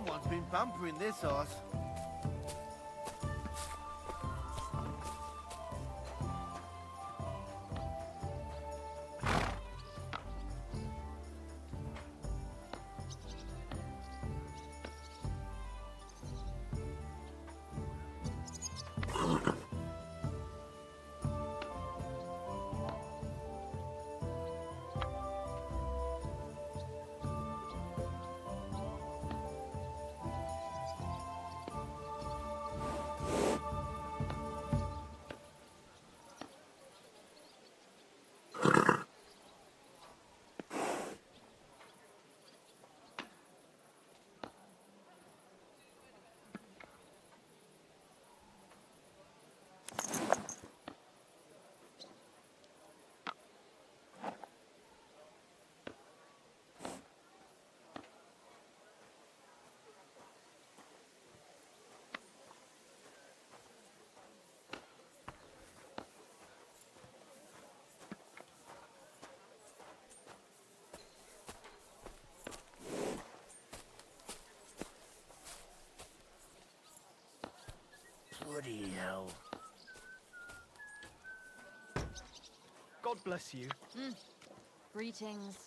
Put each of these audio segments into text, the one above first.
Someone's been bumpering this horse. Bloody hell. God bless you. Greetings.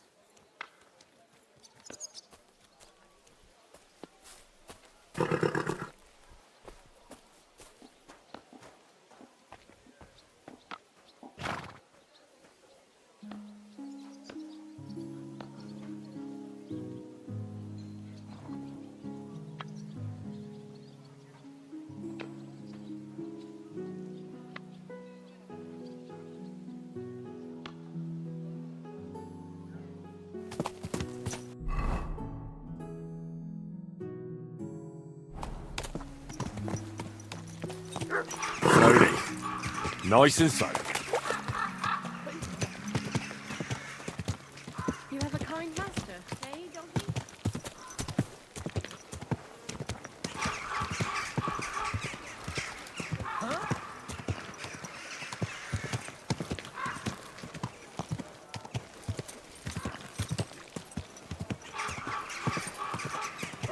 Slowly. Nice and slow. You have a kind master, eh, doggy?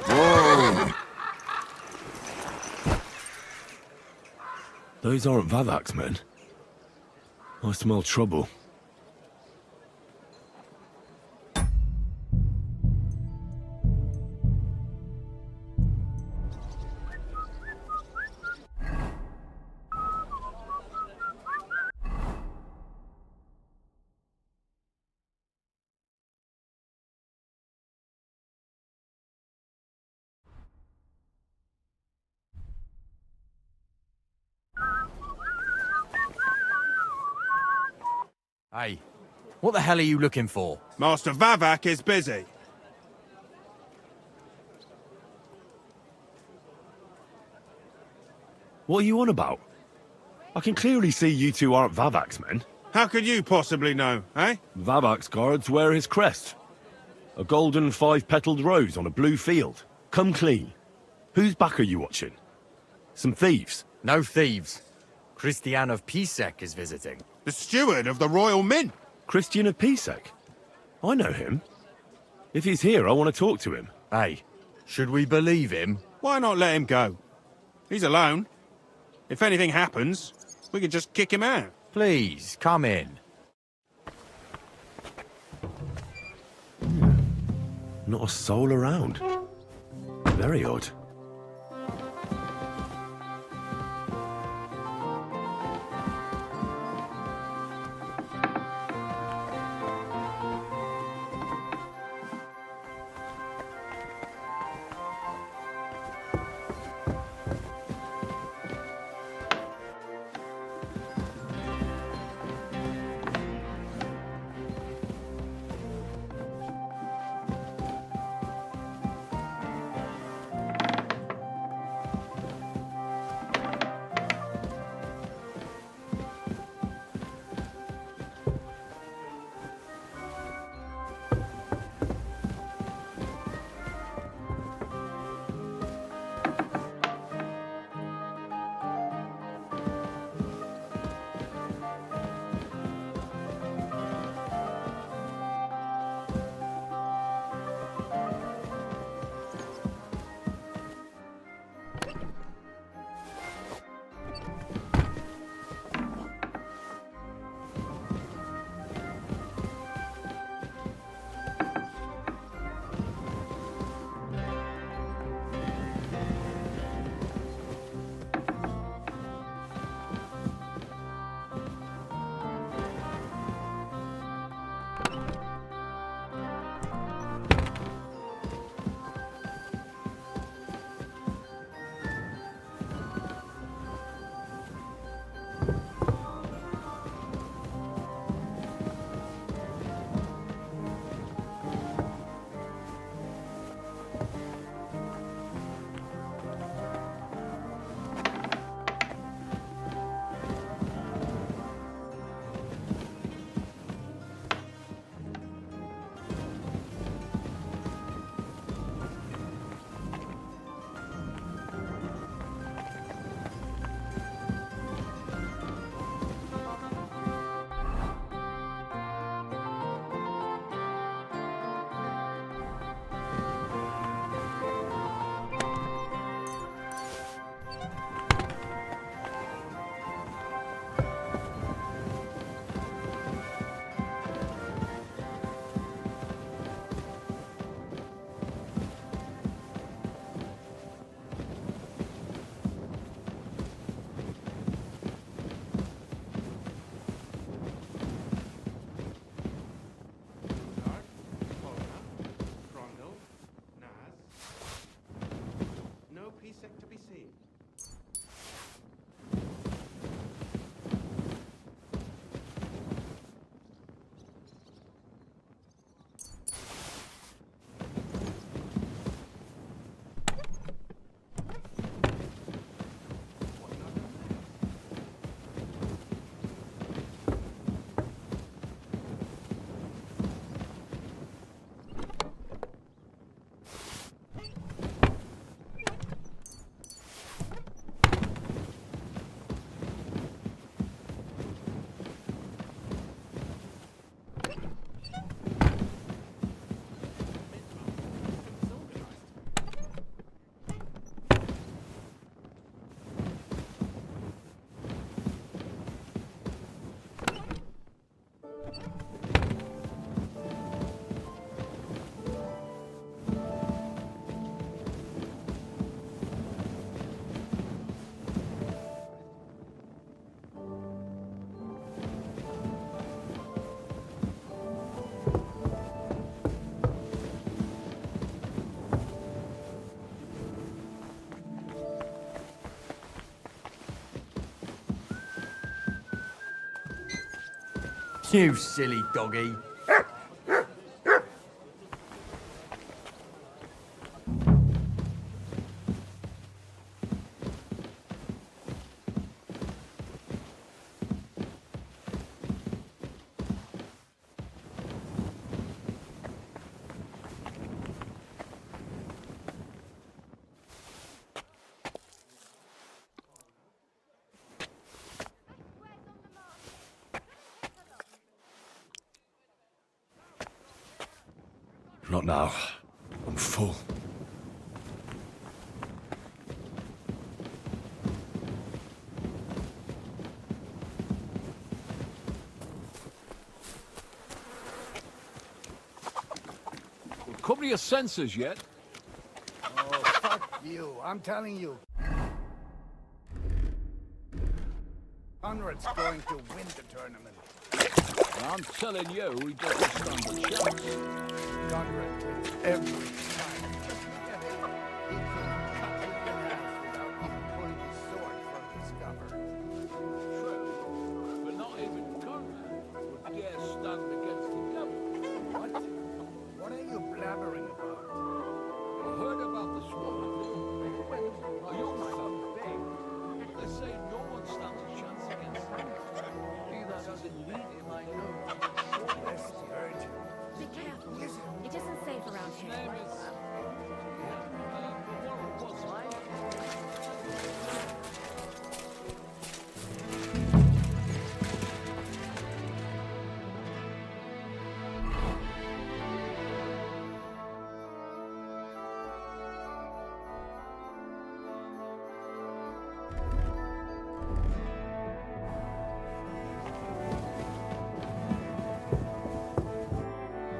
Whoa! Those aren't Vavak's men. I smell trouble. Hey, what the hell are you looking for? Master Vavak is busy. What are you on about? I can clearly see you two aren't Vavak's men. How could you possibly know, eh? Vavak's guards wear his crest. A golden five-petaled rose on a blue field. Come clean. Whose back are you watching? Some thieves? No thieves. Christian of Pisek is visiting. The steward of the Royal Mint. Christian of Pisek? I know him. If he's here, I want to talk to him. Hey, should we believe him? Why not let him go? He's alone. If anything happens, we can just kick him out. Please, come in. Not a soul around. Very odd. You silly doggy. Not now. I'm full. Come to your senses yet? Oh, fuck you. I'm telling you. Conrad's going to win the tournament. I'm telling you, he doesn't stand a chance. Conrad wins every time. Get it? He can cut you in half without even pulling his sword from his cover. True, but not even Conrad would dare stand against the devil. What? What are you blabbering about? I heard about the sword when a young fella big. They say no one stands a chance against him. Be that as it may, I know. Bless the urgent. Be careful. It isn't safe around His here. name is... what was it?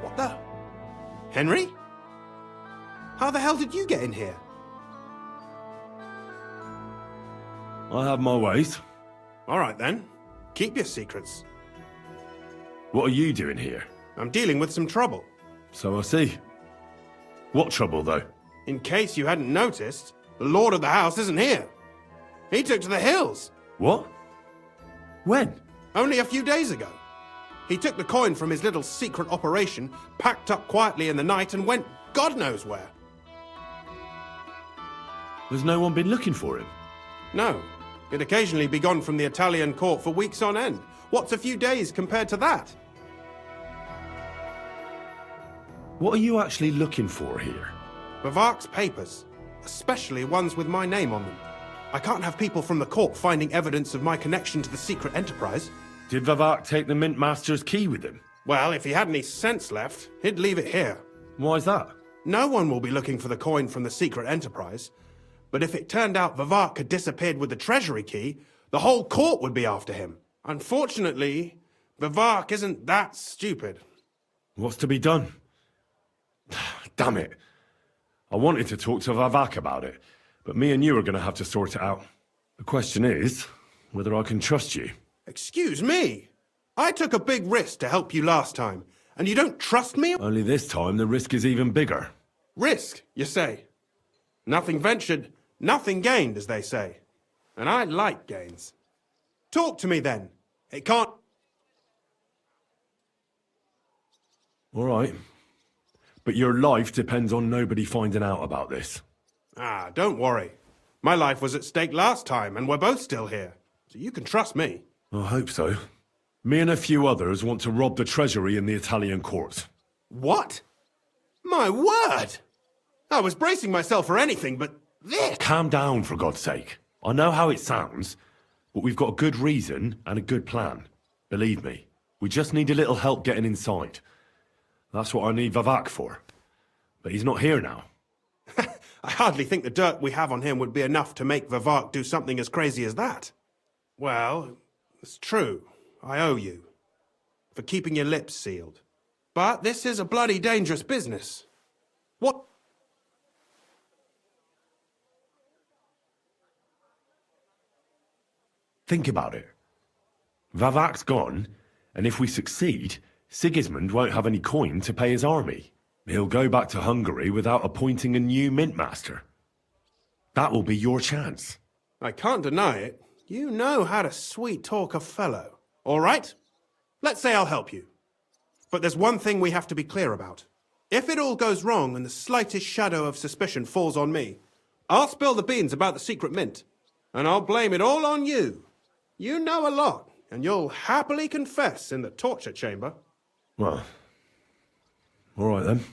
What the? Henry? How the hell did you get in here? I have my ways. All right then. Keep your secrets. What are you doing here? I'm dealing with some trouble. So I see. What trouble, though? In case you hadn't noticed, the Lord of the house isn't here. He took to the hills. What? When? Only a few days ago. He took the coin from his little secret operation, packed up quietly in the night, and went God knows where. Has no one been looking for him? No. He'd occasionally be gone from the Italian court for weeks on end. What's a few days compared to that? What are you actually looking for here? Bavark's papers, especially ones with my name on them. I can't have people from the court finding evidence of my connection to the secret enterprise. Did Vavak take the Mint Master's key with him? Well, if he had any sense left, he'd leave it here. Why's that? No one will be looking for the coin from the secret enterprise. But if it turned out Vavark had disappeared with the treasury key, the whole court would be after him. Unfortunately, Vavark isn't that stupid. What's to be done? Damn it. I wanted to talk to Vavak about it, but me and you are going to have to sort it out. The question is whether I can trust you. Excuse me. I took a big risk to help you last time, and you don't trust me? Only this time the risk is even bigger. Risk, you say? Nothing ventured, nothing gained, as they say. And I like gains. Talk to me then. It can't... All right. But your life depends on nobody finding out about this. Ah, don't worry. My life was at stake last time, and we're both still here. So you can trust me. I hope so. Me and a few others want to rob the treasury in the Italian courts. What? My word! I was bracing myself for anything, but this... Calm down, for God's sake. I know how it sounds, but we've got a good reason and a good plan. Believe me, we just need a little help getting inside. That's what I need Vavak for. But he's not here now. I hardly think the dirt we have on him would be enough to make Vavark do something as crazy as that. Well, it's true. I owe you. For keeping your lips sealed. But this is a bloody dangerous business. What... Think about it. Vavak's gone, and if we succeed, Sigismund won't have any coin to pay his army. He'll go back to Hungary without appointing a new mint master. That will be your chance. I can't deny it. You know how to sweet-talk a fellow. All right? Let's say I'll help you. But there's one thing we have to be clear about. If it all goes wrong and the slightest shadow of suspicion falls on me, I'll spill the beans about the secret mint. And I'll blame it all on you. You know a lot, and you'll happily confess in the torture chamber. Well, all right then.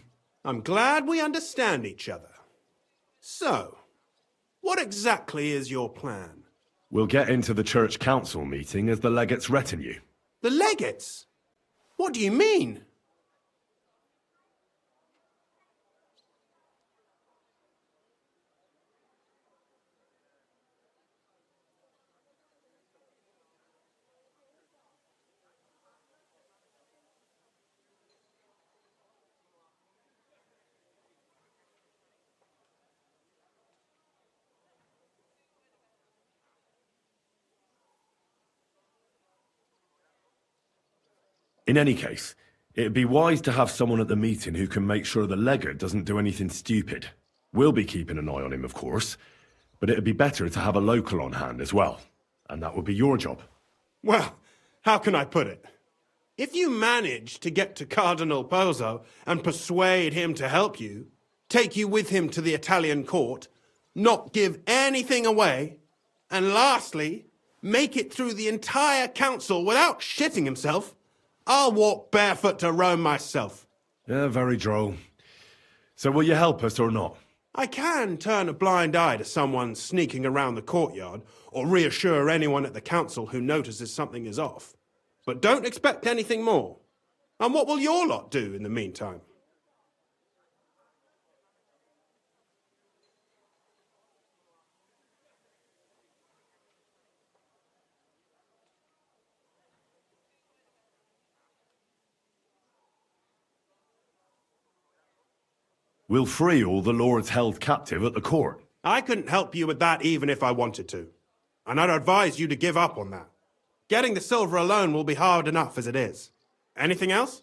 I'm glad we understand each other. So, what exactly is your plan? We'll get into the church council meeting as the legate's retinue. The legates? What do you mean? In any case, it'd be wise to have someone at the meeting who can make sure the legate doesn't do anything stupid. We'll be keeping an eye on him, of course, but it'd be better to have a local on hand as well. And that would be your job. Well, how can I put it? If you manage to get to Cardinal Pozzo and persuade him to help you, take you with him to the Italian court, not give anything away, and lastly, make it through the entire council without shitting himself, I'll walk barefoot to Rome myself. Yeah, very droll. So will you help us or not? I can turn a blind eye to someone sneaking around the courtyard, or reassure anyone at the council who notices something is off. But don't expect anything more. And what will your lot do in the meantime? We'll free all the lords held captive at the court. I couldn't help you with that even if I wanted to. And I'd advise you to give up on that. Getting the silver alone will be hard enough as it is. Anything else?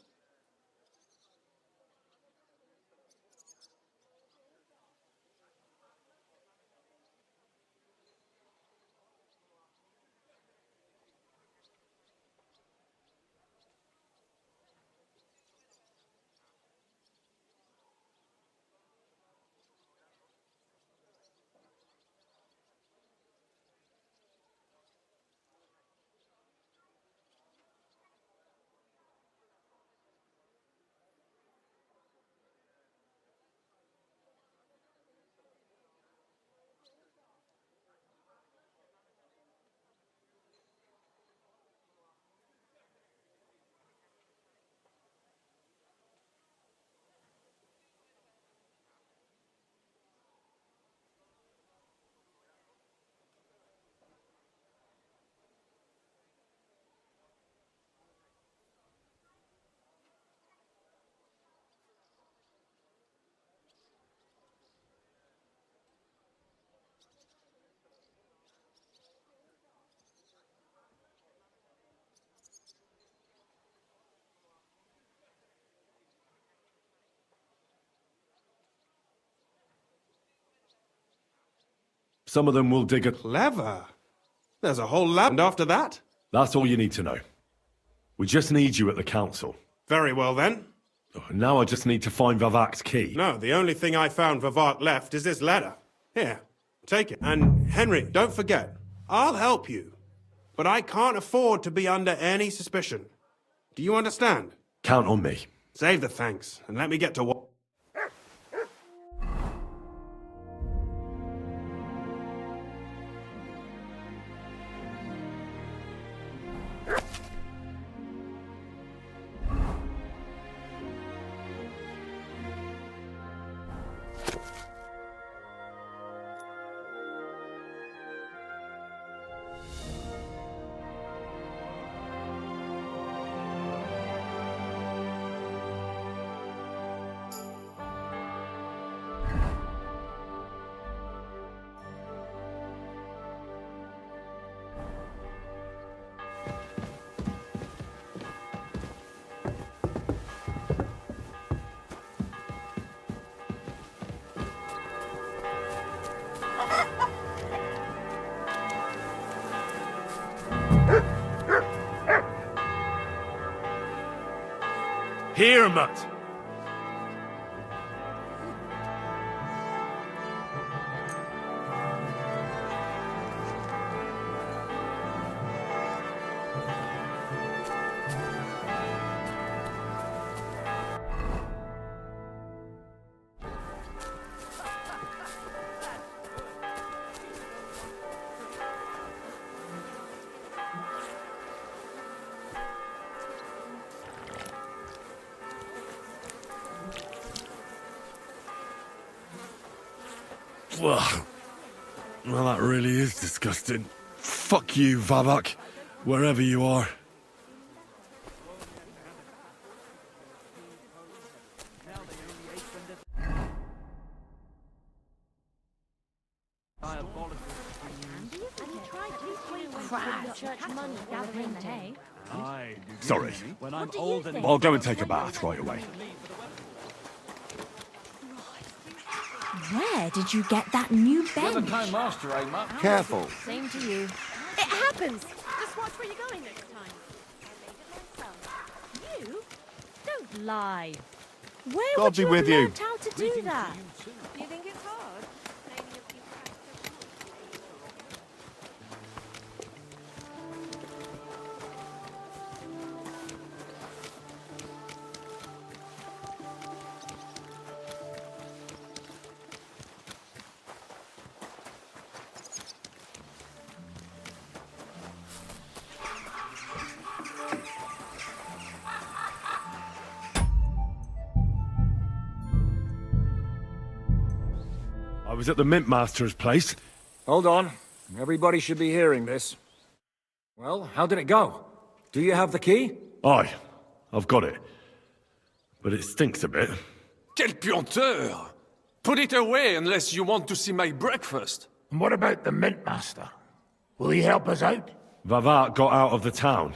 Some of them will dig a... Clever. There's a whole lab. And after that? That's all you need to know. We just need you at the council. Very well then. Now I just need to find Vavak's key. No, the only thing I found Vivart left is this letter. Here, take it. And Henry, don't forget, I'll help you. But I can't afford to be under any suspicion. Do you understand? Count on me. Save the thanks, and let me get to what... Here, Mutt! Well, that really is disgusting. Fuck you, Vavak, wherever you are. Sorry. I'll go and take a bath right away. Where did you get that new bench? Seven-time master, eh, Matt? Careful. Same to you. It happens. Just watch where you're going next time. You? Don't lie. Where God would be you with have you. learnt how to do that? You think it's hard? Maybe if you practice. I was at the Mint Master's place. Hold on. Everybody should be hearing this. Well, how did it go? Do you have the key? Aye, I've got it. But it stinks a bit. Quelle puanteur! Put it away unless you want to see my breakfast. And what about the Mint Master? Will he help us out? Vavat got out of the town.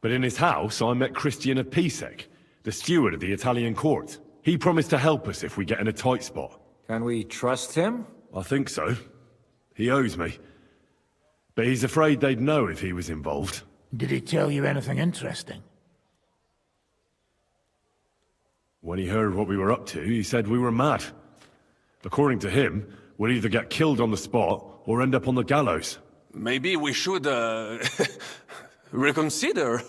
But in his house, I met Christian of Pisek, the steward of the Italian court. He promised to help us if we get in a tight spot. Can we trust him? I think so. He owes me. But he's afraid they'd know if he was involved. Did he tell you anything interesting? When he heard what we were up to, he said we were mad. According to him, we'll either get killed on the spot or end up on the gallows. Maybe we should, reconsider.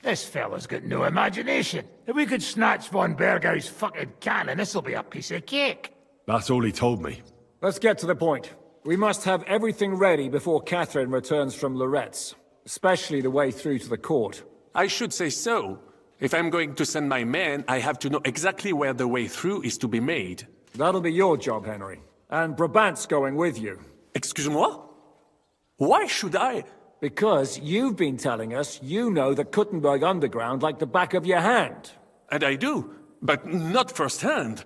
This fella's got no imagination. If we could snatch von Bergau's fucking cannon, this'll be a piece of cake. That's all he told me. Let's get to the point. We must have everything ready before Catherine returns from Loretz, especially the way through to the court. I should say so. If I'm going to send my men, I have to know exactly where the way through is to be made. That'll be your job, Henry. And Brabant's going with you. Excuse-moi? Why should I? Because you've been telling us you know the Kuttenberg underground like the back of your hand. And I do, but not firsthand.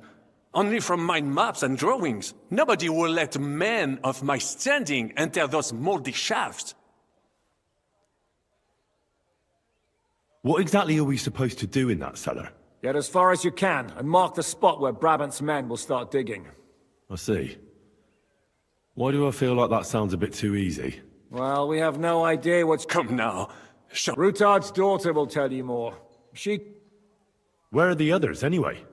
Only from mind maps and drawings. Nobody will let men of my standing enter those moldy shafts. What exactly are we supposed to do in that cellar? Get as far as you can, and mark the spot where Brabant's men will start digging. I see. Why do I feel like that sounds a bit too easy? Well, we have no idea what's... Come now. Rutard's daughter will tell you more. She... Where are the others, anyway?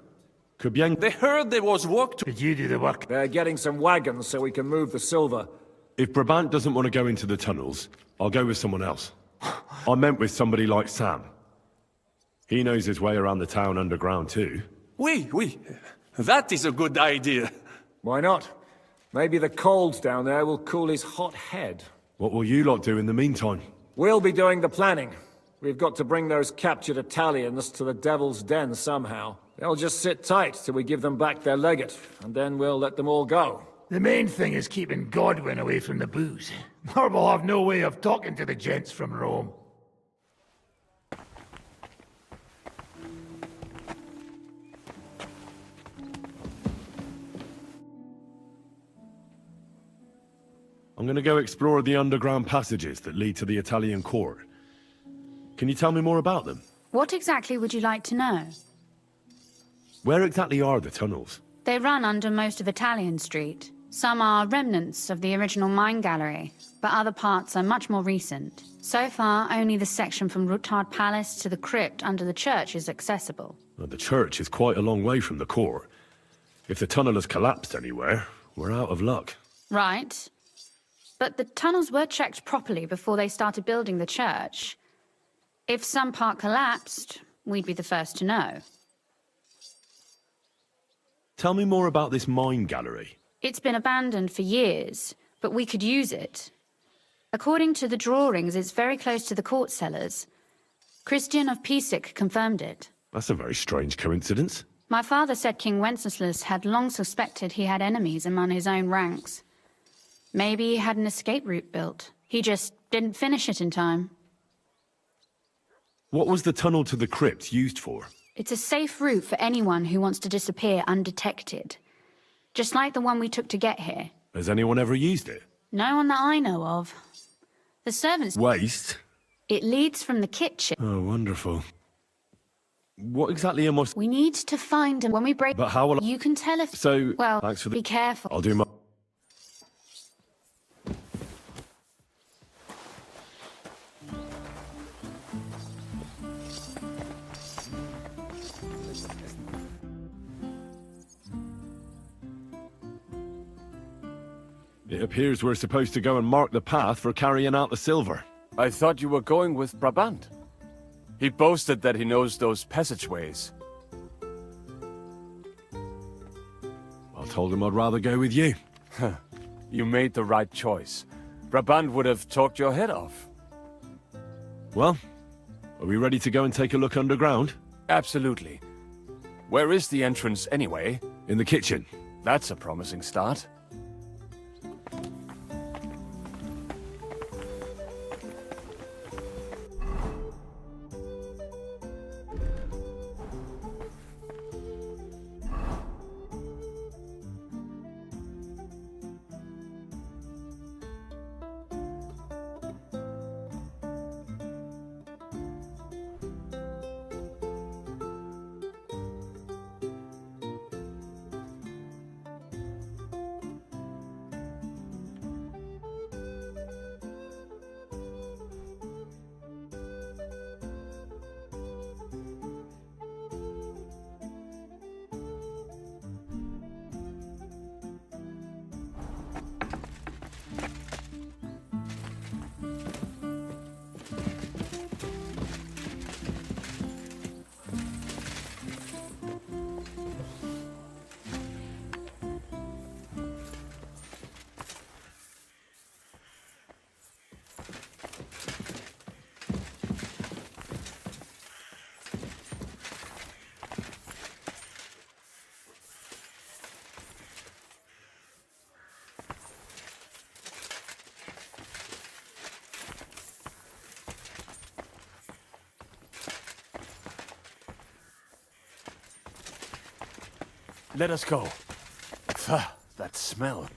Kubyang... They heard there was work to... Did you do the work? They're getting some wagons so we can move the silver. If Brabant doesn't want to go into the tunnels, I'll go with someone else. I meant with somebody like Sam. He knows his way around the town underground, too. Oui. That is a good idea. Why not? Maybe the cold down there will cool his hot head. What will you lot do in the meantime? We'll be doing the planning. We've got to bring those captured Italians to the Devil's Den somehow. They'll just sit tight till we give them back their legate, and then we'll let them all go. The main thing is keeping Godwin away from the booze. Or we'll have no way of talking to the gents from Rome. I'm gonna go explore the underground passages that lead to the Italian court. Can you tell me more about them? What exactly would you like to know? Where exactly are the tunnels? They run under most of Italian Street. Some are remnants of the original mine gallery, but other parts are much more recent. So far, only the section from Rutard Palace to the crypt under the church is accessible. Well, the church is quite a long way from the core. If the tunnel has collapsed anywhere, we're out of luck. Right. But the tunnels were checked properly before they started building the church. If some part collapsed, we'd be the first to know. Tell me more about this mine gallery. It's been abandoned for years, but we could use it. According to the drawings, it's very close to the court cellars. Christian of Pisac confirmed it. That's a very strange coincidence. My father said King Wenceslas had long suspected he had enemies among his own ranks. Maybe he had an escape route built. He just didn't finish it in time. What was the tunnel to the crypt used for? It's a safe route for anyone who wants to disappear undetected. Just like the one we took to get here. Has anyone ever used it? No one that I know of. The servants... Waste? It leads from the kitchen. Oh, wonderful. What exactly am I... We need to find him when we break... But how will I... You can tell if... So, well, thanks for the... be careful. I'll do my... It appears we're supposed to go and mark the path for carrying out the silver. I thought you were going with Brabant. He boasted that he knows those passageways. I told him I'd rather go with you. You made the right choice. Brabant would have talked your head off. Well, are we ready to go and take a look underground? Absolutely. Where is the entrance anyway? In the kitchen. That's a promising start. Let us go. Pho, that smell.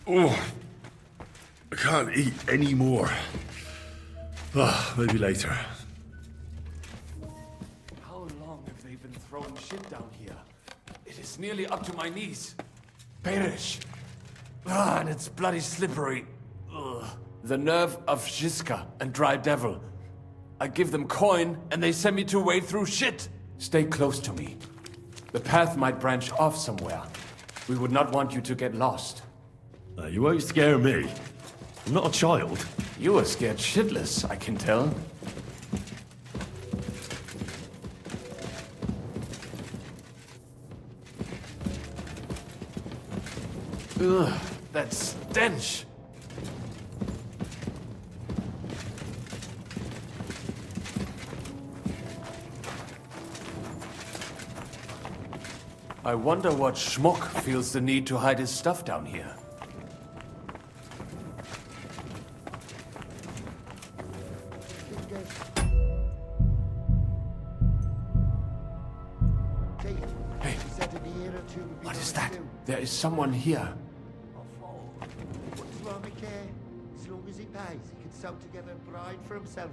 Oh, I can't eat any more. Maybe later. How long have they been throwing shit down here? It is nearly up to my knees. Perish. And it's bloody slippery. Ugh. The nerve of Žižka and Dry Devil. I give them coin, and they send me to wade through shit. Stay close to me. The path might branch off somewhere. We would not want you to get lost. You won't scare me. I'm not a child. You are scared shitless, I can tell. Ugh, that stench! I wonder what schmuck feels the need to hide his stuff down here. Hey, what is that? There is someone here. What's wrong with care? As long as he pays, he can sew together a bride for himself.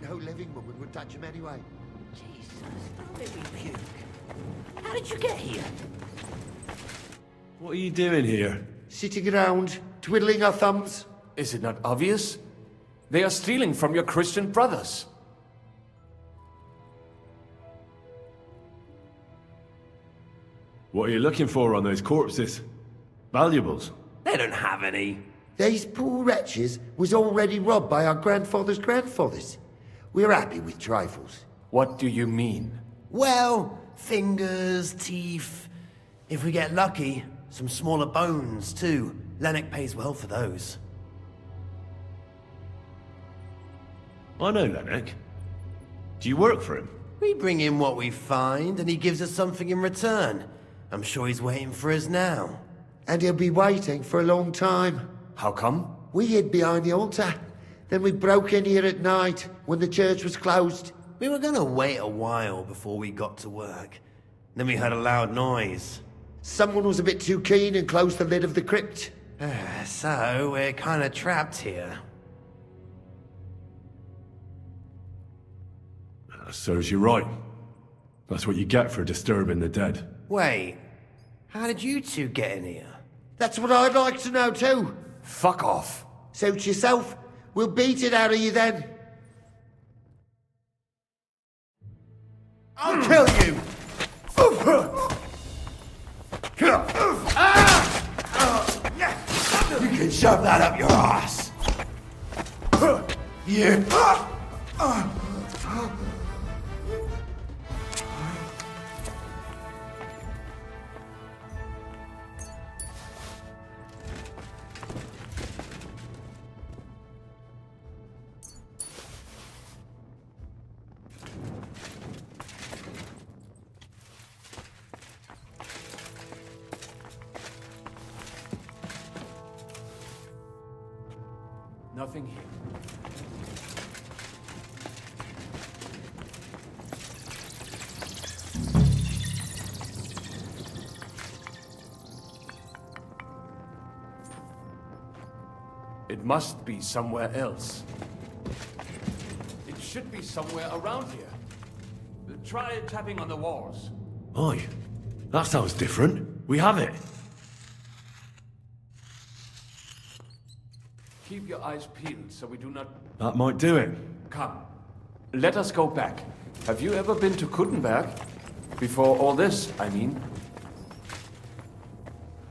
No living woman would touch him anyway. Jesus, don't make me puke. How did you get here? What are you doing here? Sitting around, twiddling our thumbs. Is it not obvious? They are stealing from your Christian brothers. What are you looking for on those corpses? Valuables? They don't have any. These poor wretches was already robbed by our grandfather's grandfathers. We're happy with trifles. What do you mean? Well, fingers, teeth. If we get lucky, some smaller bones too. Lennox pays well for those. I know Lennox. Do you work for him? We bring him what we find, and he gives us something in return. I'm sure he's waiting for us now. And he'll be waiting for a long time. How come? We hid behind the altar. Then we broke in here at night, when the church was closed. We were gonna wait a while before we got to work. Then we heard a loud noise. Someone was a bit too keen and closed the lid of the crypt. So, we're kinda trapped here. Serves you right. That's what you get for disturbing the dead. Wait, how did you two get in here? That's what I'd like to know too. Fuck off. Suit yourself. We'll beat it out of you then. I'll kill you! You can shove that up your ass. You. Nothing here. It must be somewhere else. It should be somewhere around here. Try tapping on the walls. Aye. That sounds different. We have it. Keep your eyes peeled so we do not... That might do it. Come. Let us go back. Have you ever been to Kuttenberg? Before all this, I mean.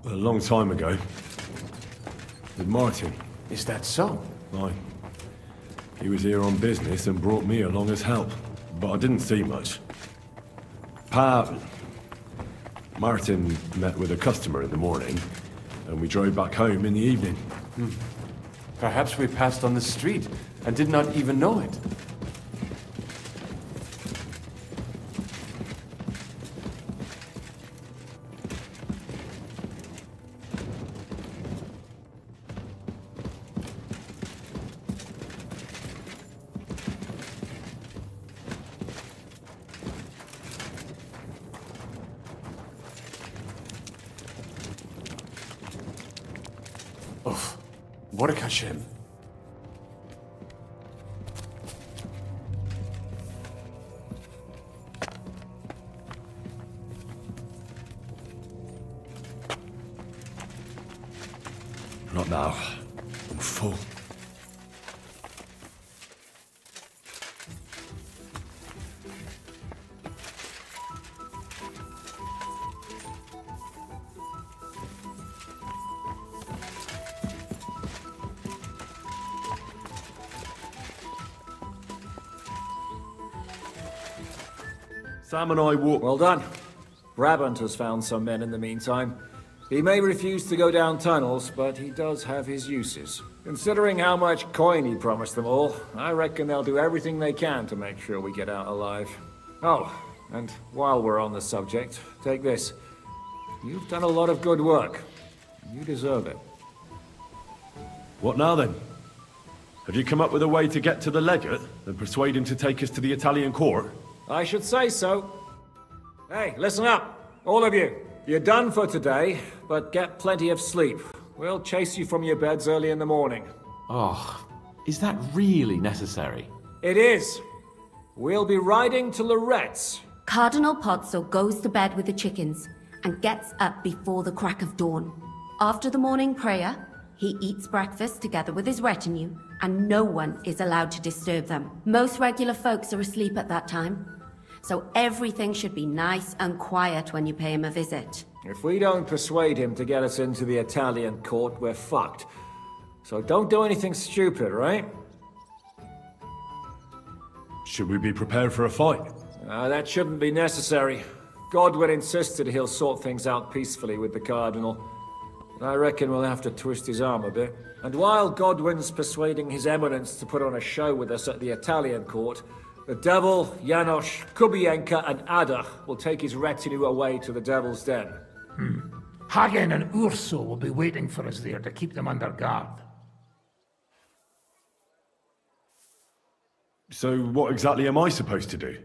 A long time ago. With Martin. Is that so? Aye. He was here on business and brought me along as help. But I didn't see much. Martin met with a customer in the morning, and we drove back home in the evening. Perhaps we passed on the street and did not even know it. Oof. Baruch Hashem. Not now. I'm full. Sam and I walk... Well done. Brabant has found some men in the meantime. He may refuse to go down tunnels, but he does have his uses. Considering how much coin he promised them all, I reckon they'll do everything they can to make sure we get out alive. Oh, and while we're on the subject, take this. You've done a lot of good work. You deserve it. What now then? Have you come up with a way to get to the legate and persuade him to take us to the Italian court? I should say so. Hey, listen up, all of you. You're done for today, but get plenty of sleep. We'll chase you from your beds early in the morning. Oh, is that really necessary? It is. We'll be riding to Loretz. Cardinal Pozzo goes to bed with the chickens and gets up before the crack of dawn. After the morning prayer, he eats breakfast together with his retinue, and no one is allowed to disturb them. Most regular folks are asleep at that time, so everything should be nice and quiet when you pay him a visit. If we don't persuade him to get us into the Italian court, we're fucked. So don't do anything stupid, right? Should we be prepared for a fight? That shouldn't be necessary. Godwin insisted he'll sort things out peacefully with the Cardinal. I reckon we'll have to twist his arm a bit. And while Godwin's persuading His Eminence to put on a show with us at the Italian court, the Devil, Janos, Kubienka, and Ada will take his retinue away to the Devil's Den. Hagen and Urso will be waiting for us there to keep them under guard. So what exactly am I supposed to do?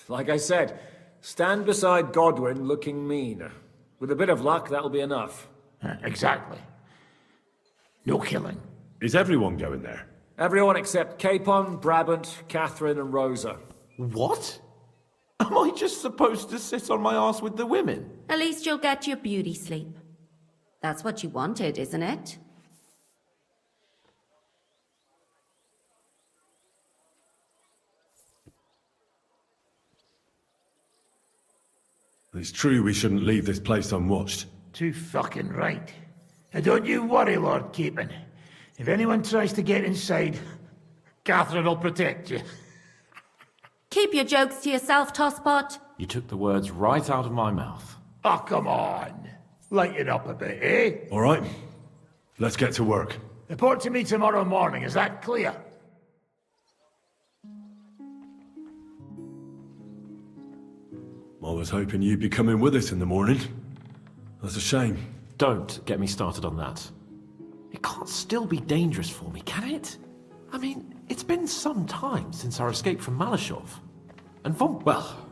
Like I said, stand beside Godwin looking mean. With a bit of luck, that'll be enough. Exactly. No killing. Is everyone going there? Everyone except Capon, Brabant, Catherine, and Rosa. What? Am I just supposed to sit on my ass with the women? At least you'll get your beauty sleep. That's what you wanted, isn't it? It's true we shouldn't leave this place unwatched. Too fucking right. And don't you worry, Lord Capon. If anyone tries to get inside, Catherine will protect you. Keep your jokes to yourself, Tosspot. You took the words right out of my mouth. Oh, come on. Lighten up a bit, eh? All right. Let's get to work. Report to me tomorrow morning, is that clear? I was hoping you'd be coming with us in the morning. That's a shame. Don't get me started on that. It can't still be dangerous for me, can it? I mean, it's been some time since our escape from Malashov. And well,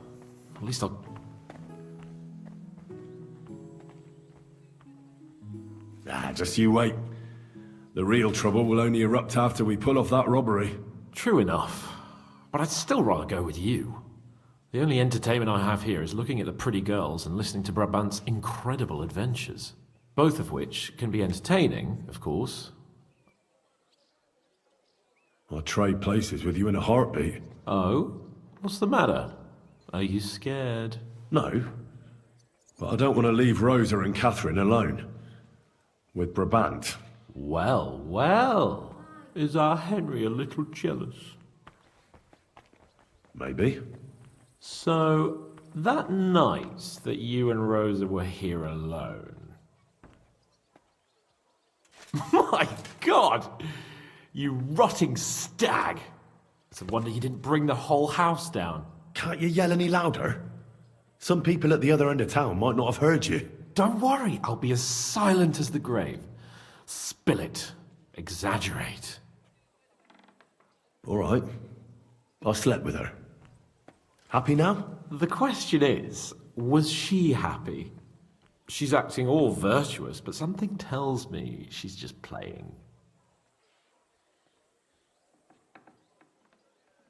at least I'll... Just you wait. The real trouble will only erupt after we pull off that robbery. True enough. But I'd still rather go with you. The only entertainment I have here is looking at the pretty girls and listening to Brabant's incredible adventures. Both of which can be entertaining, of course. I'd trade places with you in a heartbeat. Oh? What's the matter? Are you scared? No. But I don't want to leave Rosa and Catherine alone. With Brabant. Well, well. Is our Henry a little jealous? Maybe. So, that night that you and Rosa were here alone... My God! You rotting stag! It's a wonder you didn't bring the whole house down. Can't you yell any louder? Some people at the other end of town might not have heard you. Don't worry, I'll be as silent as the grave. Spill it. Exaggerate. All right. I slept with her. Happy now? The question is, was she happy? She's acting all virtuous, but something tells me she's just playing.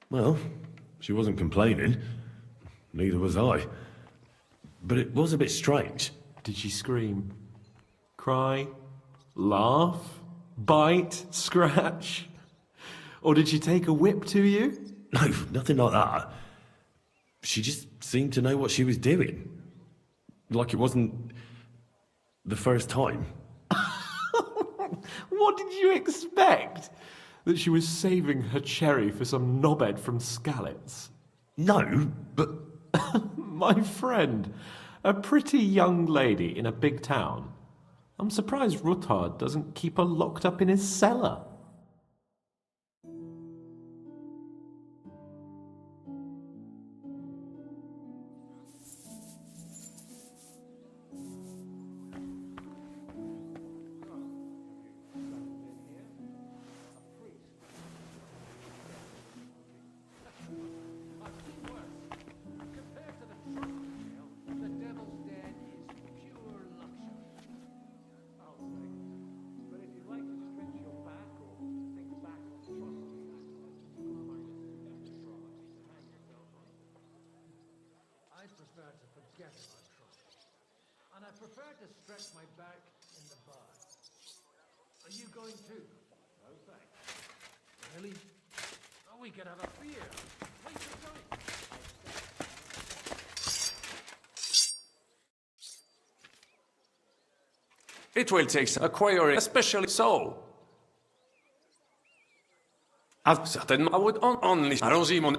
Well, she wasn't complaining. Neither was I. But it was a bit strange. Did she scream? Cry? Laugh? Bite? Scratch? Or did she take a whip to you? No, nothing like that. She just seemed to know what she was doing. Like it wasn't the first time. What did you expect? That she was saving her cherry for some knobhead from Skalitz? No, but... My friend, a pretty young lady in a big town. I'm surprised Ruthard doesn't keep her locked up in his cellar. But if you'd like to stretch your back or and I prefer to stretch my back in the bar. Are you going too? No thanks. Really? Oh, we could have a beer. Wait for time. It will take acquiring, especially so. Certainement, I would only. Allons-y, mon.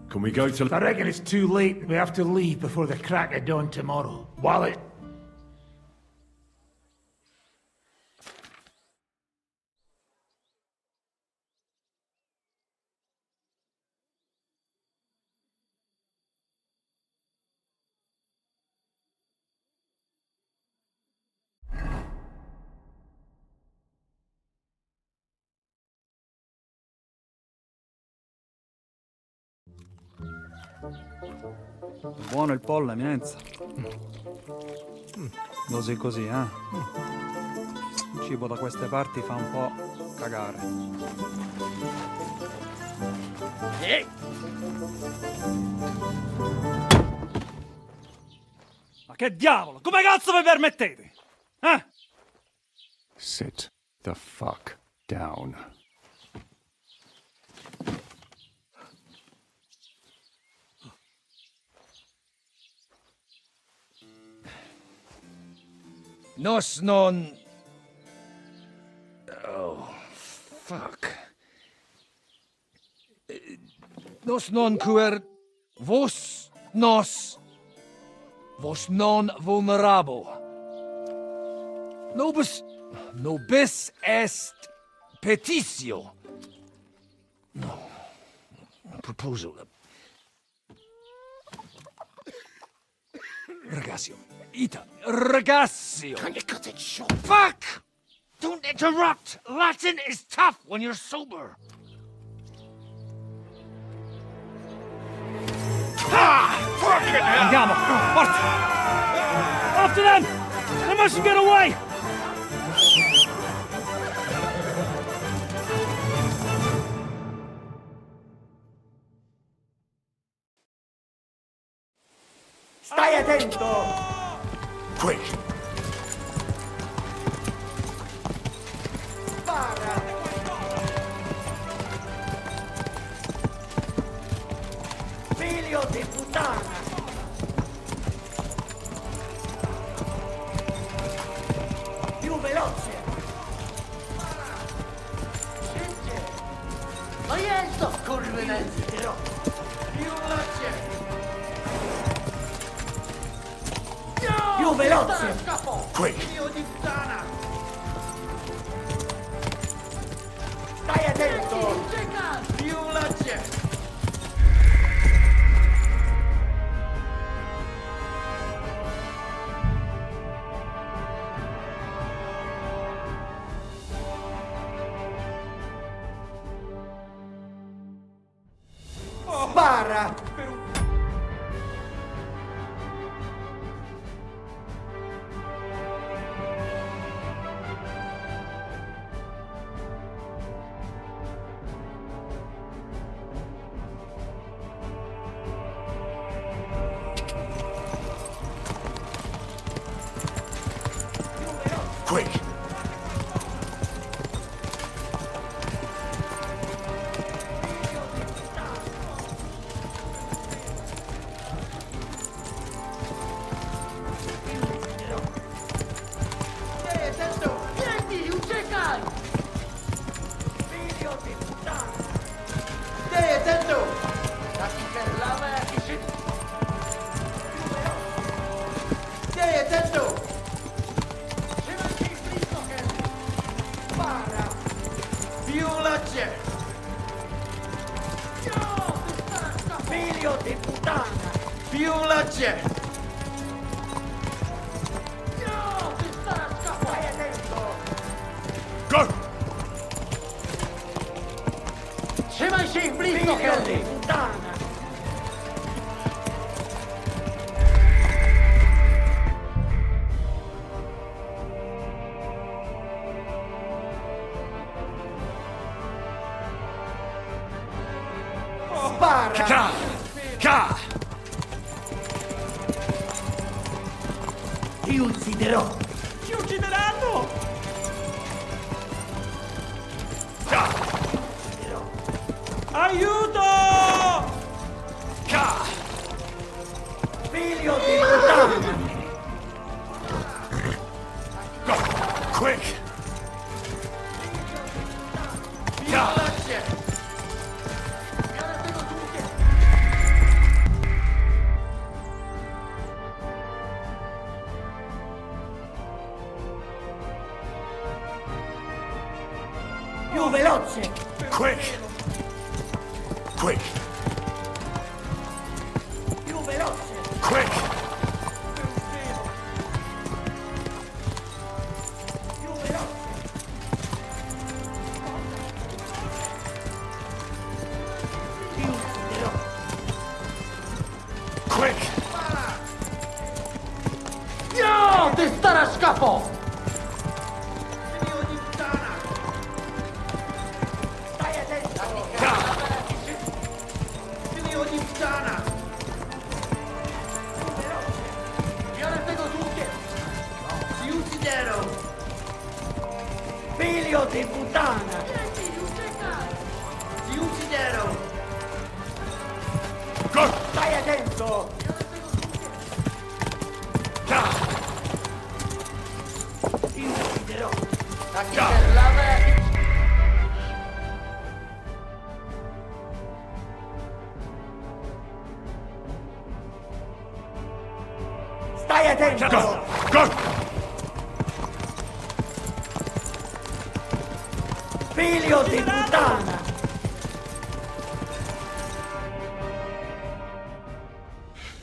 Can we go to... I reckon it's too late. We have to leave before the crack of dawn tomorrow. Wallet. Buono il pollo, eminenza. Così così, eh? Il cibo da queste parti fa un po' cagare. Ma che diavolo? Come cazzo vi permettete? Eh? Sit the fuck down. Nos non... Oh, fuck. Nos non quer... Vos non vulnerabo. Nobis est petitio. No. Proposal. Ragazio. Ita. Ragazio. Can you cut it short? Fuck! Don't interrupt! Latin is tough when you're sober. Andiamo! Forza! After them! They mustn't get away! Stai attento! Quick! Spara! Figlio di puttana! Più veloce! Scendi! Ma io sto corvenendo! Più veloce! Più veloce! Quick! Figlio di puttana! Stai attento! Più veloce! Spara! Quick! Stai attento! Vieni, uccecai! Figlio di puttana! Stai attento! Lasci per lava e scende! Più veloce! Stai attento! C'è anche il fritto che... Spara! Più veloce! Figlio di puttana! Più veloce! Stai attento! Go! C'è anche il fritto che... di puttana! Spara! Ka! Ka! Ti ucciderò! Ci uccideranno! Aiuto! Ka! Figlio di puttana! Go! Quick! Ka! Più veloce! Quick! Quick! Più veloce! Quick! Più veloce! Ti ucciderò! Quick! No! Ti starà a scapo! Figlio di puttana! Ti ucciderò! Stai attento! Ti ucciderò! A chi per la Stai attento! Figlio di puttana!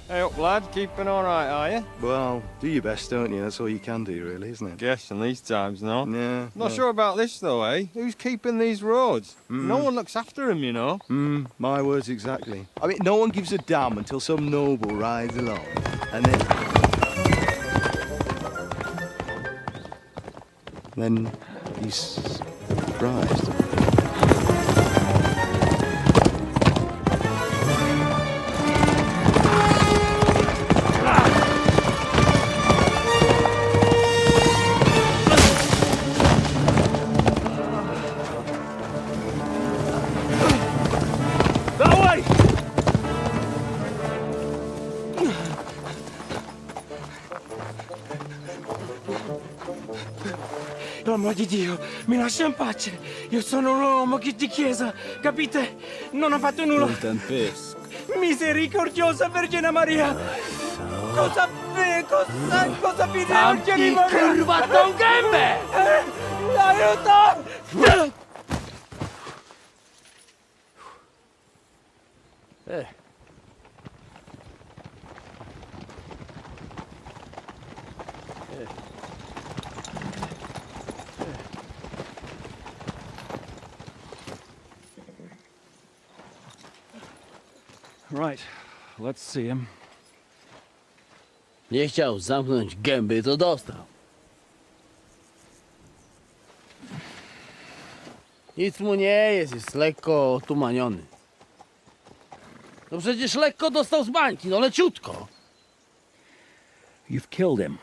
Hey up, lad. Keeping all right, are you? Well, do your best, don't you? That's all you can do, really, isn't it? Guess in these times, no? Yeah. Not sure about this, though, eh? Who's keeping these roads? No one looks after them, you know. My words exactly. I mean, no one gives a damn until some noble rides along, and then he's surprised. L'uomo di Dio, mi lascia in pace. Io sono un uomo di chiesa, capite? Non ho fatto nulla. Non t'empesco. Misericordiosa Vergine Maria! Cosa pide Vergine Maria? Curva da un gambe! Aiuto! Right, let's see him. Nie chciał zamknąć gęby, to dostał. Nic mu nie jest lekko otumaniony. No przecież lekko dostał z bańki, no leciutko. You've killed him.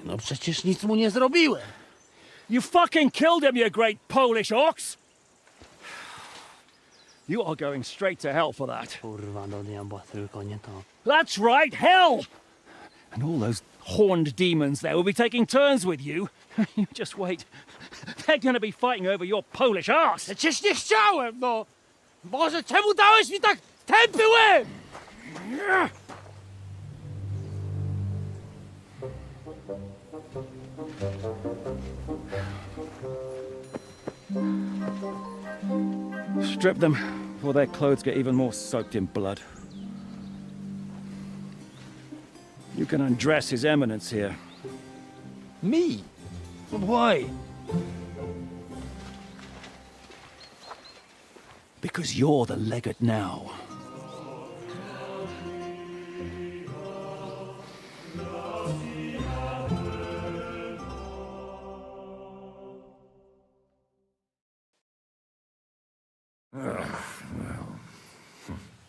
No przecież nic mu nie zrobiłem. You fucking killed him, you great Polish ox! You are going straight to hell for that. Kurwa, do diabła, tylko nie to. That's right, hell! And all those horned demons there will be taking turns with you. You just wait. They're gonna be fighting over your Polish ass! Przecież nie chciałem, no! Boże, czemu dałeś mi tak tępy łeb? Strip them before their clothes get even more soaked in blood. You can undress His Eminence here. Me? But why? Because you're the legate now.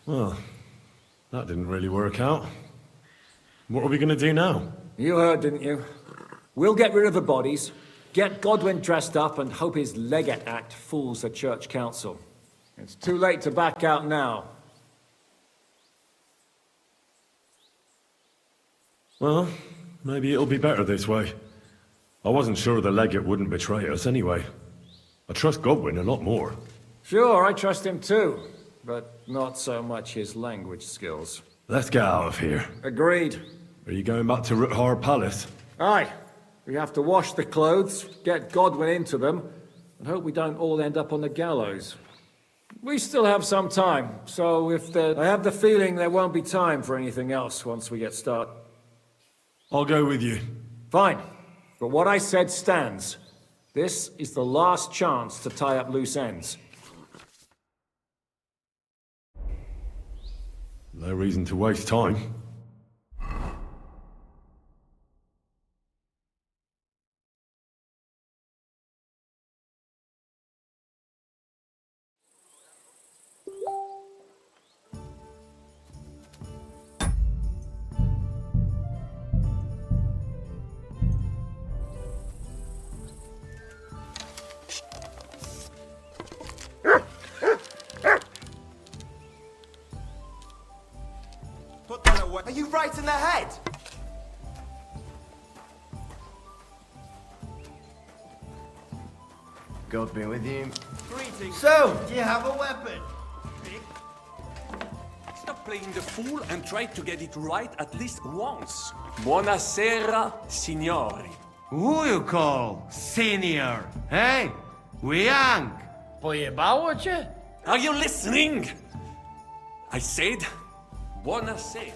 Well, that didn't really work out. What are we going to do now? You heard, didn't you? We'll get rid of the bodies, get Godwin dressed up, and hope his Legate Act fools the Church Council. It's too late to back out now. Well, maybe it'll be better this way. I wasn't sure the legate wouldn't betray us anyway. I trust Godwin a lot more. Sure, I trust him too, but not so much his language skills. Let's get out of here. Agreed. Are you going back to Ruthar Palace? Aye. We have to wash the clothes, get Godwin into them, and hope we don't all end up on the gallows. We still have some time, so I have the feeling there won't be time for anything else once we get started. I'll go with you. Fine. But what I said stands. This is the last chance to tie up loose ends. No reason to waste time. God be with you. So, do you have a weapon? Stop playing the fool and try to get it right at least once. Buonasera, signori. Who you call senior? Hey, we young. Pojebało cię? Are you listening? I said, buonasera.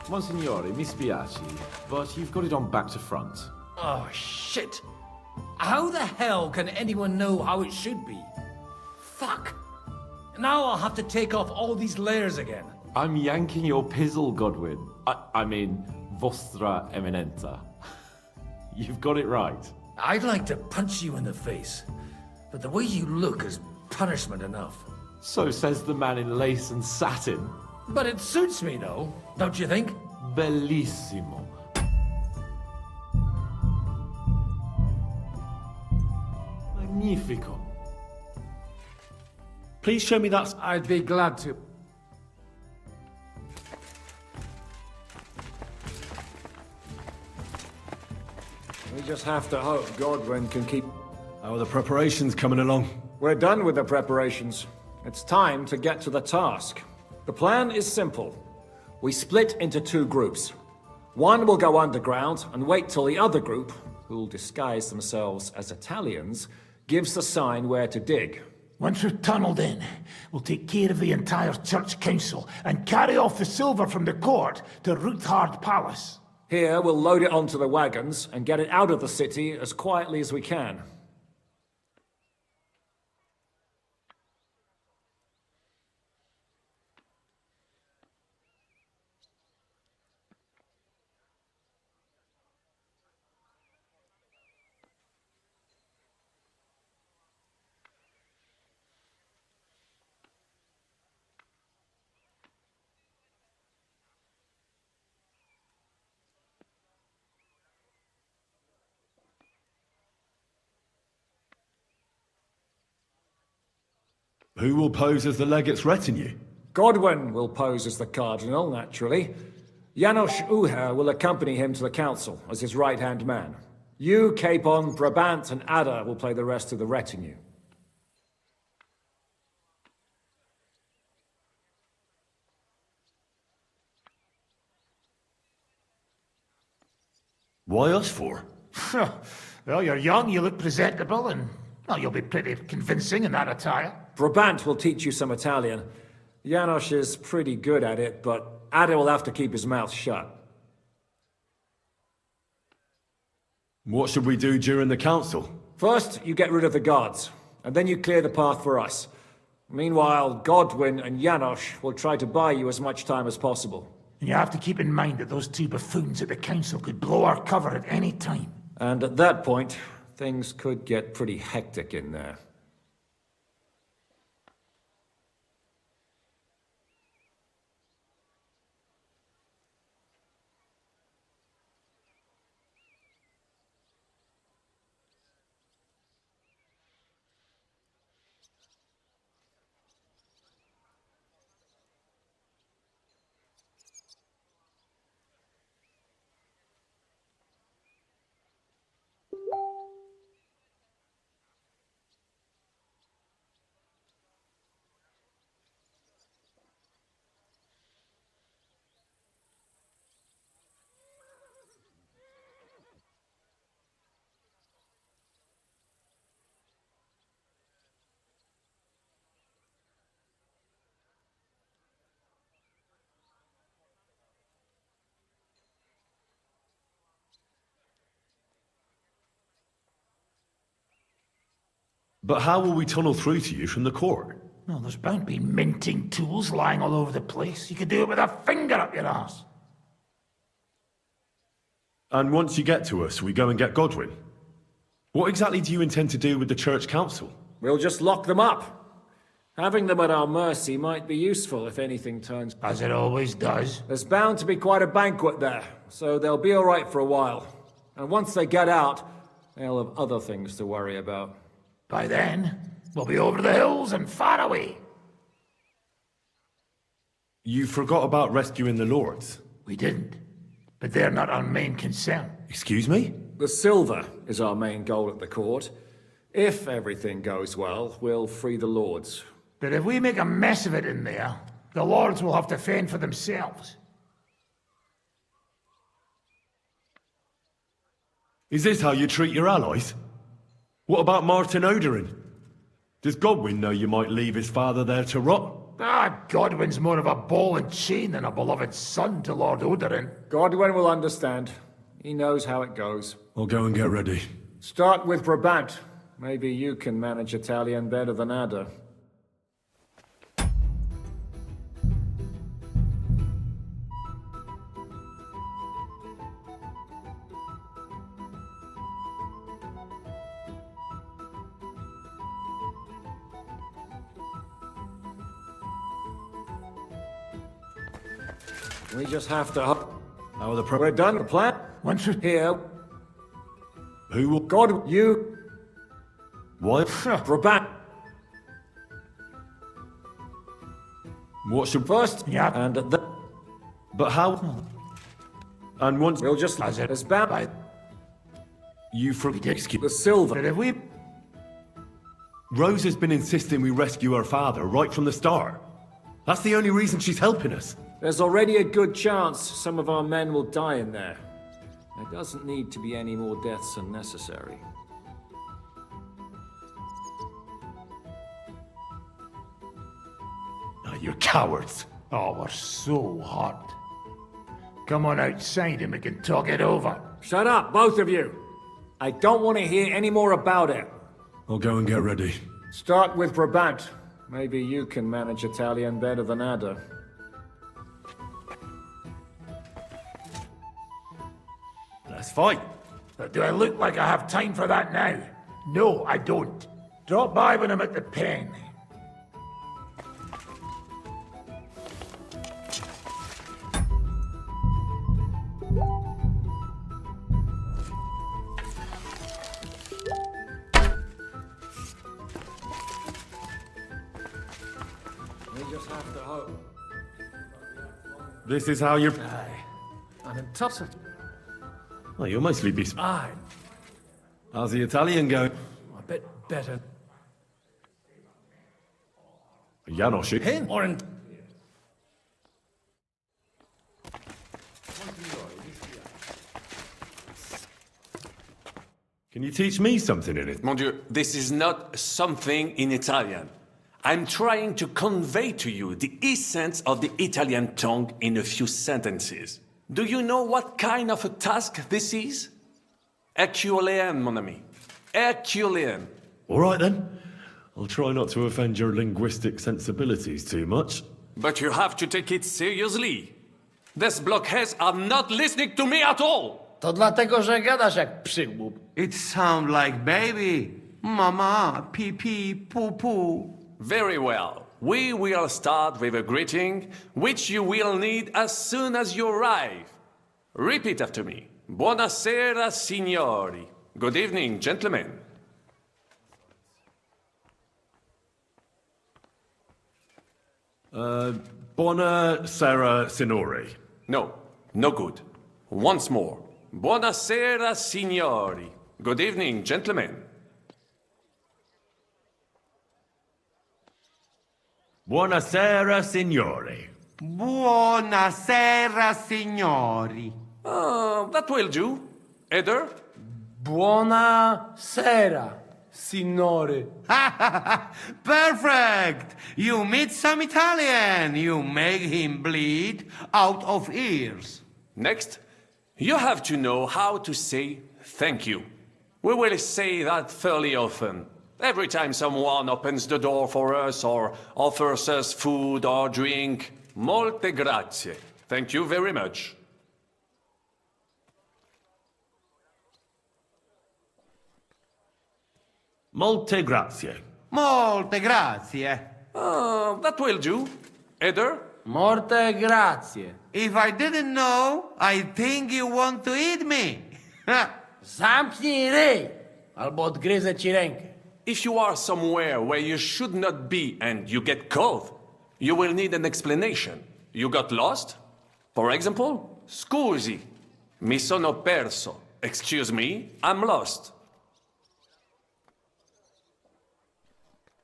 Monsignore, mi spiace, but you've got it on back to front. Oh, shit. How the hell can anyone know how it should be? Fuck. Now I'll have to take off all these layers again. I'm yanking your pizzle, Godwin. I mean, Vostra Eminenta. You've got it right. I'd like to punch you in the face, but the way you look is punishment enough. So says the man in lace and satin. But it suits me, though, don't you think? Bellissimo. Magnifico. Please show me that. I'd be glad to. We just have to hope Godwin can keep... How are the preparations coming along? We're done with the preparations. It's time to get to the task. The plan is simple. We split into two groups. One will go underground and wait till the other group, who'll disguise themselves as Italians, gives the sign where to dig. Once we've tunneled in, we'll take care of the entire church council and carry off the silver from the court to Ruthard Palace. Here, we'll load it onto the wagons and get it out of the city as quietly as we can. Who will pose as the legate's retinue? Godwin will pose as the cardinal, naturally. Janos Uher will accompany him to the council as his right-hand man. You, Capon, Brabant, and Ada will play the rest of the retinue. Why us for? Well, you're young, you look presentable, and well, you'll be pretty convincing in that attire. Brabant will teach you some Italian. Janos is pretty good at it, but Ada will have to keep his mouth shut. What should we do during the council? First, you get rid of the guards, and then you clear the path for us. Meanwhile, Godwin and Janos will try to buy you as much time as possible. And you have to keep in mind that those two buffoons at the council could blow our cover at any time. And at that point, things could get pretty hectic in there. But how will we tunnel through to you from the court? Well, there's bound to be minting tools lying all over the place. You could do it with a finger up your ass. And once you get to us, we go and get Godwin. What exactly do you intend to do with the church council? We'll just lock them up. Having them at our mercy might be useful if anything turns... As it always does. There's bound to be quite a banquet there, so they'll be all right for a while. And once they get out, they'll have other things to worry about. By then, We'll be over the hills and far away. You forgot about rescuing the lords. We didn't. But they're not our main concern. Excuse me? The silver is our main goal at the court. If everything goes well, we'll free the lords. But if we make a mess of it in there, the lords will have to fend for themselves. Is this how you treat your allies? What about Martin Oderin? Does Godwin know you might leave his father there to rot? Godwin's more of a ball and chain than a beloved son to Lord Oderin. Godwin will understand. He knows how it goes. I'll go and get ready. Start with Brabant. Maybe you can manage Italian better than Ada. We just have to hope. How are the We're done. The plan. Once we're here. Who will... God, you. What? Brabant. What should... First, yeah. And the... But how... And once... We'll just... As bad. You forget... Excuse... The silver. But if we... Rose has been insisting we rescue her father right from the start. That's the only reason she's helping us. There's already a good chance some of our men will die in there. There doesn't need to be any more deaths unnecessary. Oh, you cowards. Oh, we're so hot. Come on outside and we can talk it over. Shut up, both of you! I don't want to hear any more about it. I'll go and get ready. Start with Brabant. Maybe you can manage Italian better than Ada. Let's fight. But do I look like I have time for that now? No, I don't. Drop by when I'm at the pen. We just have to hope. This is how you're... Aye. I'm in tussle. Well, you'll mostly be... Aye. How's the Italian going? A bit better. Janosch. Hen or in... Can you teach me something in it? Mon Dieu, this is not something in Italian. I'm trying to convey to you the essence of the Italian tongue in a few sentences. Do you know what kind of a task this is? Herculean, mon ami. Herculean. All right, then. I'll try not to offend your linguistic sensibilities too much. But you have to take it seriously. These blockheads are not listening to me at all. To dlatego, że gadasz jak przygłup. It sounds like baby. Mama, pee pee, poo poo. Very well. We will start with a greeting, which you will need as soon as you arrive. Repeat after me. Buonasera, signori. Good evening, gentlemen. Buonasera, signori. No, no good. Once more. Buonasera, signori. Good evening, gentlemen. Buonasera, signori. Buonasera, signori. That will do. Eder? Buonasera, signore. Perfect! You meet some Italian. You make him bleed out of ears. Next, you have to know how to say thank you. We will say that fairly often. Every time someone opens the door for us or offers us food or drink. Molte grazie. Thank you very much. Molte grazie. Molte grazie. That will do. Eder? Morte grazie. If I didn't know, I think you want to eat me. Zamknij ryj, albo odgryzę ci rękę. If you are somewhere where you should not be and you get caught, you will need an explanation. You got lost? For example, scusi, mi sono perso. Excuse me, I'm lost.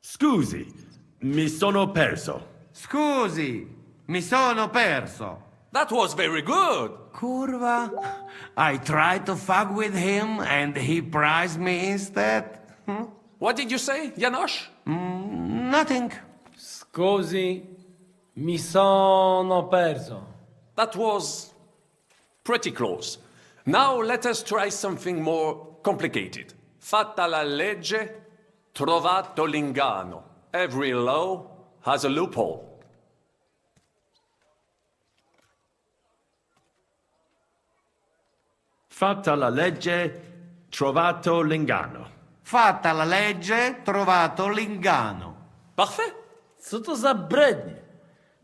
Scusi, mi sono perso. Scusi, mi sono perso. That was very good. Curva. I tried to fuck with him and he prized me instead. What did you say, Janosch? Nothing. Scusi, mi sono perso. That was pretty close. Now let us try something more complicated. Fatta la legge, trovato l'ingano. Every law has a loophole. Fatta la legge, trovato l'ingano. Fatta la legge, trovato l'ingano. Parfait. Co to za brednie?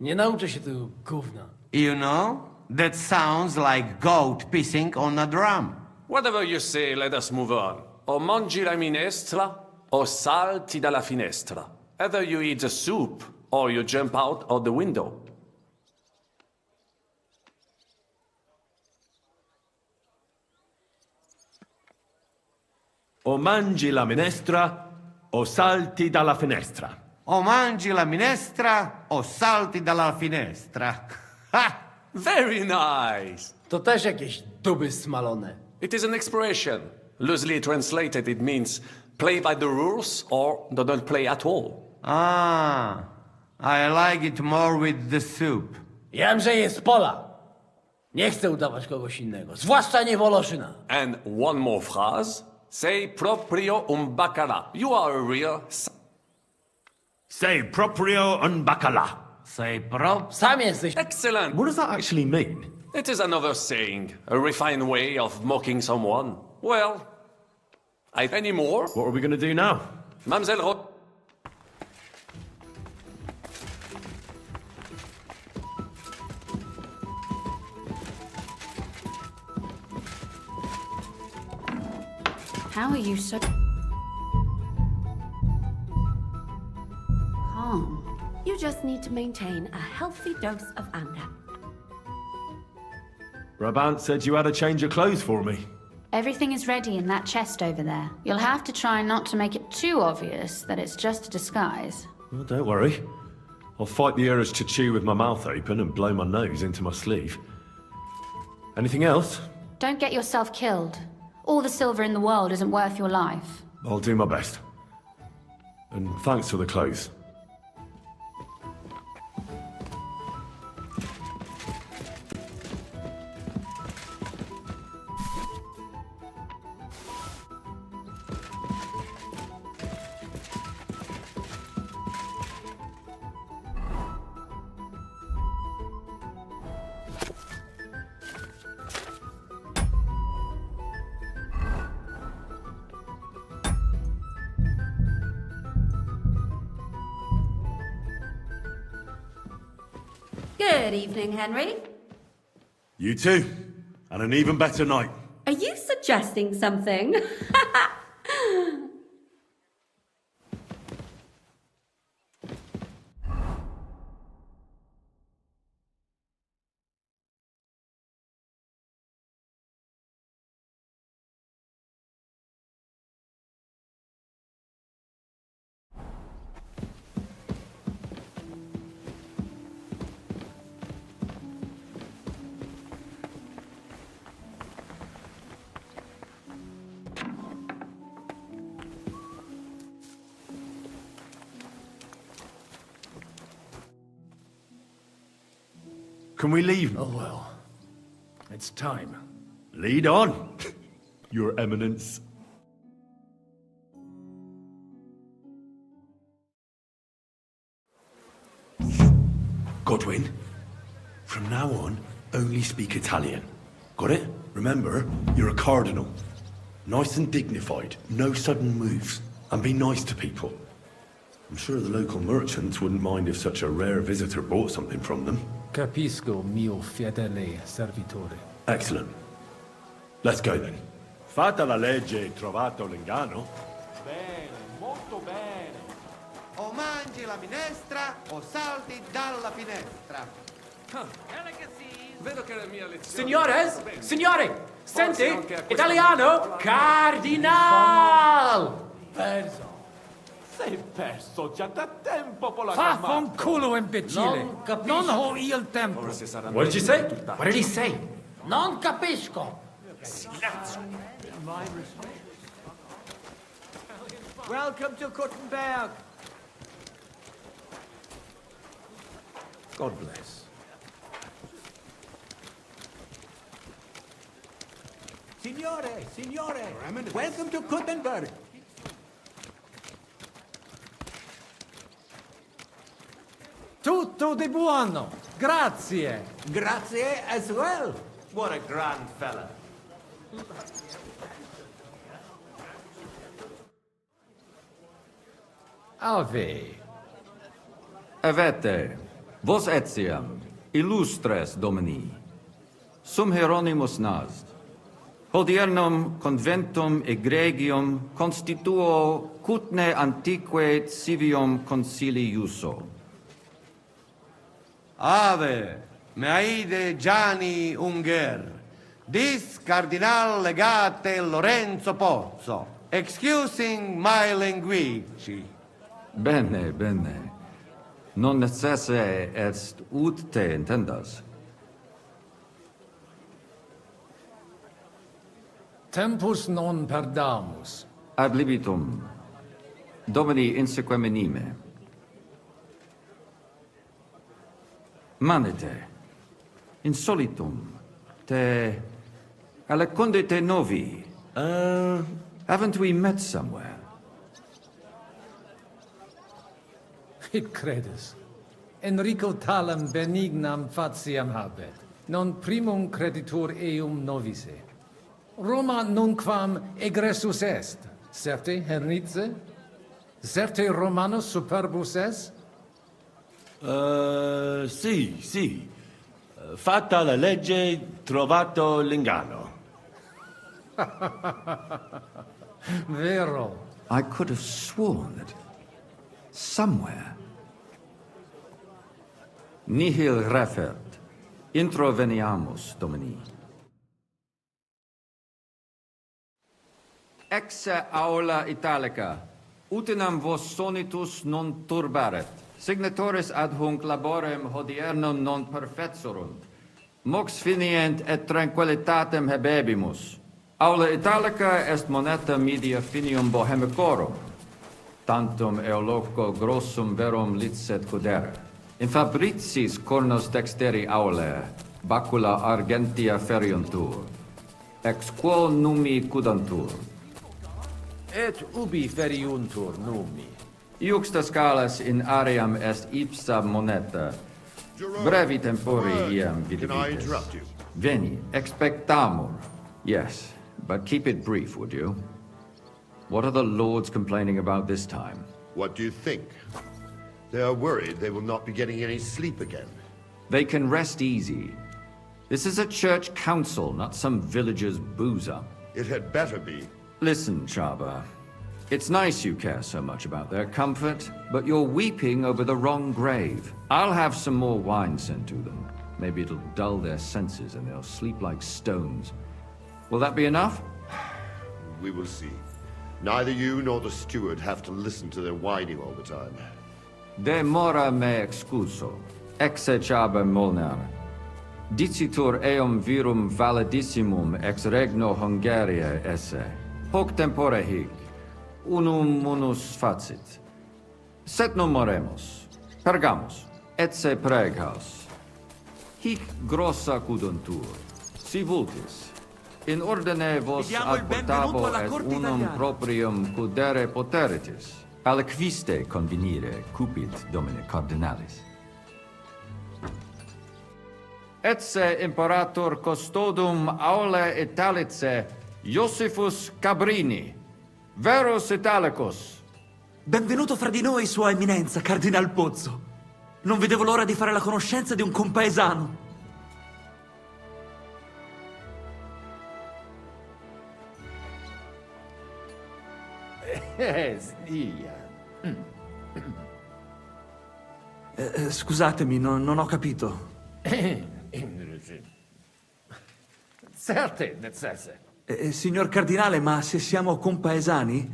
Nie nauczę się tego gówna. You know, that sounds like goat pissing on a drum. Whatever you say, let us move on. O mangi la minestra, o salti dalla finestra. Either you eat the soup, or you jump out of the window. O mangi la minestra, o salti dalla finestra. O mangi la minestra, o salti dalla finestra. Ha! Very nice. To też jakieś duby smalone. It is an expression. Loosely translated, it means play by the rules or don't play at all. Ah, I like it more with the soup. Jamże jest pola. Nie chcę udawać kogoś innego, zwłaszcza nie Woloszyna. And one more phrase. Say proprio un bacala. You are a real... Say proprio un bacala. Say pro... Sam jesteś... Excellent. What does that actually mean? It is another saying, a refined way of mocking someone. Well, any more? What are we going to do now? Mademoiselle Ro... How are you so calm? You just need to maintain a healthy dose of anger. Brabant said you had a change of clothes for me. Everything is ready in that chest over there. You'll have to try not to make it too obvious that it's just a disguise. Well, don't worry. I'll fight the urge to chew with my mouth open and blow my nose into my sleeve. Anything else? Don't get yourself killed. All the silver in the world isn't worth your life. I'll do my best. And thanks for the clothes. Good evening, Henry. You too. And an even better night. Are you suggesting something? Can we leave? Oh well. It's time. Lead on, Your Eminence. Godwin, from now on, only speak Italian. Got it? Remember, you're a cardinal. Nice and dignified, no sudden moves, and be nice to people. I'm sure the local merchants wouldn't mind if such a rare visitor bought something from them. Capisco, mio fedele servitore. Excellent. Let's go then. Fatta la legge, trovato l'ingano. Bene, molto bene. O mangi la minestra o salti dalla finestra. Vedo che la mia lezione... Signores, signori, Forse senti, anche a questo italiano, punto. cardinal! Perso. Sei perso già da tempo, polacco. Vaffanculo, imbecille! Non capisco. Non ho io il tempo! Forse sarà What did you say? meglio What did he say? Non capisco. Welcome to Kuttenberg. God bless. Signore, welcome to Kuttenberg. Tutto di buono! Grazie! Grazie as well. What a grand fella. Ave. Avete, vos etiam, illustres domini, sum Hieronymus nast, hodiernum conventum egregium constituo cutne antique civium concili iuso. Ave, meaide Gianni Unger, dis cardinal legate Lorenzo Pozzo, excusing my language. Bene, bene. Non necesse est ut te intendas. Tempus non perdamus. Ad libitum, domini insequem inime. Manete, insolitum, te alecundite novi. Haven't we met somewhere? Hic credus. Enrico talam benignam fatiam habet, non primum creditur eum novice. Roma nunquam egressus est, certe Hernice? Certe Romanus superbus est? Sì. Fatta la legge, trovato l'inganno. Vero. I could have sworn that somewhere. Nihil refert. Introveniamus, Domini. Exe aula italica. Utinam vos sonitus non turbaret. Signatoris adhunc laborem hodiernum non perfetsurunt. Mox finient et tranquillitatem habebimus. Aula italica est moneta media finium bohemicorum. Tantum eoloco grossum verum licet cudere. In fabricis cornos dexteri aule, bacula argentia feriuntur. Ex quo numi cudantur. Et ubi feriuntur numi. Iuxta scalas in aream est ipsa moneta. Brevi tempori iam vidibitis. Can I interrupt you? Veni, expectamur. Yes, but keep it brief, would you? What are the lords complaining about this time? What do you think? They are worried they will not be getting any sleep again. They can rest easy. This is a church council, not some villager's boozer. It had better be. Listen, Chaba. It's nice you care so much about their comfort, but you're weeping over the wrong grave. I'll have some more wine sent to them. Maybe it'll dull their senses and they'll sleep like stones. Will that be enough? We will see. Neither you nor the steward have to listen to their whining all the time. De mora me excuso. Exe Chaba Molnar. Dicitur eum virum validissimum ex regno Hungaria esse. Hoc tempore hic. Unum munus facit. Set non moremus. Pergamus. Etse preghaus. Hic grossa cuduntur. Si vultis. In ordine vos ad portabo et unum proprium cudere poteritis. Aliquiste convenire cupit domine cardinalis. Etse imperator custodum aule Italice Iosifus Cabrini, Verus Italicus. Benvenuto fra di noi, Sua Eminenza, Cardinal Pozzo. Non vedevo l'ora di fare la conoscenza di un compaesano. Scusatemi, non ho capito. Certe, necesse. Signor Cardinale, ma se siamo compaesani?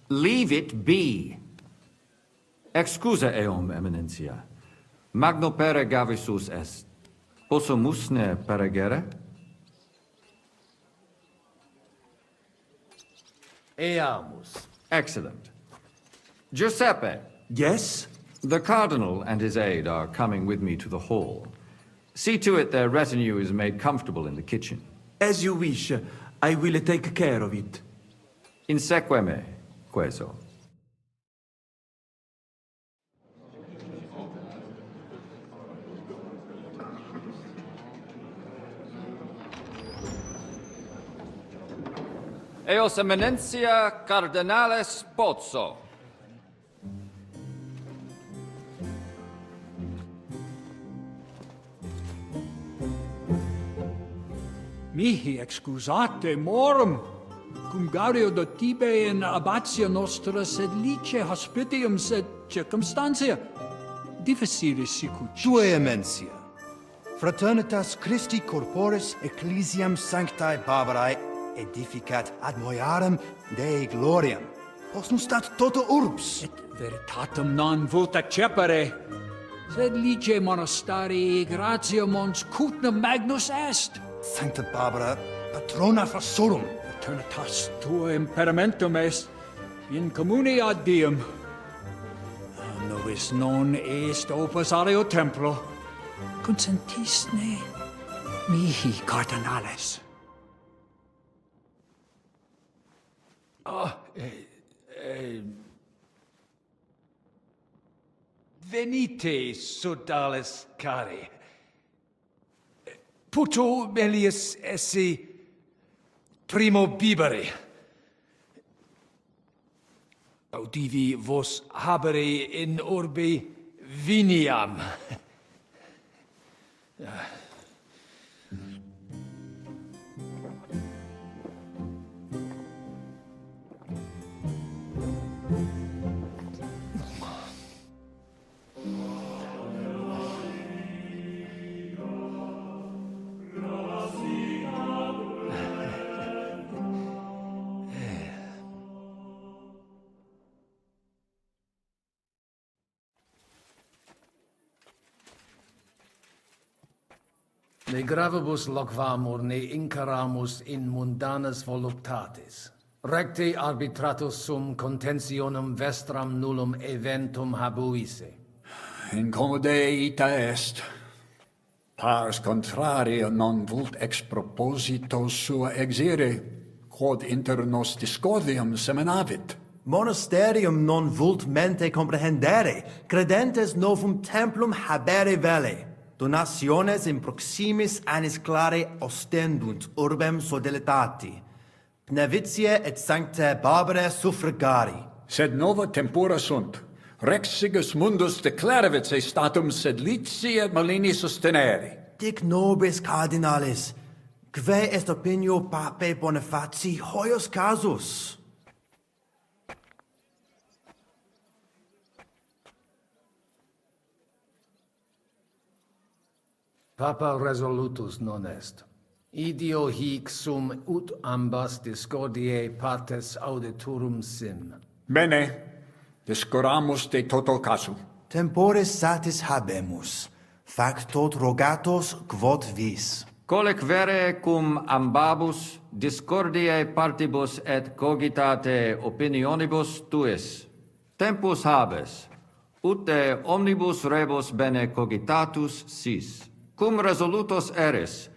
Leave it be. Excusa eum, Eminentia. Magno pere gavisus est. Possumusne peregere? Eamus. Excellent. Giuseppe. Yes? The Cardinal and his aide are coming with me to the hall. See to it their retinue is made comfortable in the kitchen. As you wish. I will take care of it. Inseque me, queso. Eos Eminentia Cardinales Pozzo. Mihi excusate morum, cum gaudio do tibe in abatia nostra sed lice hospitium sed circumstantia difficilis sicut. Tue emensia. Fraternitas Christi corporis ecclesiam sanctae Barbarae edificat ad moiarem Dei gloriam. Posnustat toto urbs. Et veritatem non vult accepere, sed lice monastarii gratia mons cutnam magnus est. Sancta Barbara, patrona frassorum. Eternitas tua imperamentum est in communi ad diem. Novis non est opus aleo templo. Consentisne mihi cardinales. Venite, sodales cari. Puto melius esse primo bibere. Audivi vos habere in urbe viniam. Ne gravibus loquamur ne incaramus in mundanas voluptatis. Recte arbitratus sum contentionum vestram nullum eventum habuisse. Incommode ita est. Pars contraria non vult ex proposito sua exire, quod inter nos discordium seminavit. Monasterium non vult mente comprehendere, credentes novum templum habere vele. Donationes in proximis annis clare ostendunt urbem sodelitati. Pnevitiae et sanctae Barbarae suffragari. Sed nova tempora sunt. Rex sigus mundus declarevit se statum sed lici et malini sostenere. Dic nobis cardinalis, quae est opinio pape Bonifaci hoius casus? Papa resolutus non est. Idio hic sum ut ambas discordiae partes auditorum sim. Bene, discoramus de toto casu. Temporis satis habemus, fac tot rogatos quod vis. Colec vere cum ambabus discordiae partibus et cogitate opinionibus tuis. Tempus habes, ut de omnibus rebus bene cogitatus sis. Cum resolutos eris,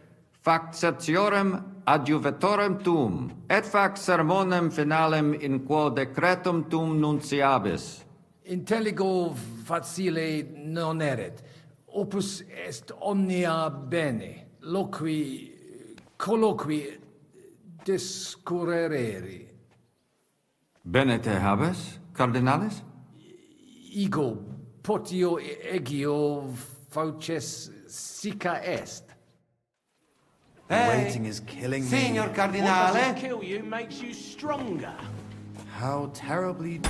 fac certiorem adjuvetorem tuum, et fac sermonem finalem in quo decretum tuum nunciabis. Intelligo facile non erit. Opus est omnia bene. Loqui, colloqui, discurrere. Bene te habes, cardinalis? Ego, potio egio fauces sica est. Waiting is killing me. What doesn't kill you makes you stronger. How terribly...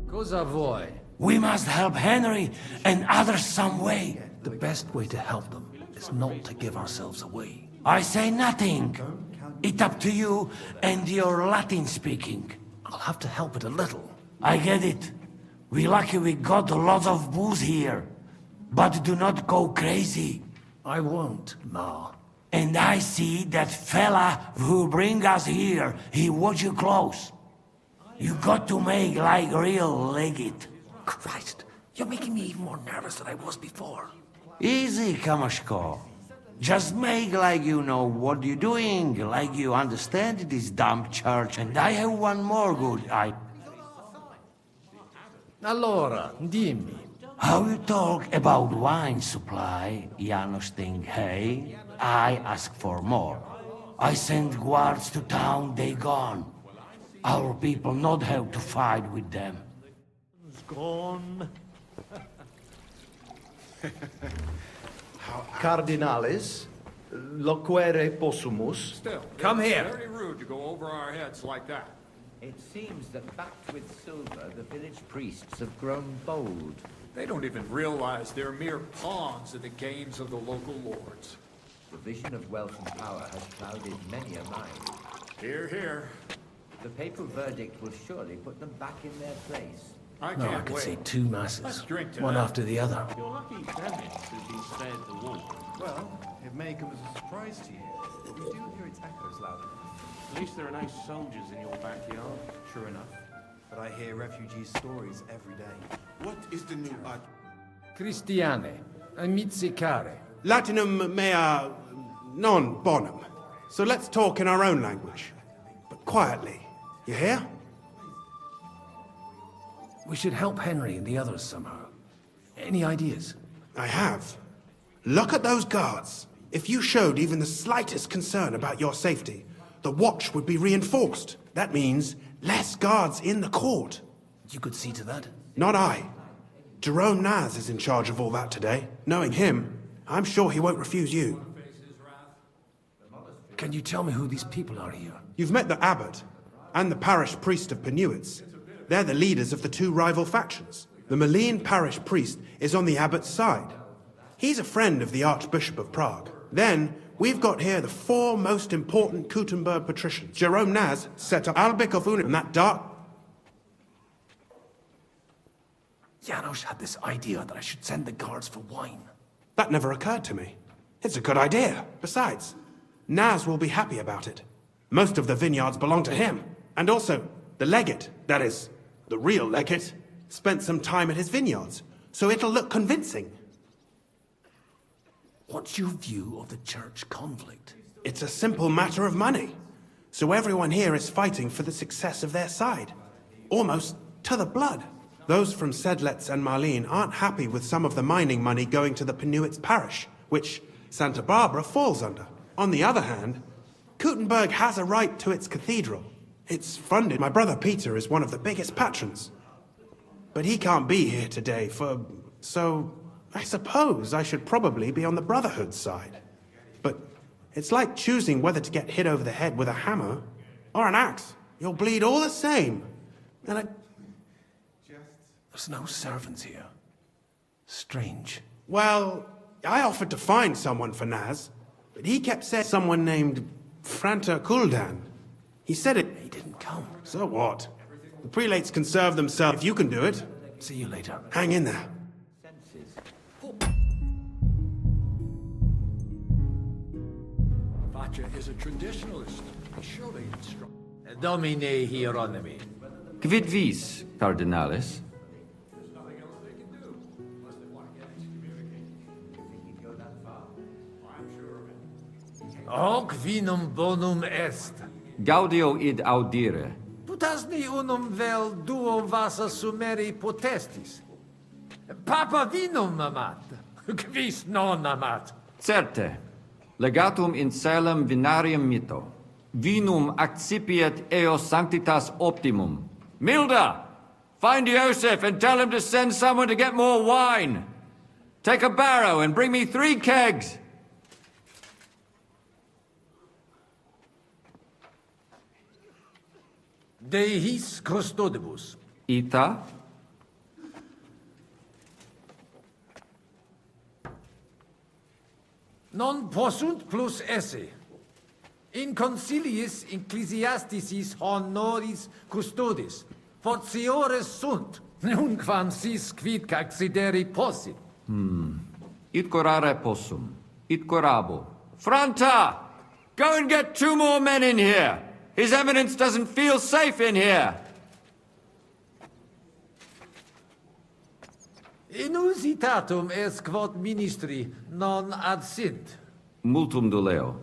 Cosa vuoi? We must help Henry and others some way. The best way to help them is not to give ourselves away. I say nothing. It's up to you and your Latin speaking. I'll have to help it a little. I get it. We lucky we got a lot of booze here. But do not go crazy. I won't, Ma. And I see that fella who bring us here, he watch you close. You got to make like real legit. Christ, you're making me even more nervous than I was before. Easy, Kamashko. Just make like you know what you're doing, like you understand this damn church. And I have one more good Allora, dimmi. How you talk about wine supply, Janos think, hey? I ask for more. I send guards to town, they gone. Our people not have to fight with them. Gone. Cardinalis, loquere possumus. Still, Come it's here. very rude to go over our heads like that. It seems that backed with silver, the village priests have grown bold. They don't even realize they're mere pawns in the games of the local lords. The vision of wealth and power has clouded many a mind. Hear, hear. The papal verdict will surely put them back in their place. I No, I can't could wait. say 2 masses. Let's drink to one that. after the other. You're lucky Dennis has been spared the war. Well, it may come as a surprise to you, but we do hear its echoes loud enough. At least there are no soldiers in your backyard. True enough. But I hear refugee stories every day. What is the new art? Cristiane, amizzicare. Latinum mea non bonum. So let's talk in our own language. But quietly. You hear? We should help Henry and the others somehow. Any ideas? I have. Look at those guards. If you showed even the slightest concern about your safety, the watch would be reinforced. That means less guards in the court. You could see to that? Not I. Jerome Naz is in charge of all that today. Knowing him, I'm sure he won't refuse you. Can you tell me who these people are here? You've met the abbot and the parish priest of Penuitz. They're the leaders of the 2 rival factions. The Malene parish priest is on the abbot's side. He's a friend of the Archbishop of Prague. Then, we've got here the 4 most important Kuttenberg patricians. Jerome Naz set up Albic of Una and that dark... Janos had this idea that I should send the guards for wine. That never occurred to me. It's a good idea. Besides, Naz will be happy about it. Most of the vineyards belong to him. And also, the legate, that is, the real legate, spent some time at his vineyards, so it'll look convincing. What's your view of the church conflict? It's a simple matter of money. So everyone here is fighting for the success of their side. Almost to the blood. Those from Sedlets and Marlene aren't happy with some of the mining money going to the Penuitz parish, which Santa Barbara falls under. On the other hand, Kuttenberg has a right to its cathedral. It's funded. My brother Peter is one of the biggest patrons. But he can't be here today so I suppose I should probably be on the Brotherhood's side. But it's like choosing whether to get hit over the head with a hammer or an axe. You'll bleed all the same. And There's no servants here. Strange. well, I offered to find someone for Naz, but he kept saying someone named Franta Kuldan. He said it. He didn't come. So what? The prelates can serve themselves if you can do it. See you later. Hang in there. Faccia is a traditionalist. Surely it's strong. Domine Hieronymi. Quid vis, Cardinalis? Hoc vinum bonum est. Gaudio id audire. Putasni unum vel duo vasa sumeri potestis. Papa vinum amat. Quis non amat. Certe. Legatum in Salem vinarium mito. Vinum accipiet eo sanctitas optimum. Milda! Find Joseph and tell him to send someone to get more wine. Take a barrow and bring me 3 kegs. De his custodibus. Ita? Non possunt plus esse. In conciliis ecclesiasticis honoris custodis. Fortiores sunt. Nunquam sis quid accideri possit. It corare possum. It corabo. Franta! Go and get 2 more men in here! His Eminence doesn't feel safe in here! Inusitatum est quod ministri non ad sint, Multum doleo.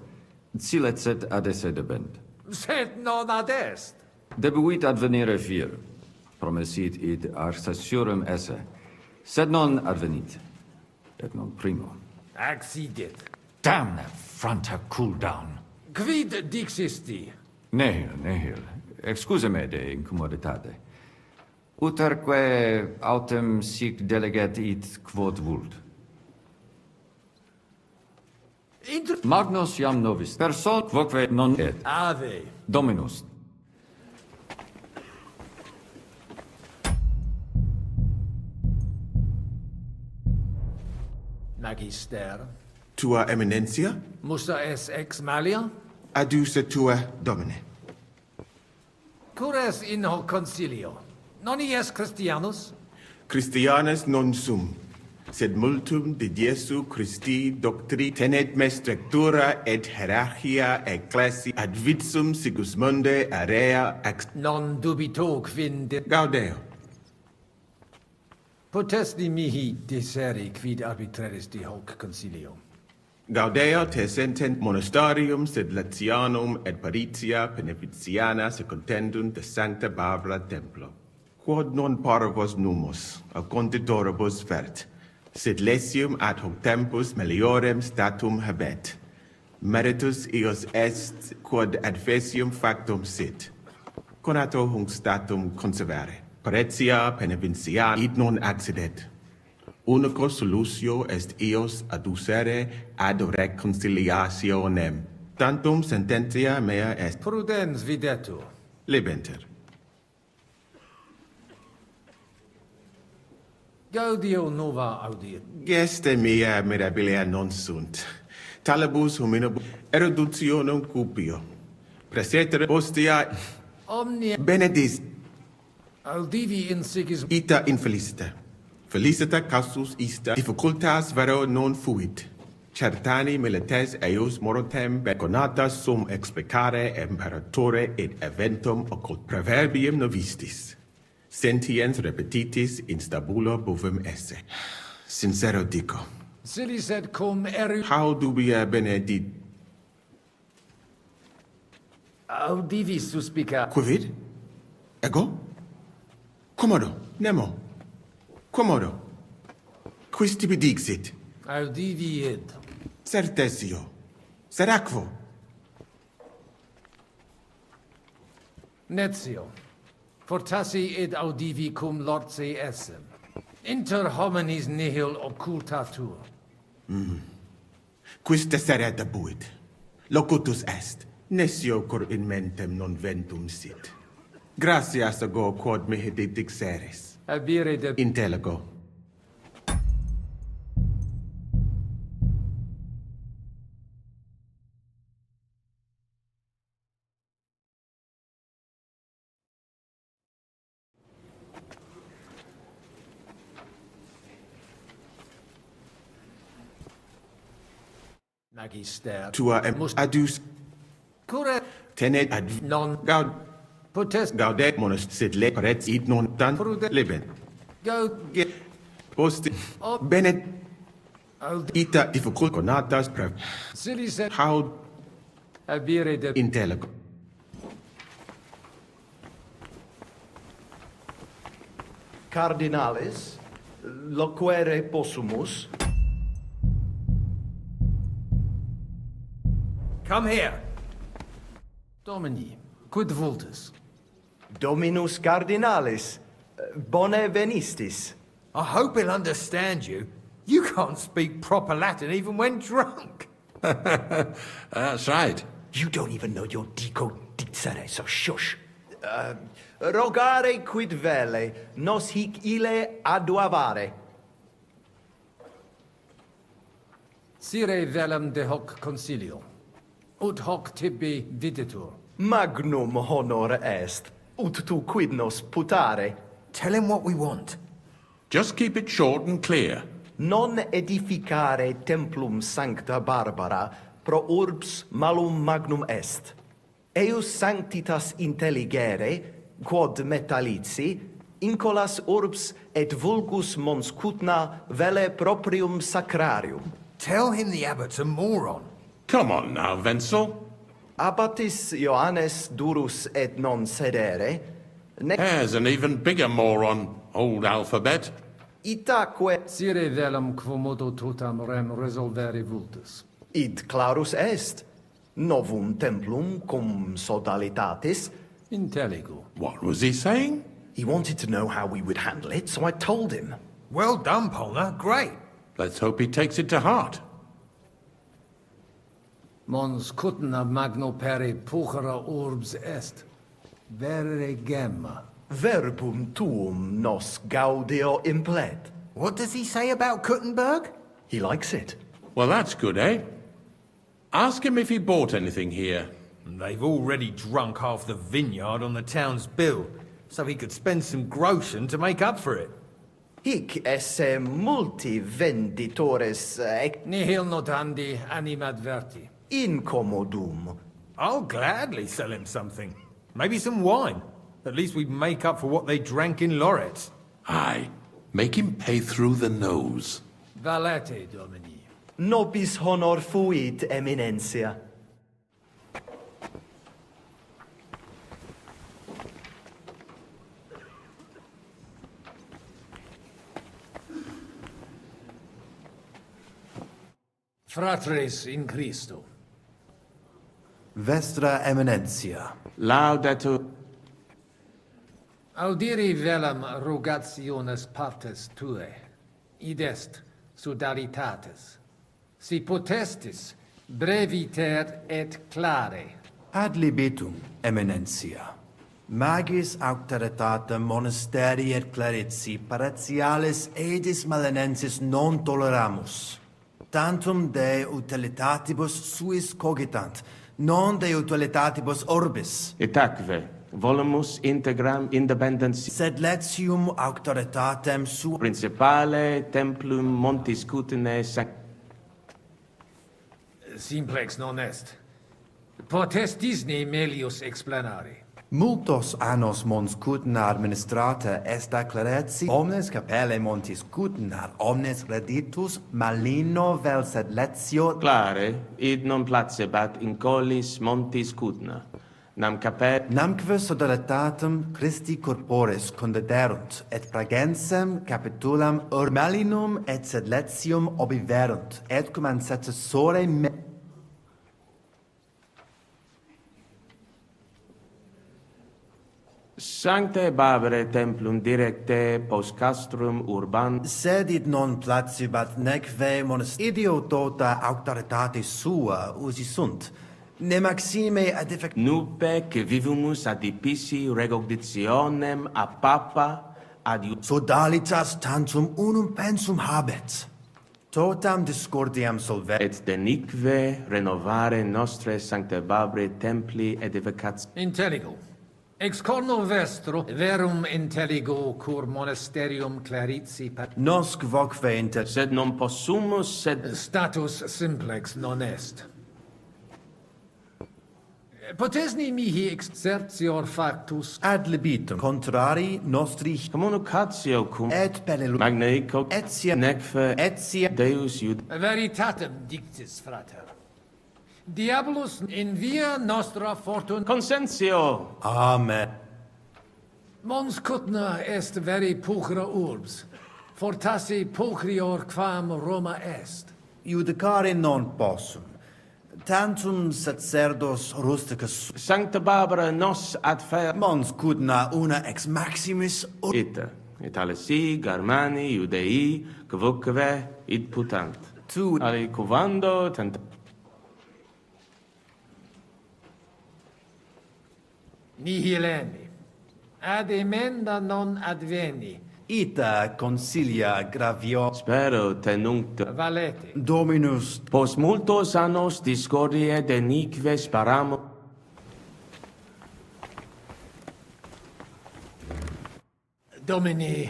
Silecet ad esse debent. sed non ad est. Debuit advenire vir. Promesit id arsaciorem esse. Sed non advenit. Et non primo. Accidit. Damn that Franta cool down. Quid dixisti? Nihil. Excuse me de incommoditate. Uterque autem sic delegat it quod vult. Magnus iam novis. Person quoque non et. Ave. Dominus. Magister. Tua Eminencia? Musa es ex malia? Aduce tua Domine. Cures in hoc concilio. Non ies Christianus? Christianus non sum, sed multum de Jesu Christi doctri tenet me structura et hierarchia ecclesi ad vitsum Sigismunde area ex... Non dubito quid... Gaudeo. Potesti mihi diseri quid arbitraris de hoc concilio. Gaudeo te sentent monastarium sed Latianum et Paritia Beneficiana secontendunt de Sancta Barbara Templo. Quod non parvos numus, a conditoribus vert, sed lesium ad hoc tempus meliorem statum habet. Meritus eos est quod adfesium factum sit. Conato hunc statum conservare. Paretia benevicia id non accidet. Unico solutio est eos aducere ad reconciliationem. Tantum sententia mea est Prudens videtur. libenter. Gaudio nova audiet. Geste mea mirabilia non sunt. Talibus hominibus eruditionum cupio. Praesetere postea Omnia benedis audivi in sigis ita infelicita. Felicita causus ista difficultas vero non fuit. Certani milites eius morotem beconata sum explicare imperatore et eventum occult proverbium novistis. Sentiens repetitis in stabulo bovem esse. Sincero dico. Silis et cum eru How dubia benedit audivi suspica. quid? Ego? Commodo, nemo. Commodo. Quis tibi dixit? Audivi id. Certesio. Seracvo. Netio. Fortassi id audivi cum lortse essem. Inter homines nihil occultatur. Quis tessere debuit. Locutus est. Nescio cur in mentem non ventum sit. Gratias ago quod mihi dixeris. Abire de Intellego. magister. Tua adus Cure tenet ad non gaud potest gaudet monus sed le parets id non tant leben. gaud Post Ob- benet audi ita difficult conatas prav. silis et How abire de intellego. Cardinalis, loquere possumus. Come here. Domini, quid vultus? Dominus Cardinalis, bone venistis. I hope he'll understand you. You can't speak proper Latin even when drunk. That's right. You don't even know your dico dicere, so shush. Rogare quid vele, nos hic ile aduavare. Sire velum de hoc consilio, ut hoc tibi videtur. Magnum honor est, ut tu quid nos putare. Tell him what we want. Just keep it short and clear. Non edificare templum sancta Barbara pro urbs malum magnum est. Eius sanctitas intelligere, quod metallici, incolas urbs et vulgus mons cutna vele proprium sacrarium. Tell him the abbot's a moron. Come on now, Wenzel. Abbatis Johannes durus et non sedere. There's an even bigger moron, old alphabet. Itaque Sire velum quomodo totam rem resolvere vultus. id clarus est. Novum templum cum sodalitatis. Intelligo. What was he saying? He wanted to know how we would handle it, so I told him. Well done, Polna. Great. Let's hope he takes it to heart. Mons cutna magno peri puchera urbs est. Vere gemma. Verbum tuum nos gaudio implet. What does he say about Kuttenberg? He likes it. Well, that's good, eh? Ask him if he bought anything here. They've already drunk half the vineyard on the town's bill, so he could spend some groschen to make up for it. Hic esse multi venditores Nihil notandi animadverti. incommodum. I'll gladly sell him something. Maybe some wine. At least we'd make up for what they drank in Loretz. Aye. Make him pay through the nose. Valete, Domini. Nobis honor fuit eminentia. Fratres in Christo. Vestra Eminentia. Laudetur. Audiri velam rogationes partes tue, id est sodalitatis. Si potestis, breviter et clare. Ad libitum, Eminentia. Magis auctoritatem monasteri et clerici paratialis edis malenensis non toleramus. Tantum de utilitatibus suis cogitant, non de utilitatibus orbis. Itaque, volumus integram independens Sed letium auctoritatem su principale templum montis cutine Simplex non est. Potestis ne melius explanare. multos annos mons cutna administrata est a clerici, omnes capelle montis cutnar, omnes reditus malino vel sed letio clare, id non placebat in collis montis cutna. Nam capet namque sodalitatem Christi corporis condederunt, et pragensem capitulam malinum et sed letium obiverunt, et cum ancestore Sancte Barbare templum directe post castrum urban sed id non placibat neque idio tota auctoritatis sua usi sunt, ne maxime ad nupe que vivumus adipissi recognitionem a papa ad sodalitas tantum unum pensum habet. Totam discordiam solvet. Et denique renovare nostre Sancte Barbare templi edificats. Intelligo. Ex corno vestro, verum intelligo cur monasterium clerici Nosc voque inter... Sed non possumus, sed... Status simplex non est. Potesni mihi exercior factus ad libitum contrari nostri communicatio cum et pellelu magnifico etia necve etia Deus iud veritatem dictis, frater. Diabolus in via nostra fortuna consensio. Amen. Mons cutna est veri pulchra urbs, fortassi pulchrior quam Roma est. Judicare non possum. Tantum sacerdos rusticus Sancta Barbara nos ad fer mons cudna una ex maximis ita, Italesi, Germani, Judei, quoque id putant. Tu ali cuvando tent Nihil enim. Ad emenda non adveni. Ita consilia gravio. Spero tenunct. Valete. Dominus. Post multos annos discordie denique sparamo. Domini.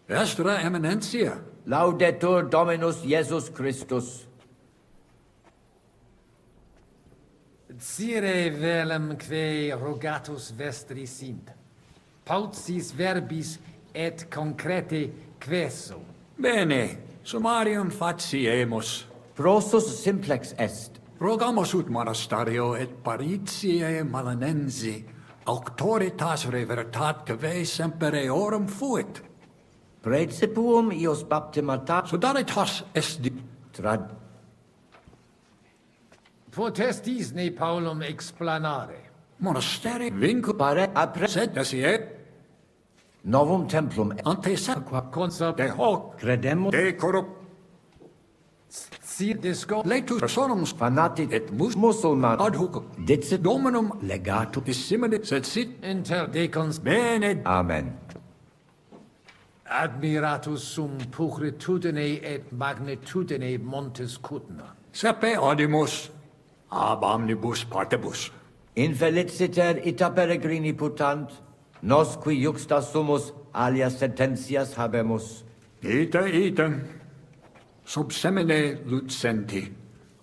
Vestra Eminentia. Laudetur Dominus Jesus Christus. Cire velum que rogatus vestri sint. Paucis verbis et concrete queso. Bene, summarium faciemus. Prosus simplex est. Rogamus ut monasterio et paritiae malanensi auctoritas revertat que semper eorum fuit. Praecipuum ios baptimata. Sodalitas est di... Trad... Potestis ne Paulum explanare. Monasteri vincu Pare apre... sed desiet Novum templum... ante sequa Consa de hoc Credemus... de corrup si disco... letus personum Fanatic... et Musulman... ad hoc Dixit... dominum Legatum... dissimile sed sit Inter decons... bene Amen. Admiratus sum pulcritudine et magnitudine montes Cutna. sepe audimus ab omnibus partibus. Infeliciter ita peregrini putant, nos qui juxta sumus alias sententias habemus. Ita, sub semine lucenti,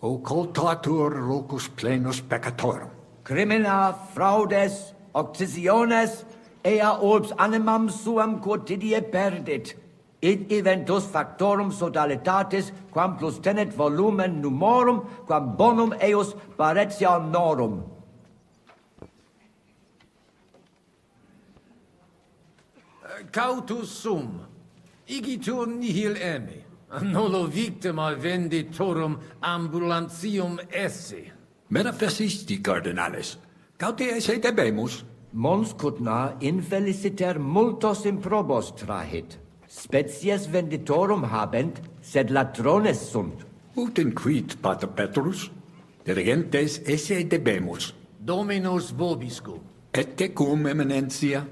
occultatur locus plenus peccatorum. Crimina, fraudes, occisiones, ea urbs animam suam quotidie perdit. Id eventus factorum sodalitatis, quam plus tenet volumen numorum, quam bonum eus paretia norum. Cautus sum. Igitur nihil eme. Nullo victima venditorum ambulantium esse. Manifestisti cardinales, cauti esse debemus. Mons Cutna infeliciter multos improbos trahit. Species venditorum habent, sed ladrones sunt. Ut inquit, Pater Petrus, dirigentes esse debemus. Dominus vobiscum. Et que cum eminentia.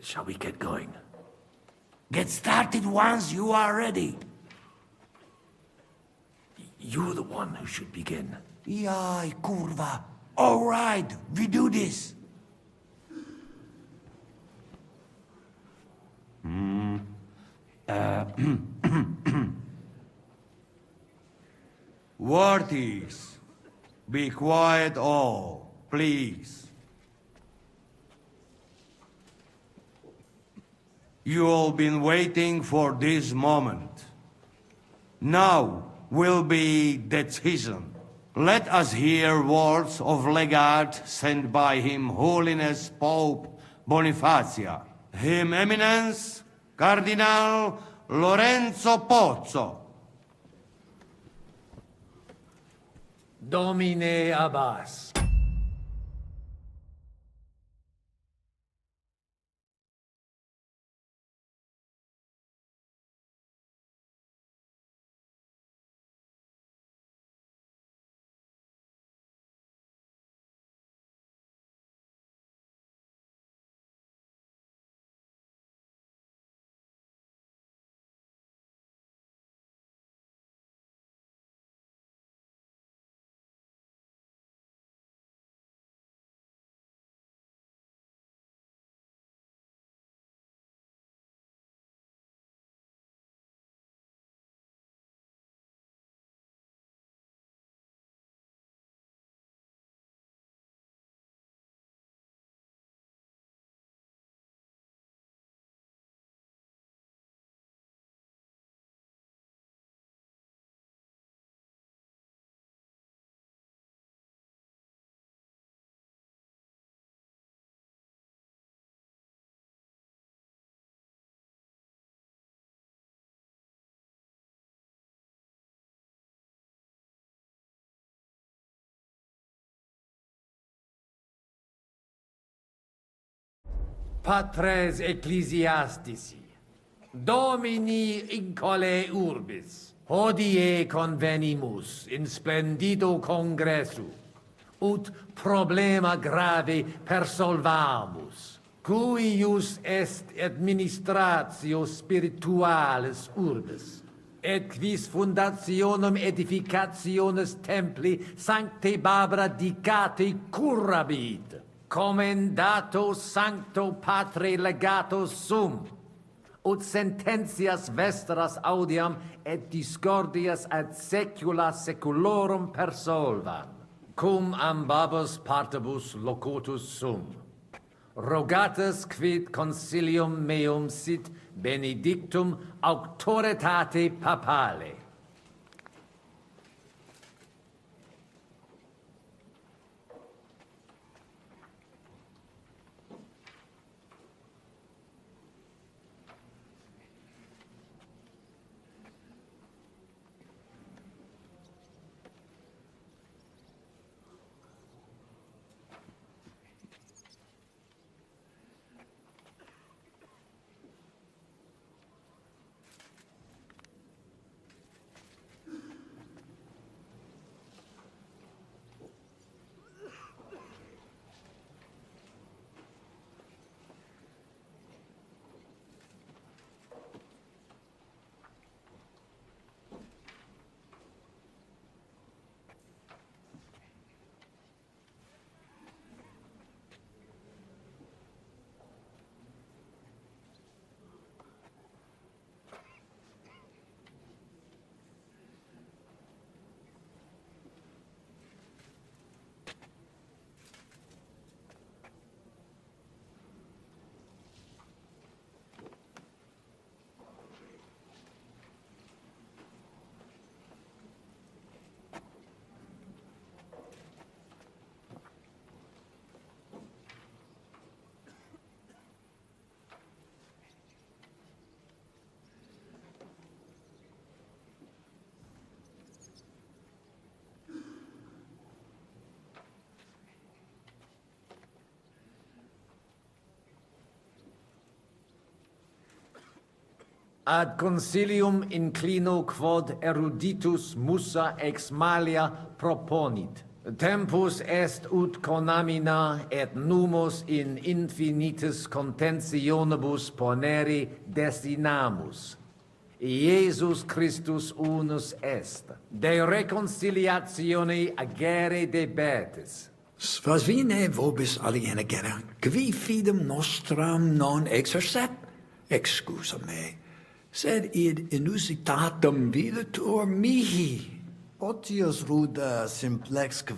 Shall we get going? Get started once you are ready. You're the one who should begin. Yai, kurva. All right, we do this. Worthies, be quiet all, please. You all been waiting for this moment. Now will be decision. Let us hear words of legate sent by Him Holiness Pope Bonifacia, Him Eminence Cardinal Lorenzo Pozzo. Domine Abbas. Patres ecclesiastici, Domini incole urbis, hodie convenimus in splendido congressu, ut problema grave persolvamus, cuius est administratio spiritualis urbis, et quis fundationem edificationes templi sancte Barbara dicate curabit, commendato sancto patre legato sum, ut sententias vestras audiam et discordias ad secula seculorum persolvam, cum ambabus partibus locutus sum. Rogatus quid consilium meum sit benedictum auctoritate papale. Ad consilium inclino quod eruditus musa ex malia proponit. Tempus est ut conamina et numus in infinitus contentionibus ponere destinamus. Iesus Christus unus est, de reconciliatione agere debetis. Svasvine vobis aliena gera, qui fidem nostram non exercet, excusa me, sed id inusitatum videtur mihi. Otius ruda simplexque,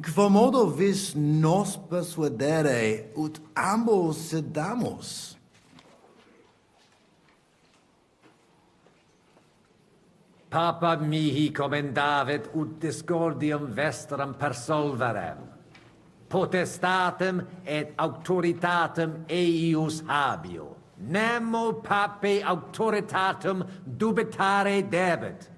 quomodo vis nos persuadere ut ambos sedamus. Papa mihi commendavit ut discordium vestram persolverem. Potestatem et auctoritatem eius habio. Nemo pape auctoritatem dubitare debet.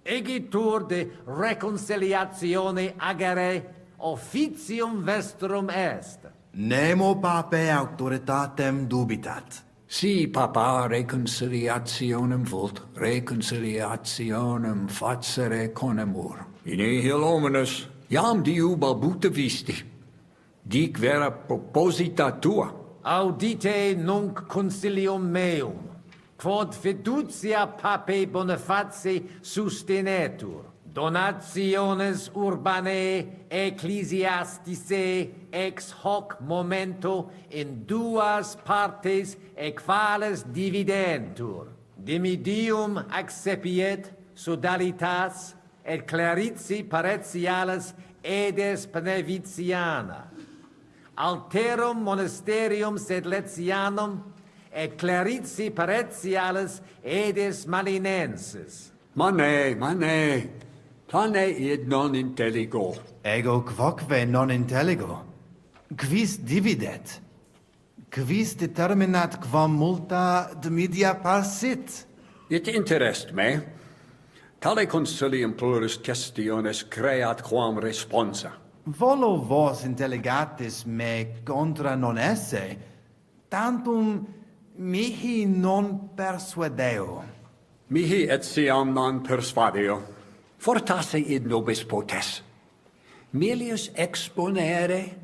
Egitur de reconciliatione agere officium vestrum est. Nemo pape auctoritatem dubitat. Si papa reconciliationem vult, reconciliationem facere conemur. In nihil hominus, iam diu balbuta visti. Dic vera proposita tua. Audite nunc concilium meum, quod fiducia pape Boniface sustenetur, donationes urbanae ecclesiasticae ex hoc momento in duas partes equales dividentur. Dimidium accepiet sodalitas et clarici paretialis edes Benevitiana. Alterum monasterium sed Letianum et clarici paretialis edes Malinensis. Mane, tane id non intelligo. Ego quoque non intelligo. Quis dividet? Quis determinat quam multa dimidia parsit? It interest me. Tale concilium plurus questiones creat quam responsa. Volo vos intelligatis me contra non esse, tantum mihi non persuadeo. Mihi etiam non persuadio. Fortasse id nobis potes. Melius exponere.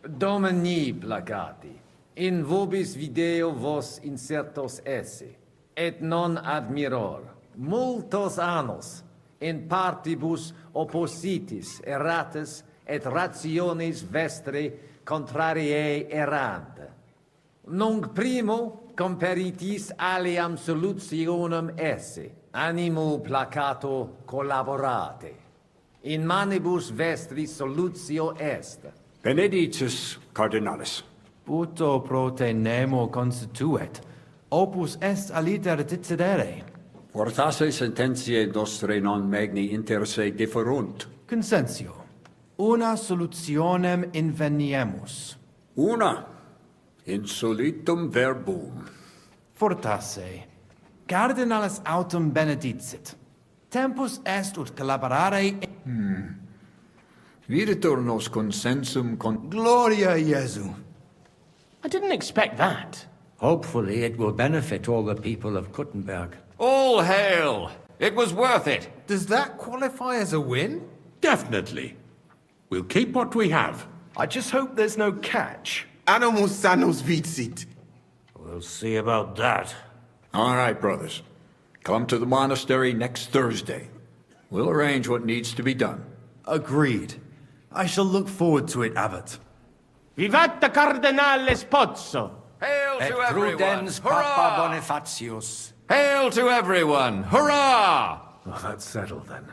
Domini placati, in vobis video vos insertos esse, et non admiror, multos annos, in partibus oppositis erratis et rationis vestre contrariae errant. Nunc primo comperitis aliam solutionem esse, animo placato collaborate. In manibus vestri solutio est. Benedictus cardinalis. Puto pro te nemo constituet, opus est aliter decidere. Fortasse sententiae nostre non magni inter se differunt. Consensio, una solutionem inveniemus. Una, insolitum verbum. Fortasse, cardinalis autem benedicit. Tempus est ut collaborare... Videtur nos consensum con... Gloria Jesu. I didn't expect that. Hopefully it will benefit all the people of Kuttenberg. All hail! It was worth it. Does that qualify as a win? Definitely. We'll keep what we have. I just hope there's no catch. Animus sanos vicit. We'll see about that. All right, brothers. Come to the monastery next Thursday. We'll arrange what needs to be done. Agreed. I shall look forward to it, Abbot. Vivat Cardinale Spozzo! Hail Et to everyone! prudens Hurrah! Papa Bonifatius. Hail to everyone! Hurrah! Well, that's settled then.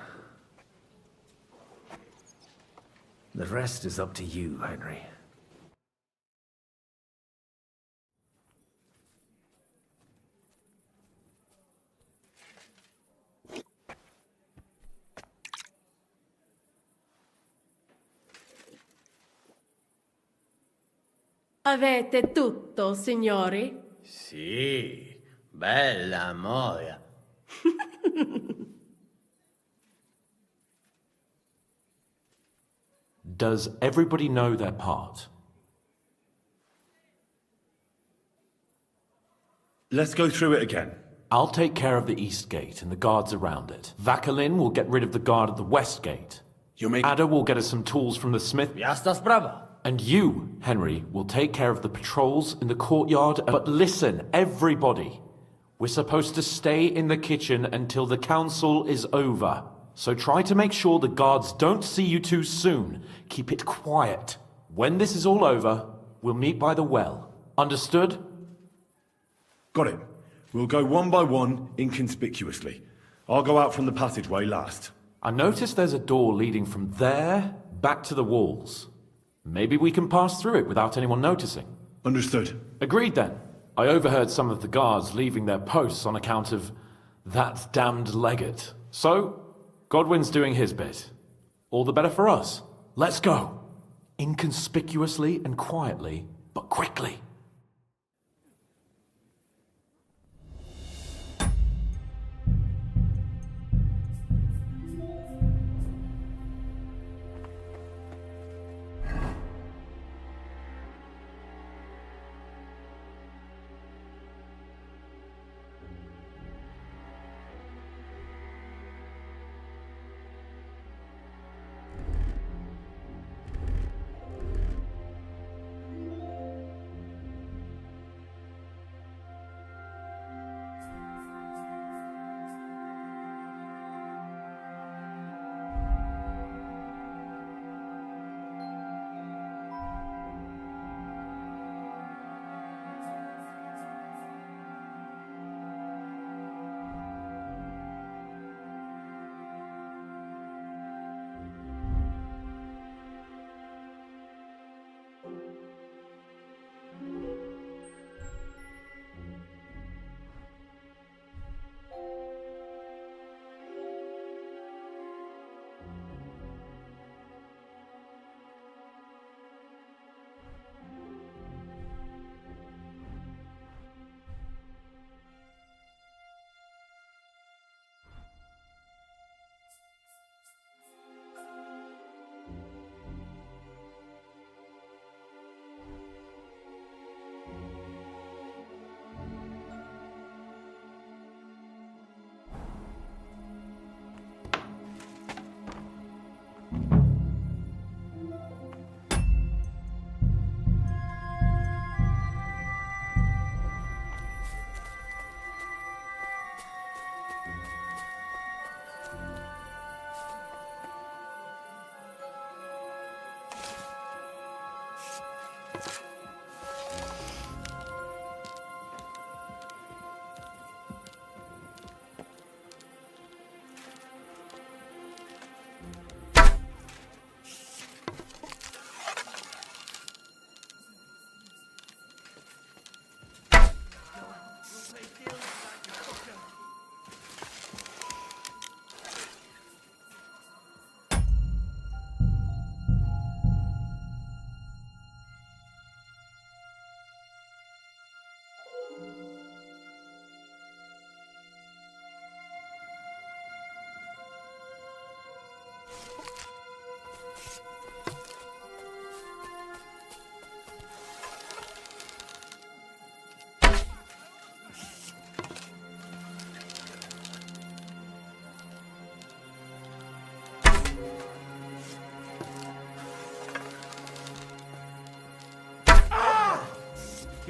The rest is up to you, Henry. Avete tutto, signori? Sì, bella moia. Does everybody know their part? Let's go through it again. I'll take care of the east gate and the guards around it. Vakalin will get rid of the guard at the west gate. Ada will get us some tools from the smith. Jastas brava. And you, Henry, will take care of the patrols in the courtyard. But listen, everybody. We're supposed to stay in the kitchen until the council is over. So try to make sure the guards don't see you too soon. Keep it quiet. When this is all over, we'll meet by the well. Understood? Got it. We'll go one by one, inconspicuously. I'll go out from the passageway last. I noticed there's a door leading from there back to the walls. Maybe we can pass through it without anyone noticing. Understood. Agreed then. I overheard some of the guards leaving their posts on account of that damned legate. So, Godwin's doing his bit. All the better for us. Let's go. Inconspicuously and quietly, but quickly.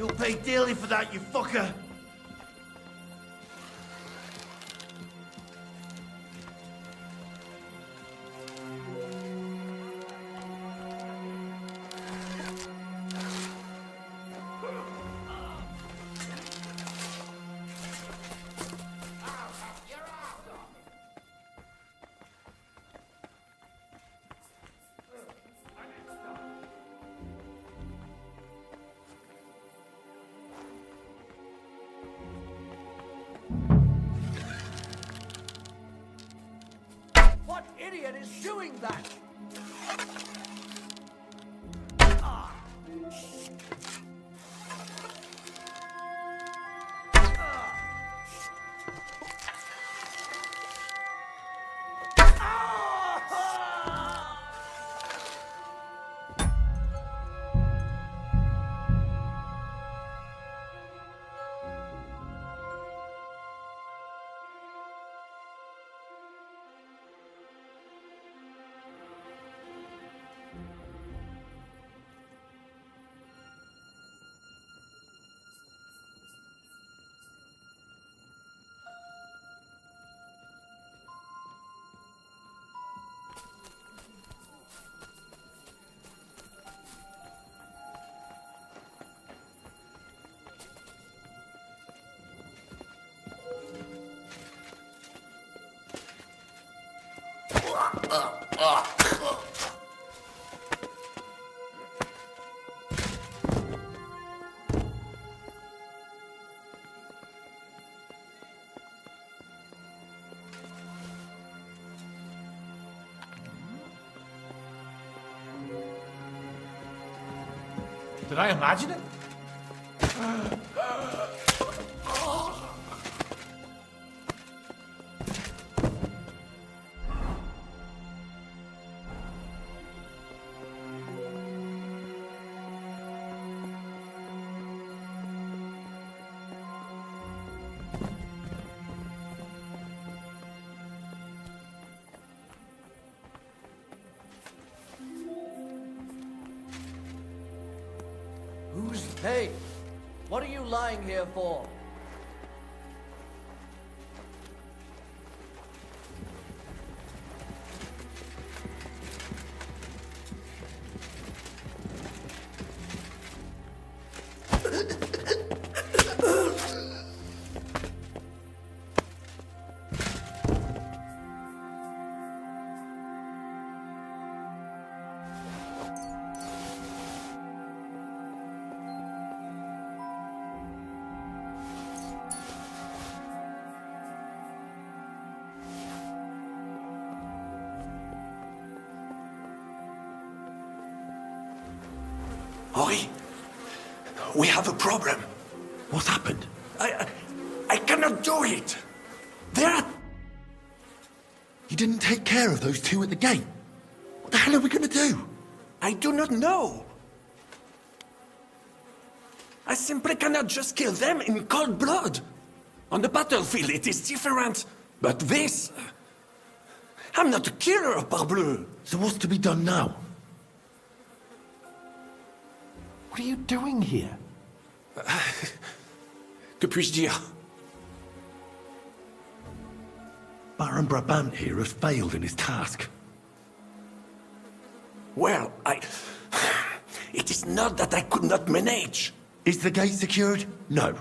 You'll pay dearly for that, you fucker! What idiot is doing that? Did I imagine it? Hey, what are you lying here for? Oi! We have a problem. What's happened? I cannot do it! They're... You didn't take care of those two at the gate. What the hell are we going to do? I do not know. I simply cannot just kill them in cold blood. On the battlefield it is different, but this... I'm not a killer, parbleu. So what's to be done now? What are you doing here? Que puis-je dire? Baron Brabant here has failed in his task. Well, It is not that I could not manage. Is the gate secured? No.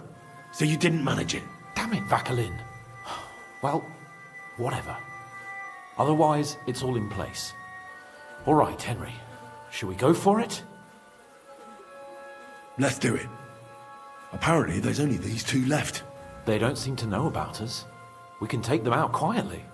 So you didn't manage it? Damn it, Vakalin. Well, whatever. Otherwise, it's all in place. All right, Henry. Shall we go for it? Let's do it. Apparently, there's only these two left. They don't seem to know about us. We can take them out quietly.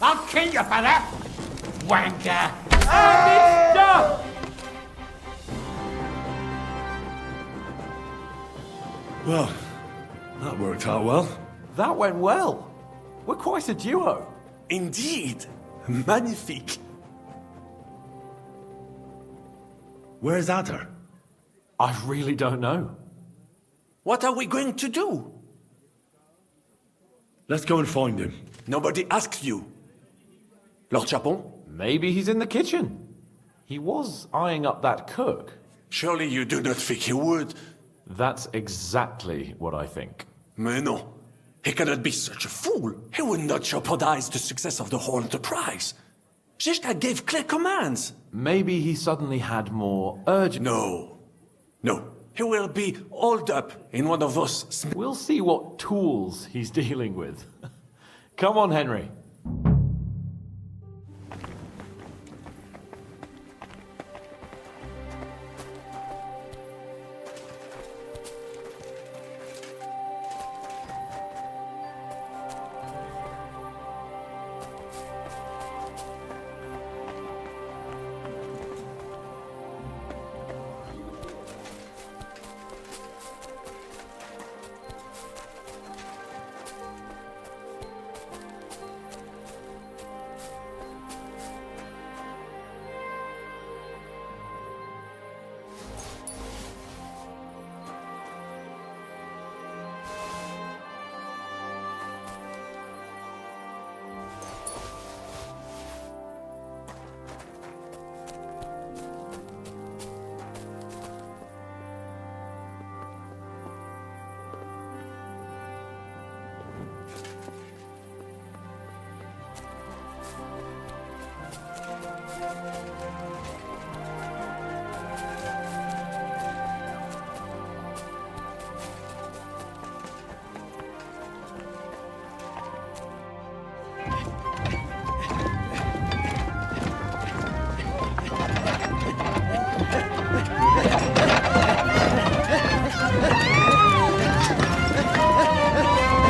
I'll kill you for that, wanker! Well, that worked out well. That went well. We're quite a duo. Indeed. Magnifique. Where's Adder? I really don't know. What are we going to do? Let's go and find him. Nobody asked you. Lord Chapon? Maybe he's in the kitchen. He was eyeing up that cook. Surely you do not think he would. That's exactly what I think. Mais non. He cannot be such a fool. He would not jeopardize the success of the whole enterprise. Zizka gave clear commands. Maybe he suddenly had more urgent... No. No. He will be holed up in one of those... We'll see what tools he's dealing with. Come on, Henry.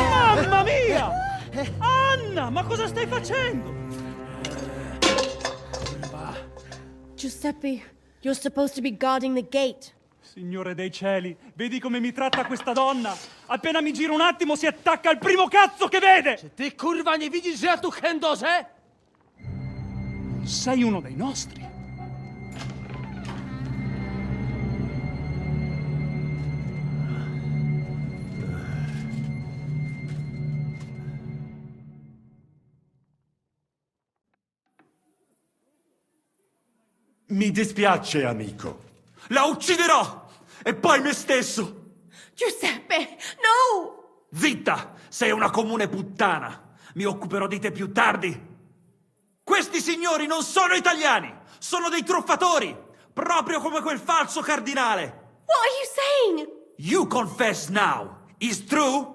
Mamma mia! Anna, ma cosa stai facendo? Giuseppe, you're supposed to be guarding the gate. Signore dei cieli, vedi come mi tratta questa donna? Appena mi giro un attimo si attacca al primo cazzo che vede! Czy ty kurwa nie widzisz, że ja tu chędożę? Sei uno dei nostri. Mi dispiace, amico. La ucciderò! E poi me stesso! Giuseppe, no! Zitta! Sei una comune puttana! Mi occuperò di te più tardi! Questi signori non sono italiani! Sono dei truffatori! Proprio come quel falso cardinale! What are you saying? You confess now! Is true?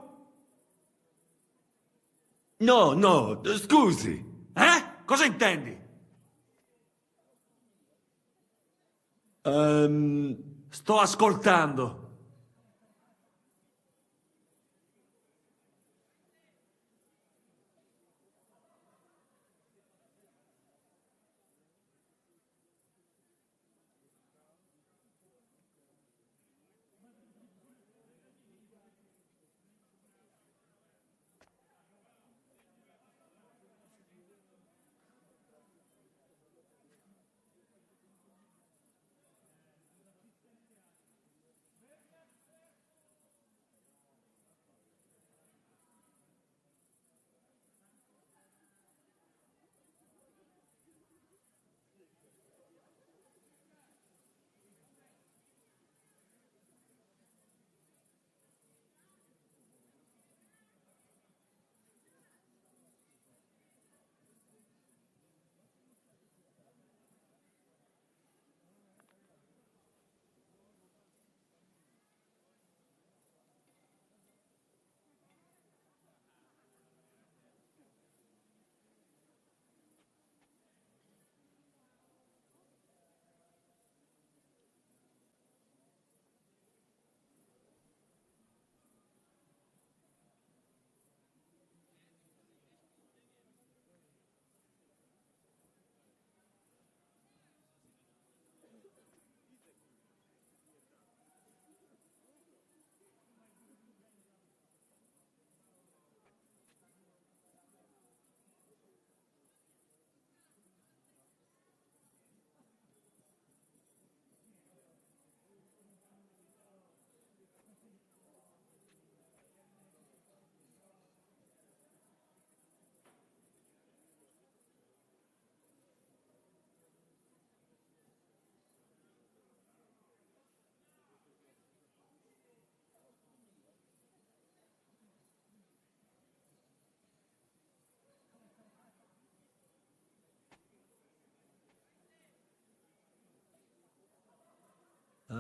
No, no, scusi. Cosa intendi? Sto ascoltando.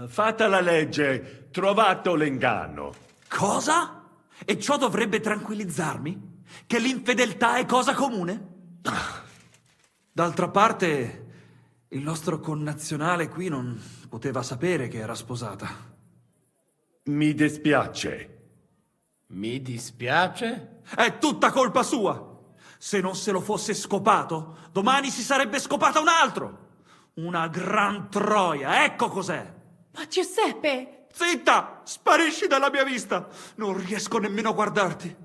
Fatta la legge, trovato l'inganno. Cosa? E ciò dovrebbe tranquillizzarmi? Che l'infedeltà è cosa comune? D'altra parte, il nostro connazionale qui non poteva sapere che era sposata. Mi dispiace. Mi dispiace? È tutta colpa sua! Se non se lo fosse scopato, domani si sarebbe scopata un altro! Una gran troia, ecco cos'è! Ma Giuseppe! Zitta! Sparisci dalla mia vista! Non riesco nemmeno a guardarti!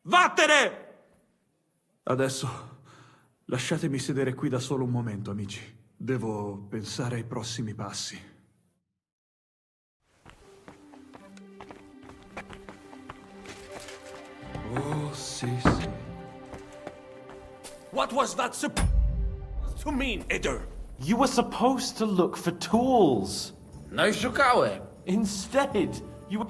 Vattene! Adesso lasciatemi sedere qui da solo un momento, amici. Devo pensare ai prossimi passi. Oh, sì, sì. What was that to mean, Eder? You were supposed to look for tools. No i szukałem. Instead, you...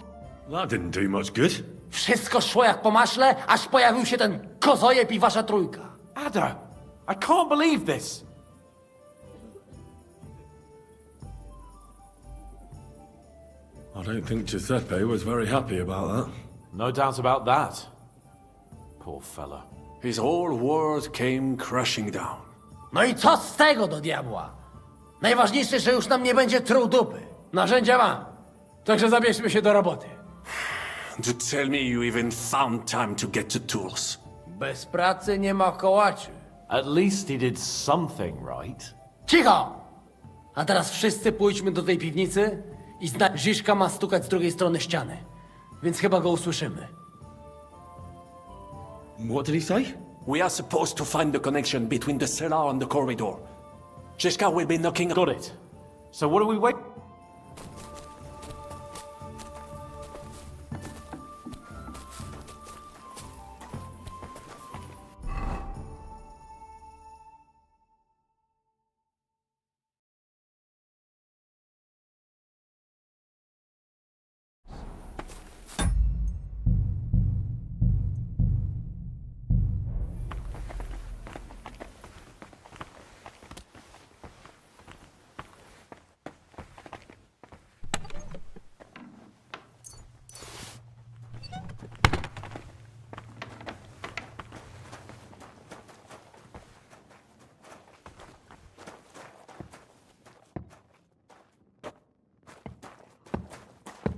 That didn't do much good. Wszystko szło jak po maśle, aż pojawił się ten kozojeb i wasza trójka. Ada, I can't believe this. I don't think Giuseppe was very happy about that. No doubt about that. Poor fella. His whole world came crashing down. No i co z tego do diabła? Najważniejsze, że już nam nie będzie truł dupy. Narzędzia mam. Także zabierzmy się do roboty. To tell me you even found time to get the tools. Bez pracy nie ma kołaczy. At least he did something right. Cicho! A teraz wszyscy pójdźmy do tej piwnicy i Ziszka ma stukać z drugiej strony ściany. Więc chyba go usłyszymy. What did he say? We are supposed to find the connection between the cellar and the corridor. Ziszka will be knocking... Got it. So what do we wait...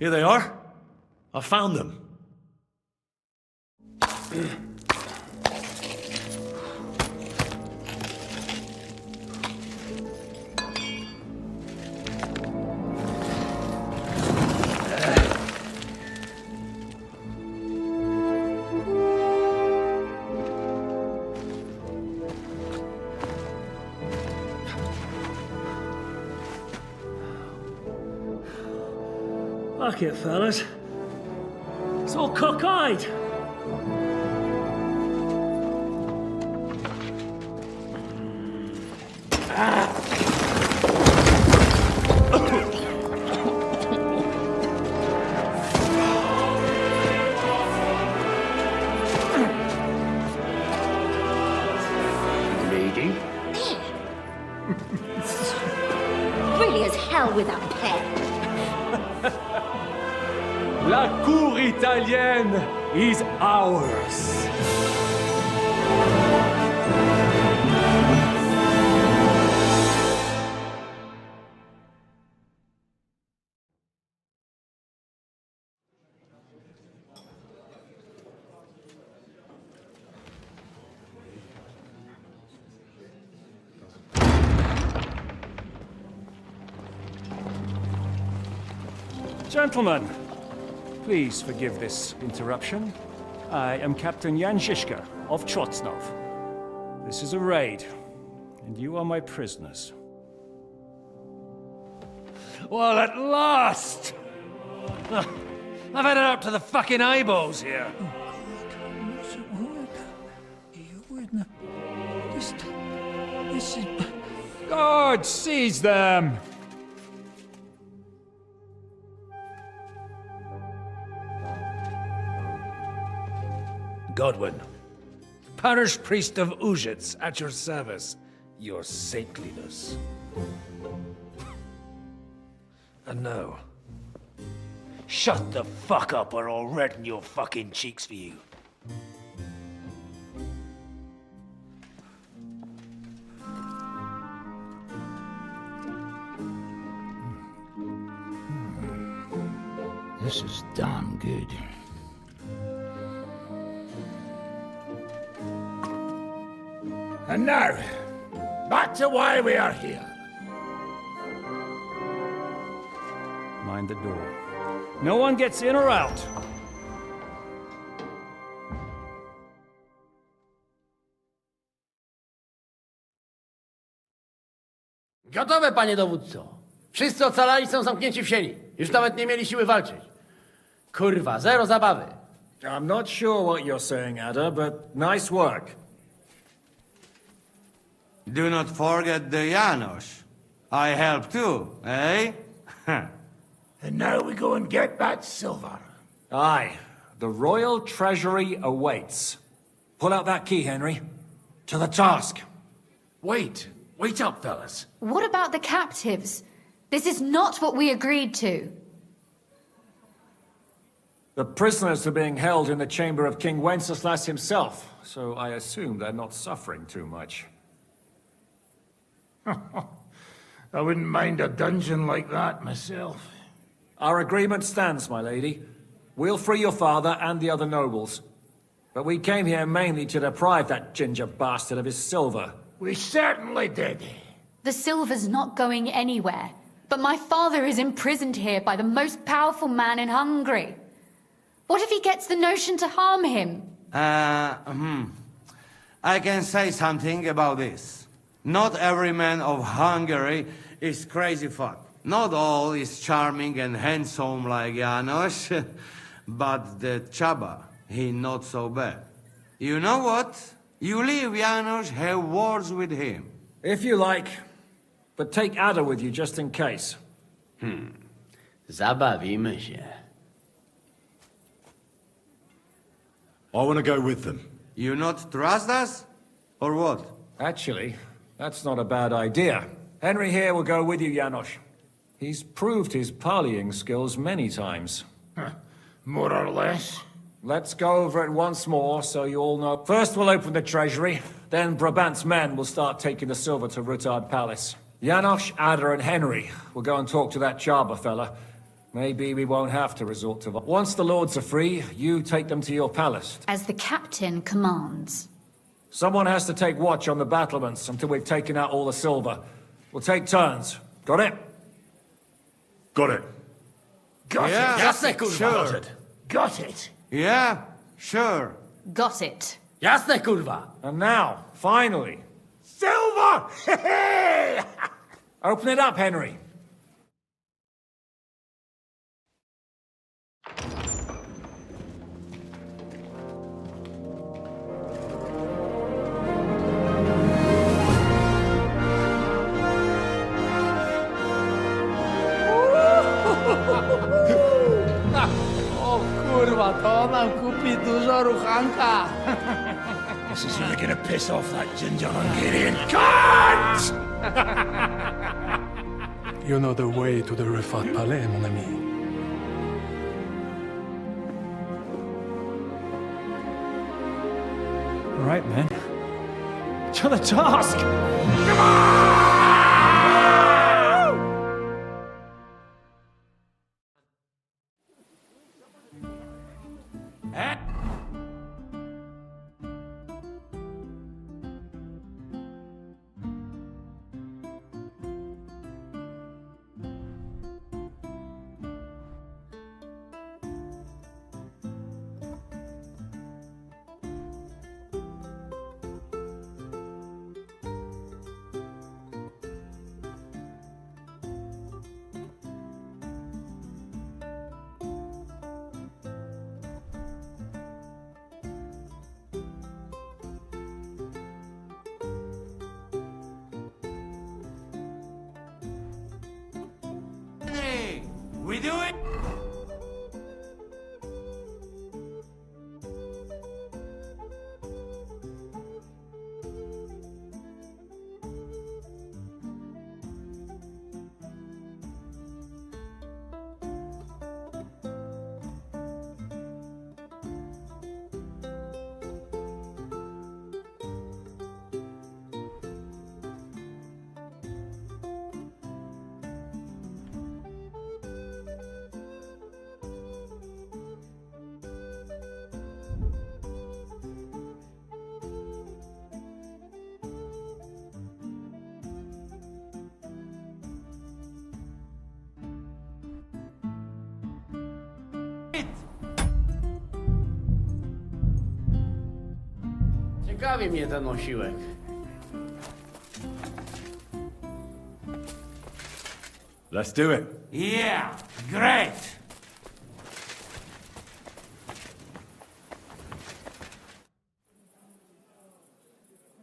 Here they are. I found them. Fuck it, fellas. It's all cockeyed. Lady? Really as hell without pay. La cour italienne is ours. Gentlemen, please forgive this interruption. I am Captain Jan Žižka of Trocnov. This is a raid, and you are my prisoners. Well, at last! I've had it up to the fucking eyeballs here. This is... God, seize them! Godwin, parish priest of Uzhitz, at your service, your saintliness. And now, shut the fuck up or I'll redden your fucking cheeks for you. This is damn good. And now, back to why we are here. Mind the door. No one gets in or out. Gotowe, panie dowódco. Wszyscy ocalali są zamknięci w sieni. Już nawet nie mieli siły walczyć. Kurwa, zero zabawy. I'm not sure what you're saying, Ada, but nice work. Do not forget the Janos. I help too, eh? And now we go and get that silver. Aye, the royal treasury awaits. Pull out that key, Henry. To the task. Wait up, fellas. What about the captives? This is not what we agreed to. The prisoners are being held in the chamber of King Wenceslas himself, so I assume they're not suffering too much. I wouldn't mind a dungeon like that myself. Our agreement stands, my lady. We'll free your father and the other nobles. But we came here mainly to deprive that ginger bastard of his silver. We certainly did. The silver's not going anywhere. But my father is imprisoned here by the most powerful man in Hungary. What if he gets the notion to harm him? I can say something about this. Not every man of Hungary is crazy fuck. Not all is charming and handsome like Janos, but the Chaba, he not so bad. You know what? You leave Janos, have words with him. If you like, but take Ada with you just in case. Zabawimy się. I want to go with them. You not trust us? Or what? Actually, that's not a bad idea. Henry here will go with you, Janos. He's proved his parleying skills many times. More or less. Let's go over it once more so you all know. First we'll open the treasury, then Brabant's men will start taking the silver to Rutard Palace. Janos, Ada and Henry will go and talk to that Chaba fella. Maybe we won't have to resort to... Once the lords are free, you take them to your palace. As the captain commands. Someone has to take watch on the battlements until we've taken out all the silver. We'll take turns. Got it? Got it. Got Yeah, it. Jasne, kurwa. sure. Got it. Yeah, sure. Got it. Jasne, kurwa. And now, finally, Silver! open it up, Henry. O kurwa, to nam kupi dużo ruchanka. This is really gonna piss off that ginger Hungarian cunt! You know the way to the Rufat Palais, mon ami. All right, man. To the task! Henry, we do it? Ciekawi mnie ten osiłek. Let's do it. Yeah, great.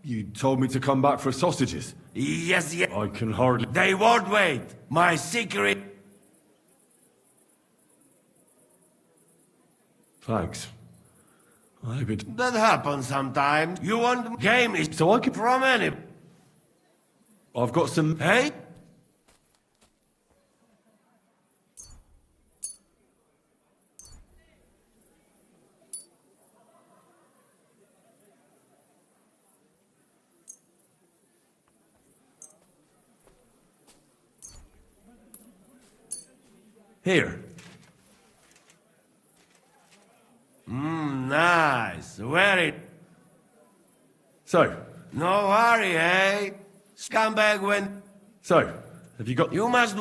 You told me to come back for sausages. Yes, yes. I can hardly... They won't wait. My secret... Thanks. I've been... That happens sometimes. You want game is So I can... from any... I've got some... Hey? Here. Nice. Very... So, No worry, eh? Scumbag went... have you got... You must...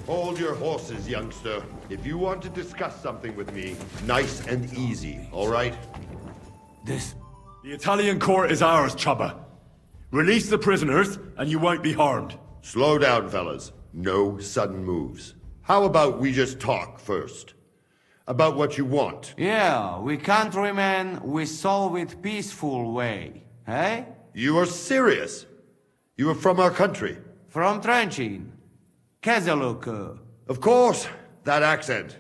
Hold your horses, youngster. If you want to discuss something with me, nice and easy, all right? This... The Italian court is ours, Chubba. Release the prisoners, and you won't be harmed. Slow down, fellas. No sudden moves. How about we just talk first? About what you want. Yeah, we countrymen, we solve it peaceful way. Eh? You are serious? You are from our country? From Trenchin. Kezeluk. Of course, that accent.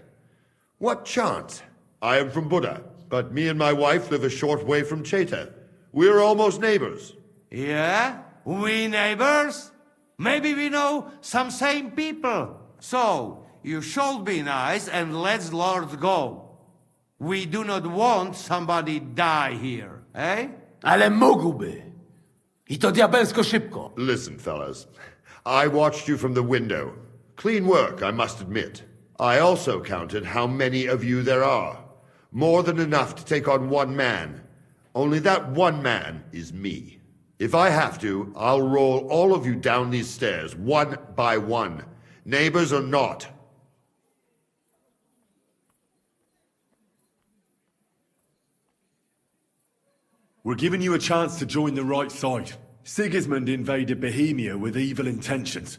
What chance? I am from Buda, but me and my wife live a short way from Cheta. We're almost neighbors. Yeah? We neighbors? Maybe we know some same people. So, you should be nice and let's Lord go. We do not want somebody die here, eh? Ale mógłby. I to diabelsko szybko. Listen, fellas. I watched you from the window. Clean work, I must admit. I also counted how many of you there are. More than enough to take on one man. Only that one man is me. If I have to, I'll roll all of you down these stairs, one by one. Neighbors or not. We're giving you a chance to join the right side. Sigismund invaded Bohemia with evil intentions.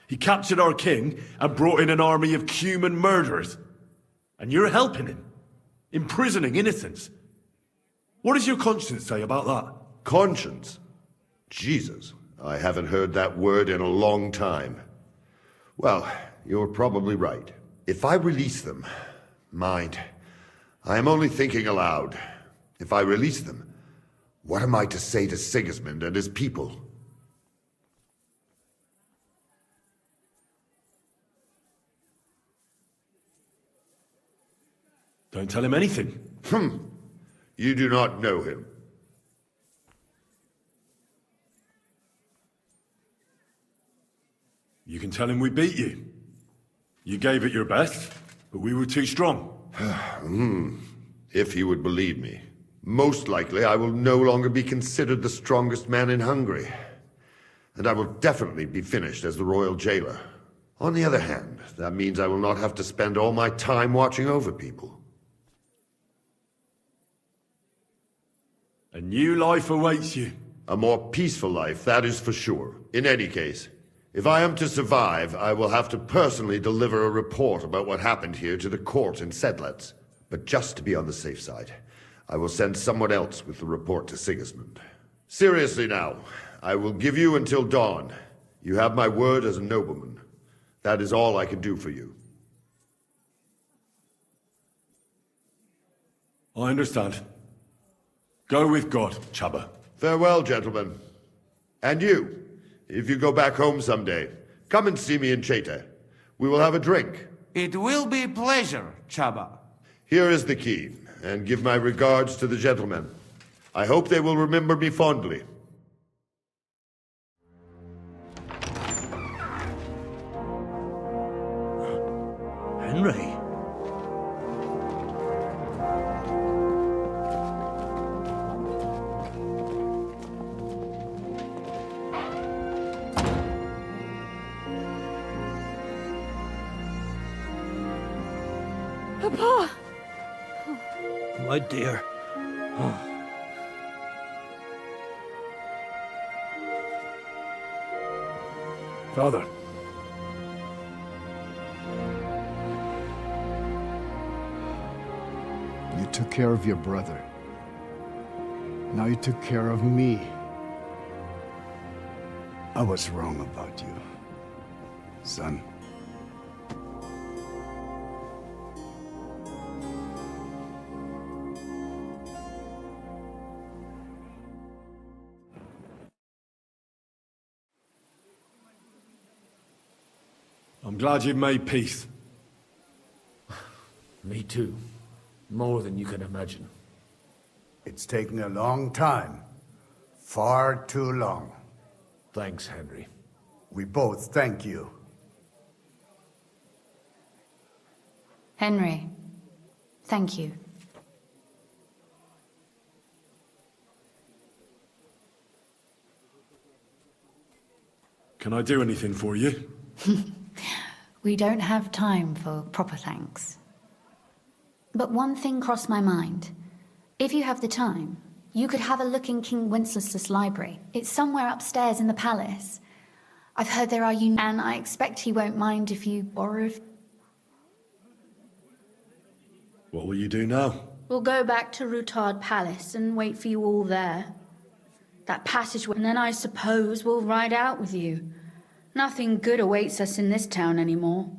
He captured our king and brought in an army of Cuman murderers. And you're helping him, imprisoning innocents. What does your conscience say about that? Conscience? Jesus, I haven't heard that word in a long time. Well, you're probably right. If I release them, mind, I am only thinking aloud. If I release them, what am I to say to Sigismund and his people? Don't tell him anything. You do not know him. You can tell him we beat you. You gave it your best, but we were too strong. If he would believe me. Most likely I will no longer be considered the strongest man in Hungary. And I will definitely be finished as the royal jailer. On the other hand, that means I will not have to spend all my time watching over people. A new life awaits you. A more peaceful life, that is for sure. In any case, if I am to survive, I will have to personally deliver a report about what happened here to the court in Sedlec. But just to be on the safe side, I will send someone else with the report to Sigismund. Seriously now, I will give you until dawn. You have my word as a nobleman. That is all I can do for you. I understand. Go with God, Chubba. Farewell, gentlemen. And you, if you go back home someday, come and see me in Cheta. We will have a drink. It will be a pleasure, Chaba. Here is the key, and give my regards to the gentlemen. I hope they will remember me fondly. Henry? My dear. Father. You took care of your brother. Now you took care of me. I was wrong about you, son. I'm glad you've made peace. Me too. More than you can imagine. It's taken a long time. Far too long. Thanks, Henry. We both thank you. Henry, thank you. Can I do anything for you? We don't have time for proper thanks. But one thing crossed my mind. If you have the time, you could have a look in King Wenceslas' library. It's somewhere upstairs in the palace. I've heard there are and I expect he won't mind if you borrow. What will you do now? We'll go back to Rutard Palace and wait for you all there. That passageway, and then I suppose we'll ride out with you. Nothing good awaits us in this town anymore.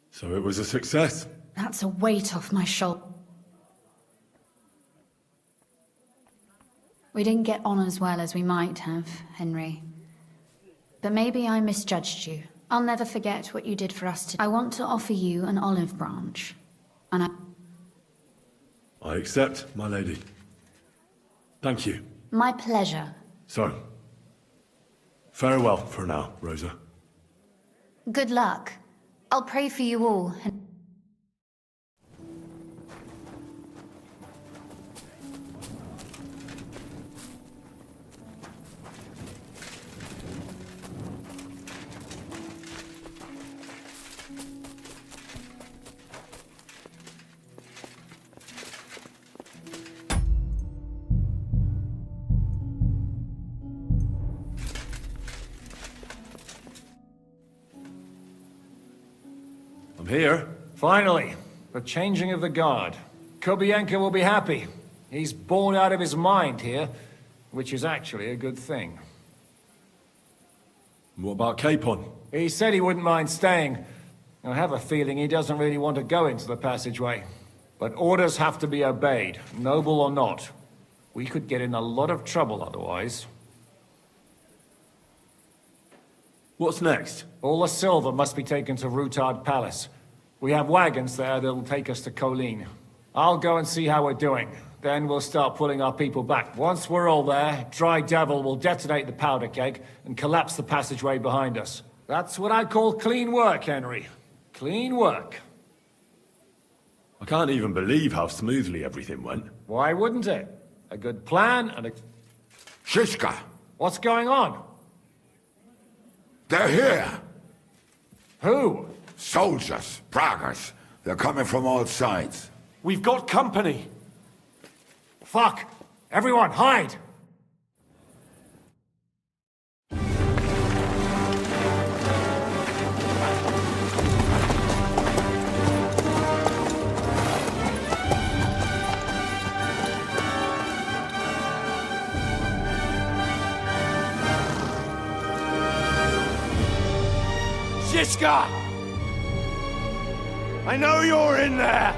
So it was a success? That's a weight off my shoulder. We didn't get on as well as we might have, Henry. But maybe I misjudged you. I'll never forget what you did for us today. I want to offer you an olive branch. And I accept, my lady. Thank you. My pleasure. So, farewell for now, Rosa. Good luck. I'll pray for you all. Here. Finally, the changing of the guard. Kobienko will be happy. He's bored out of his mind here, which is actually a good thing. What about Capon? He said he wouldn't mind staying. I have a feeling he doesn't really want to go into the passageway. But orders have to be obeyed, noble or not. We could get in a lot of trouble otherwise. What's next? All the silver must be taken to Rutard Palace. We have wagons there that'll take us to Colleen. I'll go and see how we're doing. Then we'll start pulling our people back. Once we're all there, Dry Devil will detonate the powder keg and collapse the passageway behind us. That's what I call clean work, Henry. Clean work. I can't even believe how smoothly everything went. Why wouldn't it? A good plan and a... Shishka! What's going on? They're here! Who? Soldiers, Pragas. They're coming from all sides. We've got company! Fuck! Everyone, hide! Shishka! I know you're in there!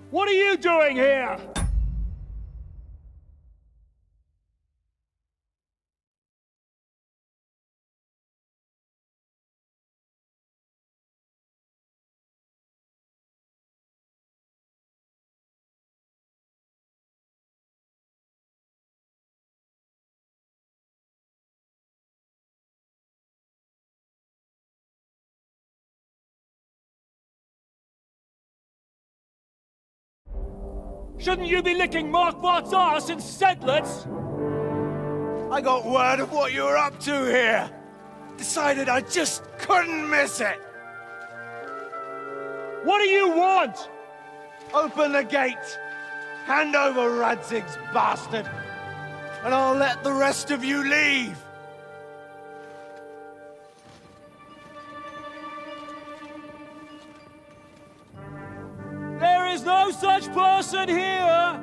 What are you doing here? Shouldn't you be licking Marquard's arse in Sedlitz? I got word of what you were up to here. Decided I just couldn't miss it. What do you want? Open the gate. Hand over Radzig's bastard. And I'll let the rest of you leave. There is no such person here!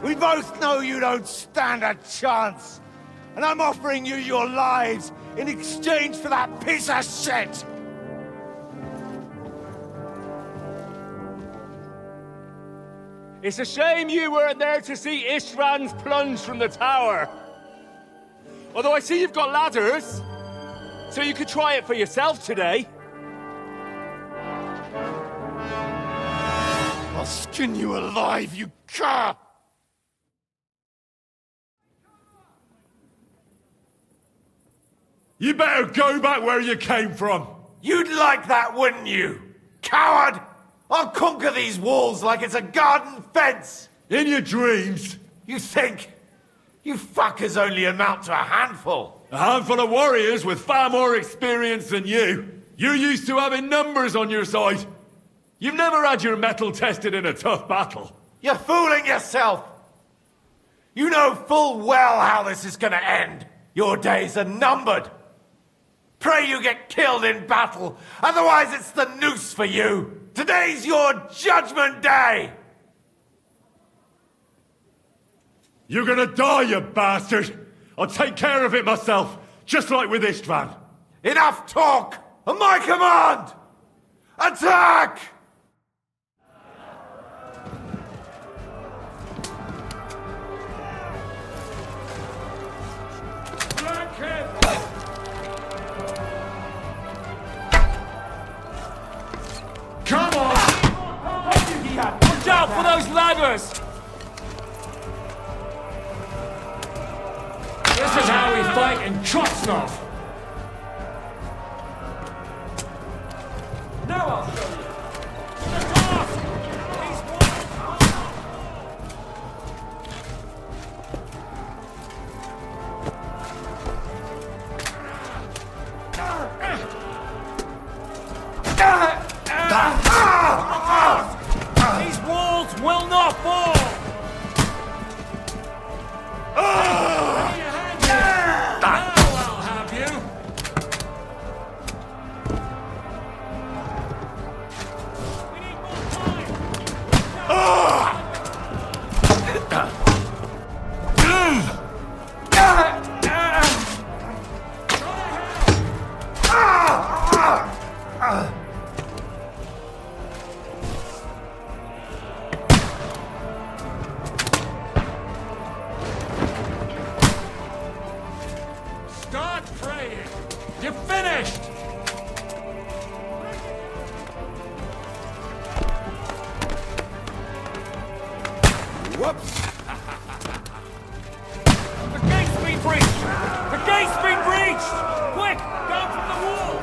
We both know you don't stand a chance. And I'm offering you your lives in exchange for that piece of shit! It's a shame you weren't there to see Ishtvan's plunge from the tower. Although I see you've got ladders, so you could try it for yourself today. I'll skin you alive, you cur! You better go back where you came from. You'd like that, wouldn't you? Coward! I'll conquer these walls like it's a garden fence! In your dreams? You think? You fuckers only amount to a handful. A handful of warriors with far more experience than you. You're used to having numbers on your side. You've never had your mettle tested in a tough battle. You're fooling yourself! You know full well how this is gonna end. Your days are numbered. Pray you get killed in battle, otherwise it's the noose for you. Today's your judgment day! You're gonna die, you bastard! I'll take care of it myself, just like with Ishtvan. Enough talk! On my command! Attack! Come on! Watch out for those ladders! This is how we fight in Chotsnov! Now I'll show you! These walls will not fall! Now I'll have you! We need more time! Start praying! You're finished! Whoops! The gate's been breached! The gate's been breached! Quick! Down from the wall!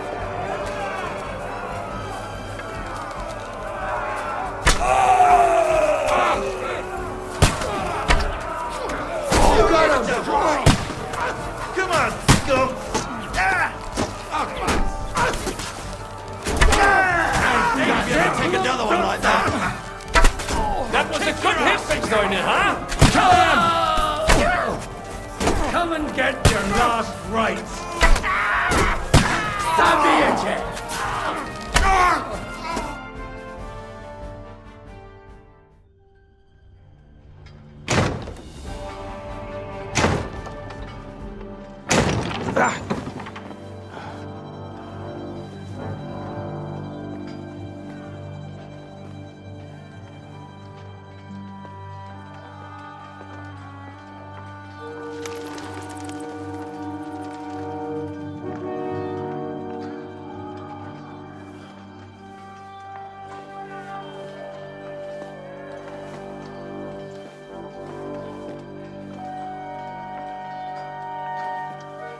You got him! Come on, go! Can't take another one like that! That was a good hit, Bigzoiner, huh? Kill him! Come and get your last rites! Zabijecie!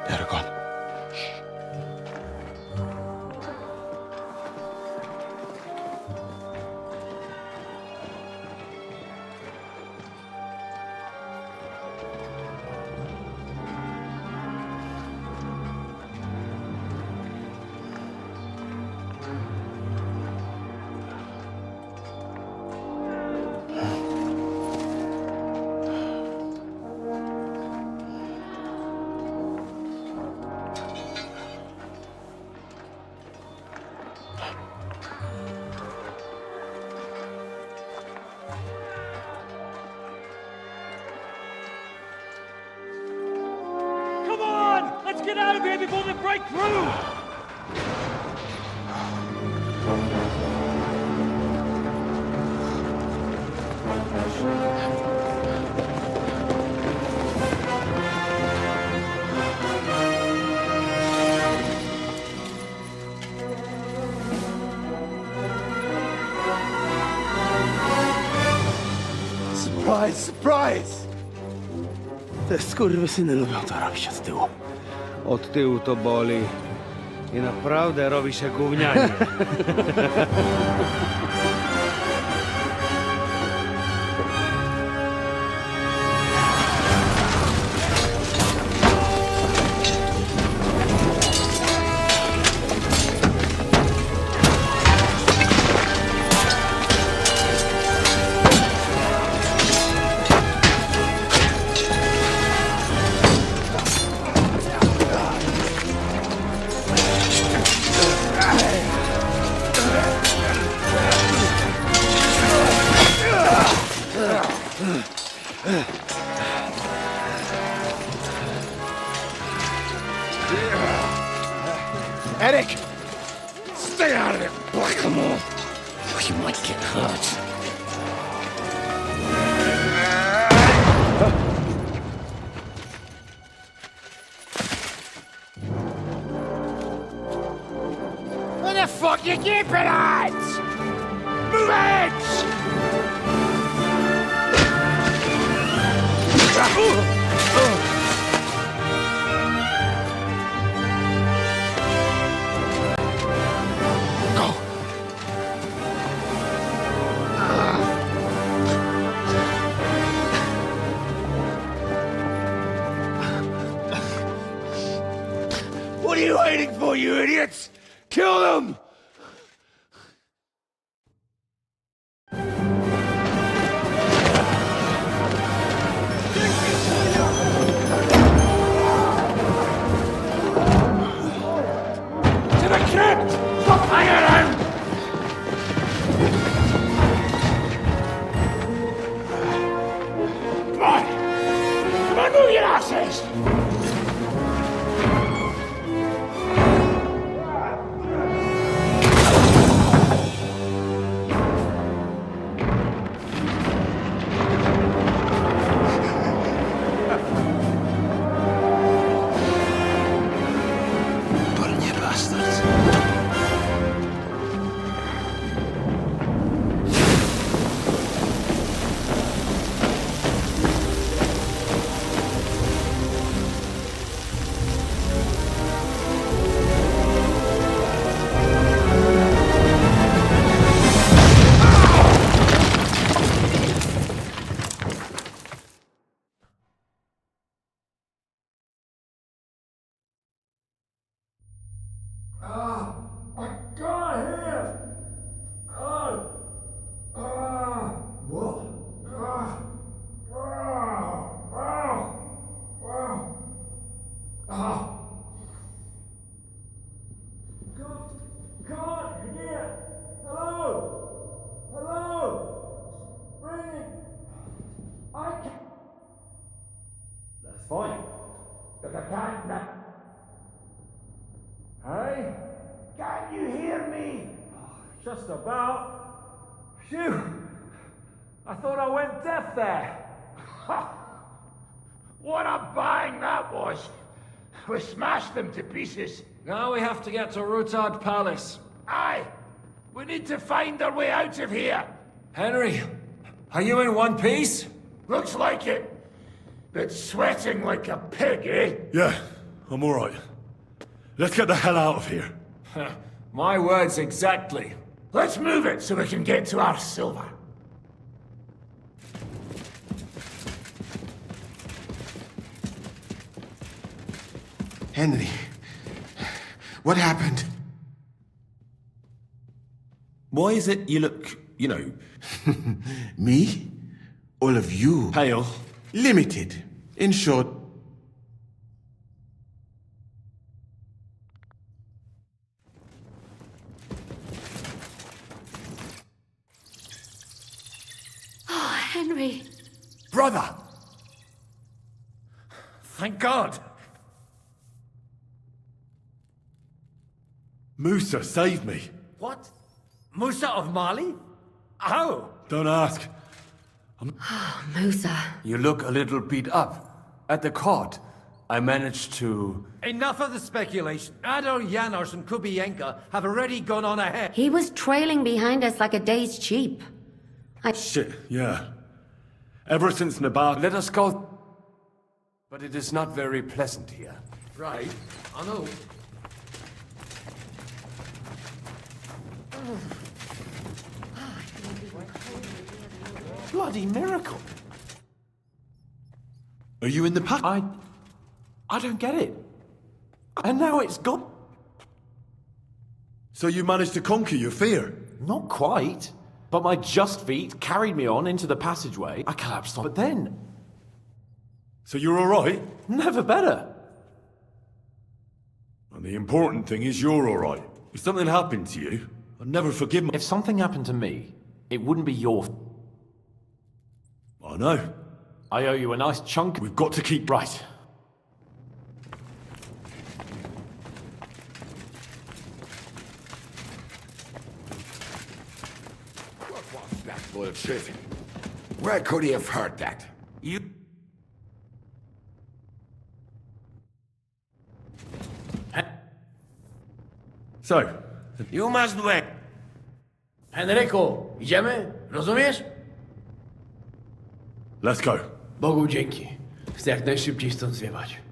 Eragon. get out of here before they break through! Surprise, surprise! Te skurwysyny lubią to robić od tyłu. Od tyłu to boli. I naprawdę robi się gównianie. Eric! Stay out of it, Blackamoor! You might get hurt. Where the fuck you keeping at? Move it! What are you waiting for, you idiots? Kill them! To the crypt! Stop hanging around! Come on! Come on, move your asses! That's fine. But I can't now. Hey? Can you hear me? Just about. Phew! I thought I went deaf there. What a bang that was! We smashed them to pieces. Now we have to get to Rutard Palace. Aye! We need to find our way out of here. Henry, are you in one piece? Looks like it. But sweating like a pig, eh? Yeah, I'm alright. Let's get the hell out of here. My words exactly. Let's move it so we can get to our silver. Henry, what happened? Why is it you look, Me? All of you. Pale. Limited. In short. Oh, Henry. Brother! Thank God! Musa saved me. What? Musa of Mali? How? Don't ask. Musa. You look a little beat up. At the court, I managed to... Enough of the speculation. Adar Janos and Kubienka have already gone on ahead. He was trailing behind us like a dazed sheep. Shit, yeah. Ever since Nabat... Let us go. But it is not very pleasant here. Right, I know. Bloody miracle. Are you in the pack? I don't get it. And now it's gone. So you managed to conquer your fear? Not quite. But my just feet carried me on into the passageway. I collapsed on. But then... So you're alright? Never better. And the important thing is you're alright. If something happened to you, I'd never forgive If something happened to me, it wouldn't be your... I know. I owe you a nice chunk. We've got to keep... Right. What was that bullshit? Where could he have heard that? You... So... You must wait. Henryku, idziemy? Rozumiesz? Let's go. Bogu dzięki. Chcę jak najszybciej stąd zjebać.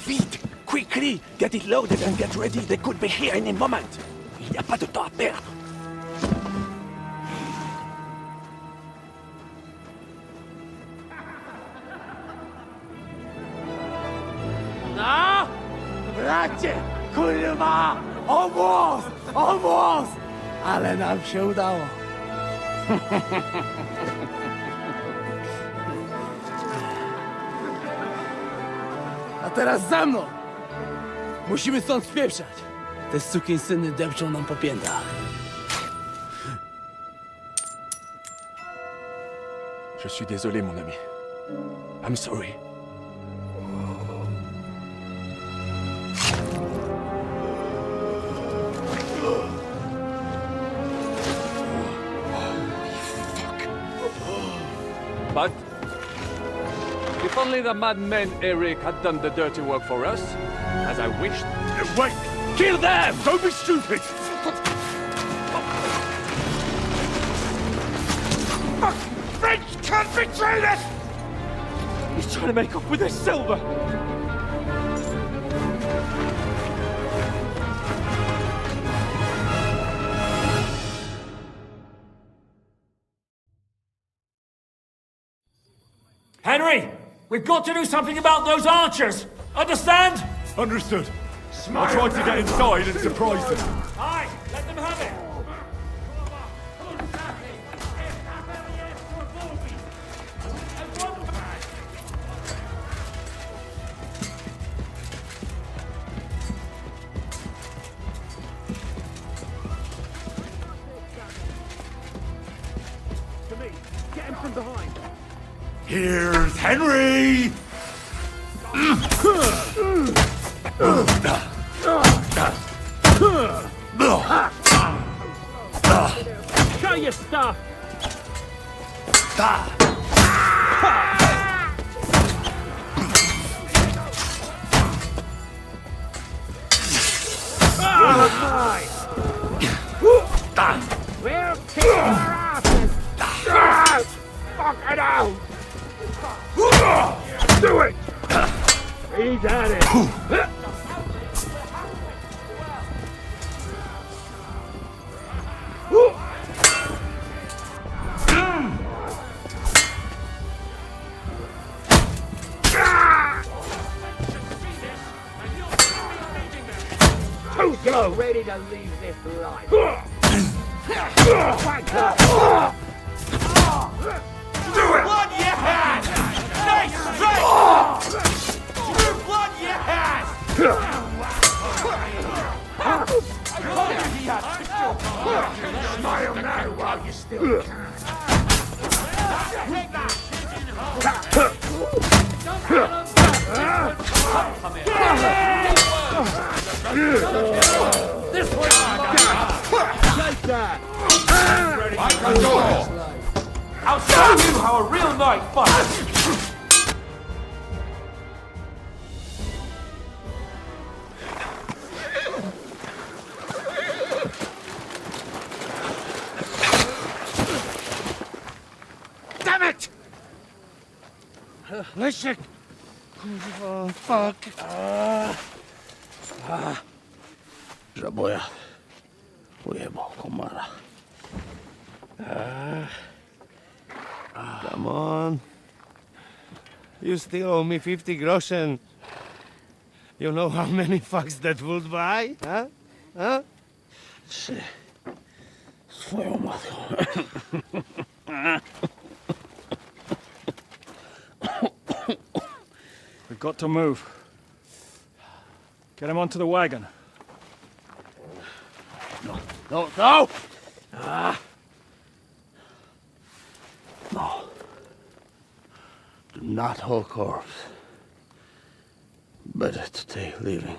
Vite! Quickly! Get it loaded and get ready. They could be here any moment. Il n'y a pas de temps à perdre. No! Bracie! Kurwa! Almost! Ale nam się udało. A teraz za mną! Musimy stąd spieprzać. Te sukinsyny depczą nam po piętach. Je suis désolé, mon ami. I'm sorry. But if only the madman Eric had done the dirty work for us, as I wished. Wait! Kill them! Don't be stupid! French can't betray us! He's trying to make off with his silver! Henry! We've got to do something about those archers! Understand? Understood. I'll try to get inside and surprise them. Aye, let them have it! Get him from behind! Here's Henry! Show your stuff! We'll kick your asses! Fuck it out! Do it! He's at it! fellow ready to leave this life. Do it! Blood, yeah! Nice strike! True blood, yeah! Smile now while you still can. This one! Take that! I'll show you how a real knight fights! Damn it! Leszek! Kurwa, fuck. Żaboja. Ujebał komara. Come on. You still owe me 50 groschen. You know how many fucks that would buy? Huh? Huh? Swoją matką. We've got to move. Get him onto the wagon. No, no, no! No. Do not hold corpse. Better to take living.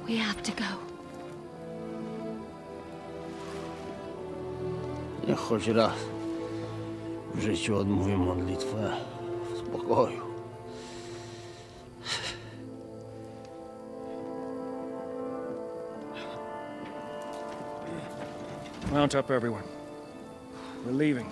We have to go. Niech choć raz w życiu odmówię modlitwę w spokoju. Mount up, everyone. We're leaving.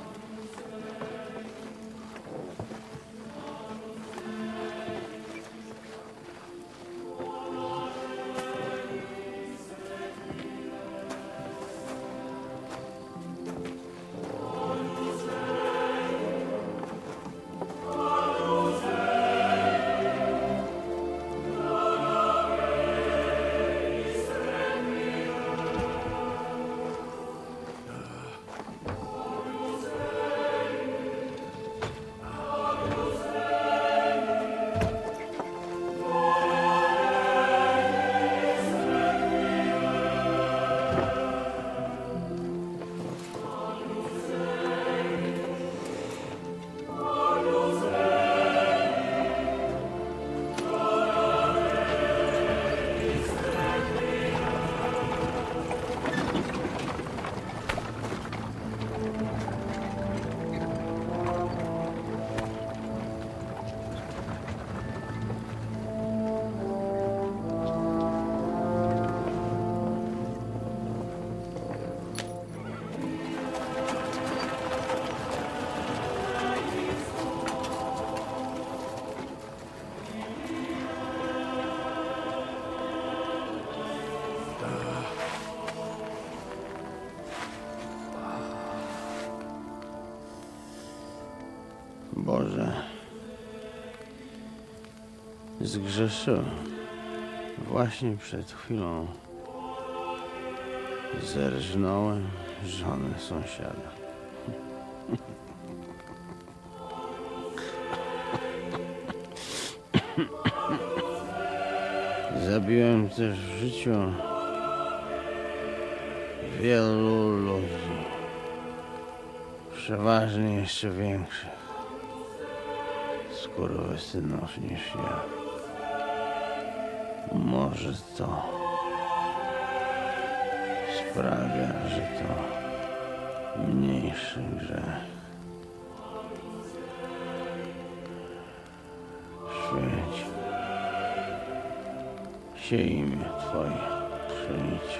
Boże, zgrzeszyłem. Właśnie przed chwilą zerżnąłem żonę sąsiada. Zabiłem też w życiu wielu ludzi, przeważnie jeszcze większych skurwysynów niż ja. Może to sprawia, że to mniejszy grzech. Świeć się imię Twoje, przyjdź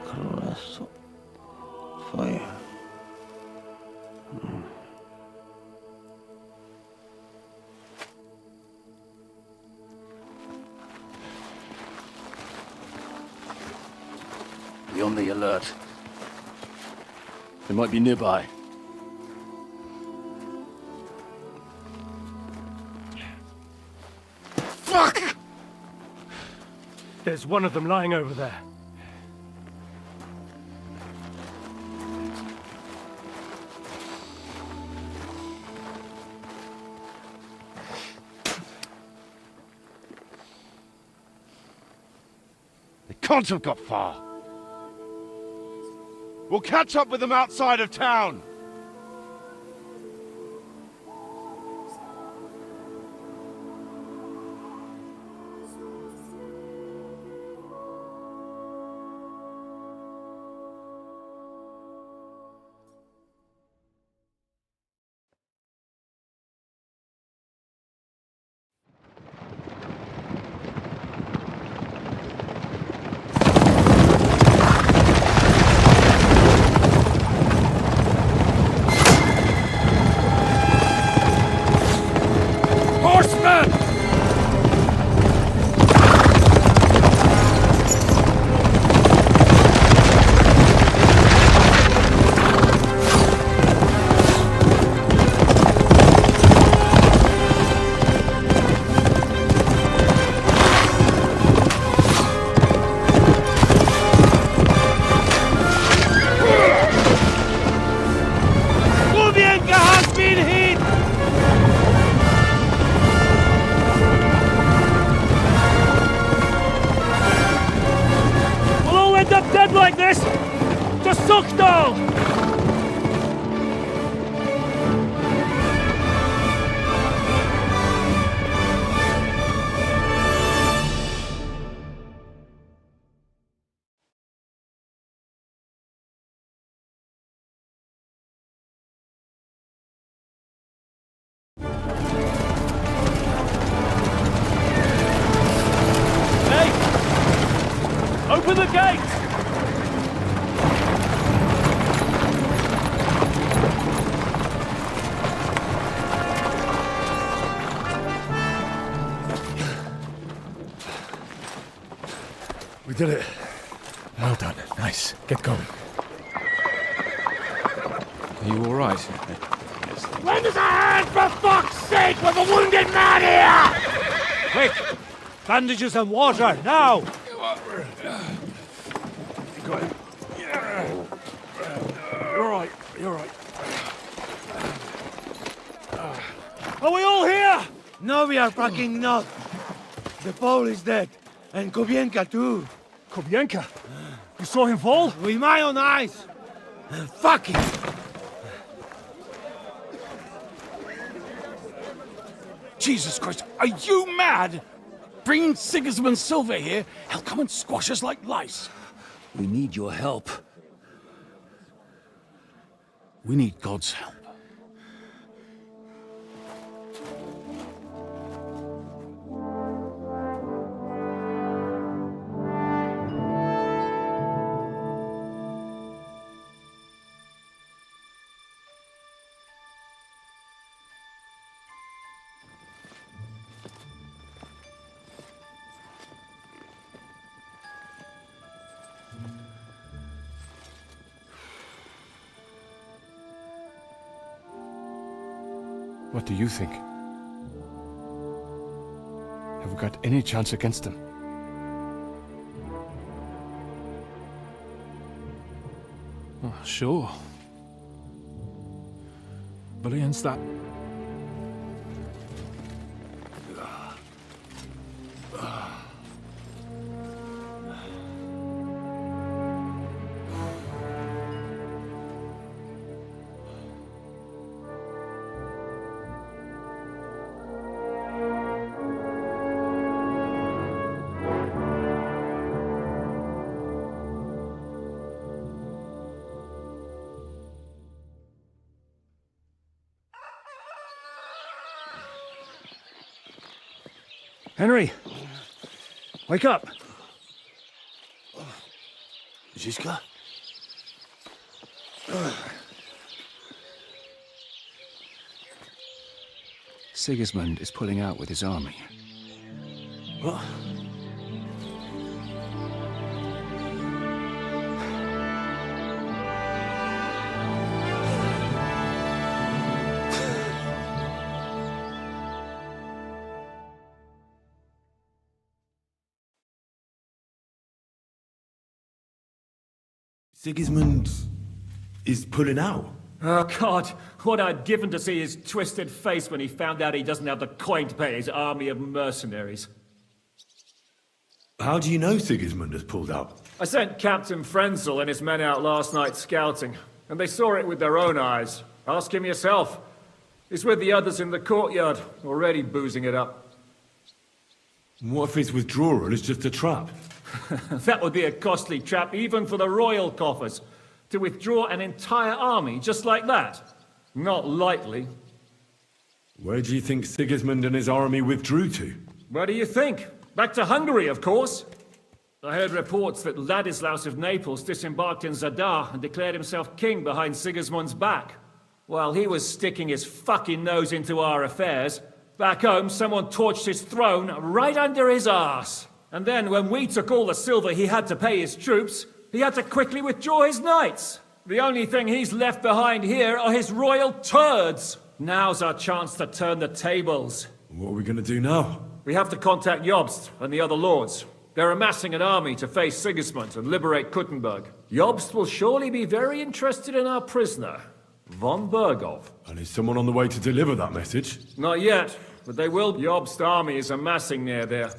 królestwo Twoje. on the alert. They might be nearby. Fuck! There's one of them lying over there. They can't have got far. We'll catch up with them outside of town. Like this to Suchdal! Hey! Open the gate! We did it. Well done. Nice. Get going. Are you all right? Lend us a hand, for fuck's sake, with a wounded man here! Quick! Bandages and water, now! Go ahead. You're right, you're right. Are we all here? No, we are fucking not. The Pole is dead. And Kobienka too. Kobienka? You saw him fall? With my own eyes. Fuck it. Jesus Christ, are you mad? Bring Sigismund Silva here, he'll come and squash us like lice. We need your help. We need God's help. What do you think? Have we got any chance against them? Oh, sure. But against that... Henry! Wake up! Ziska? Sigismund is pulling out with his army. What? Sigismund is pulling out. Oh, God, what I'd given to see his twisted face when he found out he doesn't have the coin to pay his army of mercenaries. How do you know Sigismund has pulled out? I sent Captain Frenzel and his men out last night scouting, and they saw it with their own eyes. Ask him yourself. He's with the others in the courtyard, already boozing it up. What if his withdrawal is just a trap? That would be a costly trap even for the royal coffers. To withdraw an entire army just like that? Not likely. Where do you think Sigismund and his army withdrew to? Where do you think? Back to Hungary, of course. I heard reports that Ladislaus of Naples disembarked in Zadar and declared himself king behind Sigismund's back. While he was sticking his fucking nose into our affairs, back home someone torched his throne right under his arse. And then when we took all the silver he had to pay his troops, he had to quickly withdraw his knights. The only thing he's left behind here are his royal turds. Now's our chance to turn the tables. What are we going to do now? We have to contact Jobst and the other lords. They're amassing an army to face Sigismund and liberate Kuttenberg. Jobst will surely be very interested in our prisoner, von Bergov. And is someone on the way to deliver that message? Not yet, but they will. Jobst's army is amassing near there.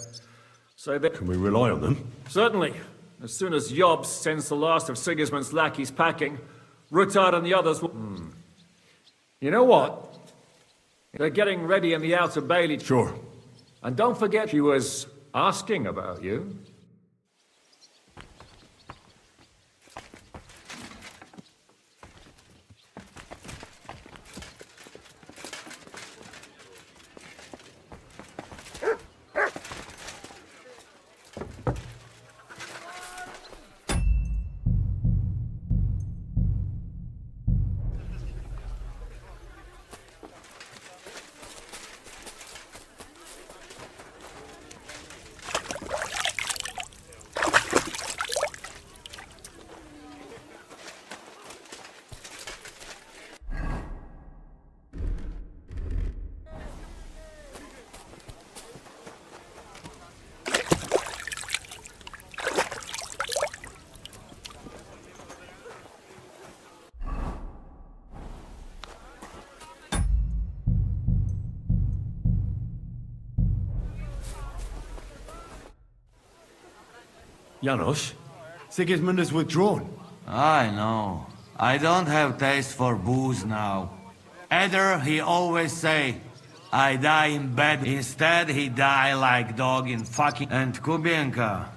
So they... Can we rely on them? Certainly. As soon as Jobst sends the last of Sigismund's lackeys packing, Ruttard and the others will... You know what? They're getting ready in the Outer Bailey. Sure. And don't forget he was asking about you. Janos, Sigismund has withdrawn. I know. I don't have taste for booze now. Either he always say, I die in bed. Instead, he die like dog in fucking... And Kubienka.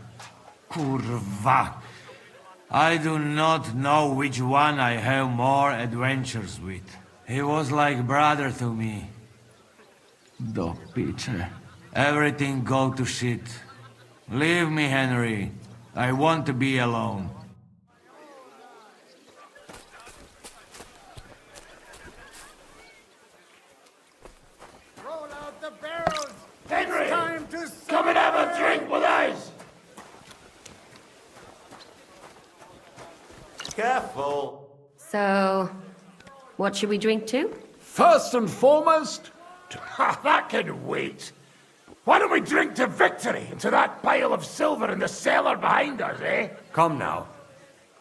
Kurwa. I do not know which one I have more adventures with. He was like brother to me. Do picze. Everything go to shit. Leave me, Henry. I want to be alone. Roll out the barrels! Henry! It's time to Come and have a drink with us! Careful. So, what should we drink to? First and foremost, that can wait. Why don't we drink to victory and to that pile of silver in the cellar behind us, eh? Come now.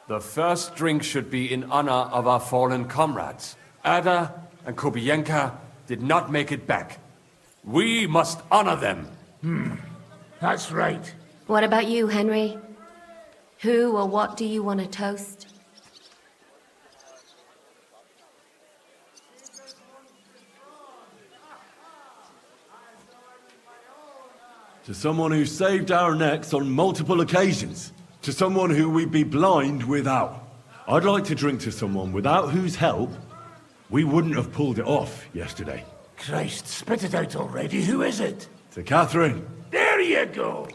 The first drink should be in honor of our fallen comrades. Ada and Kubienka did not make it back. We must honor them. That's right. What about you, Henry? Who or what do you want to toast? To someone who saved our necks on multiple occasions. To someone who we'd be blind without. I'd like to drink to someone without whose help we wouldn't have pulled it off yesterday. Christ, spit it out already. Who is it? To Catherine. There you go.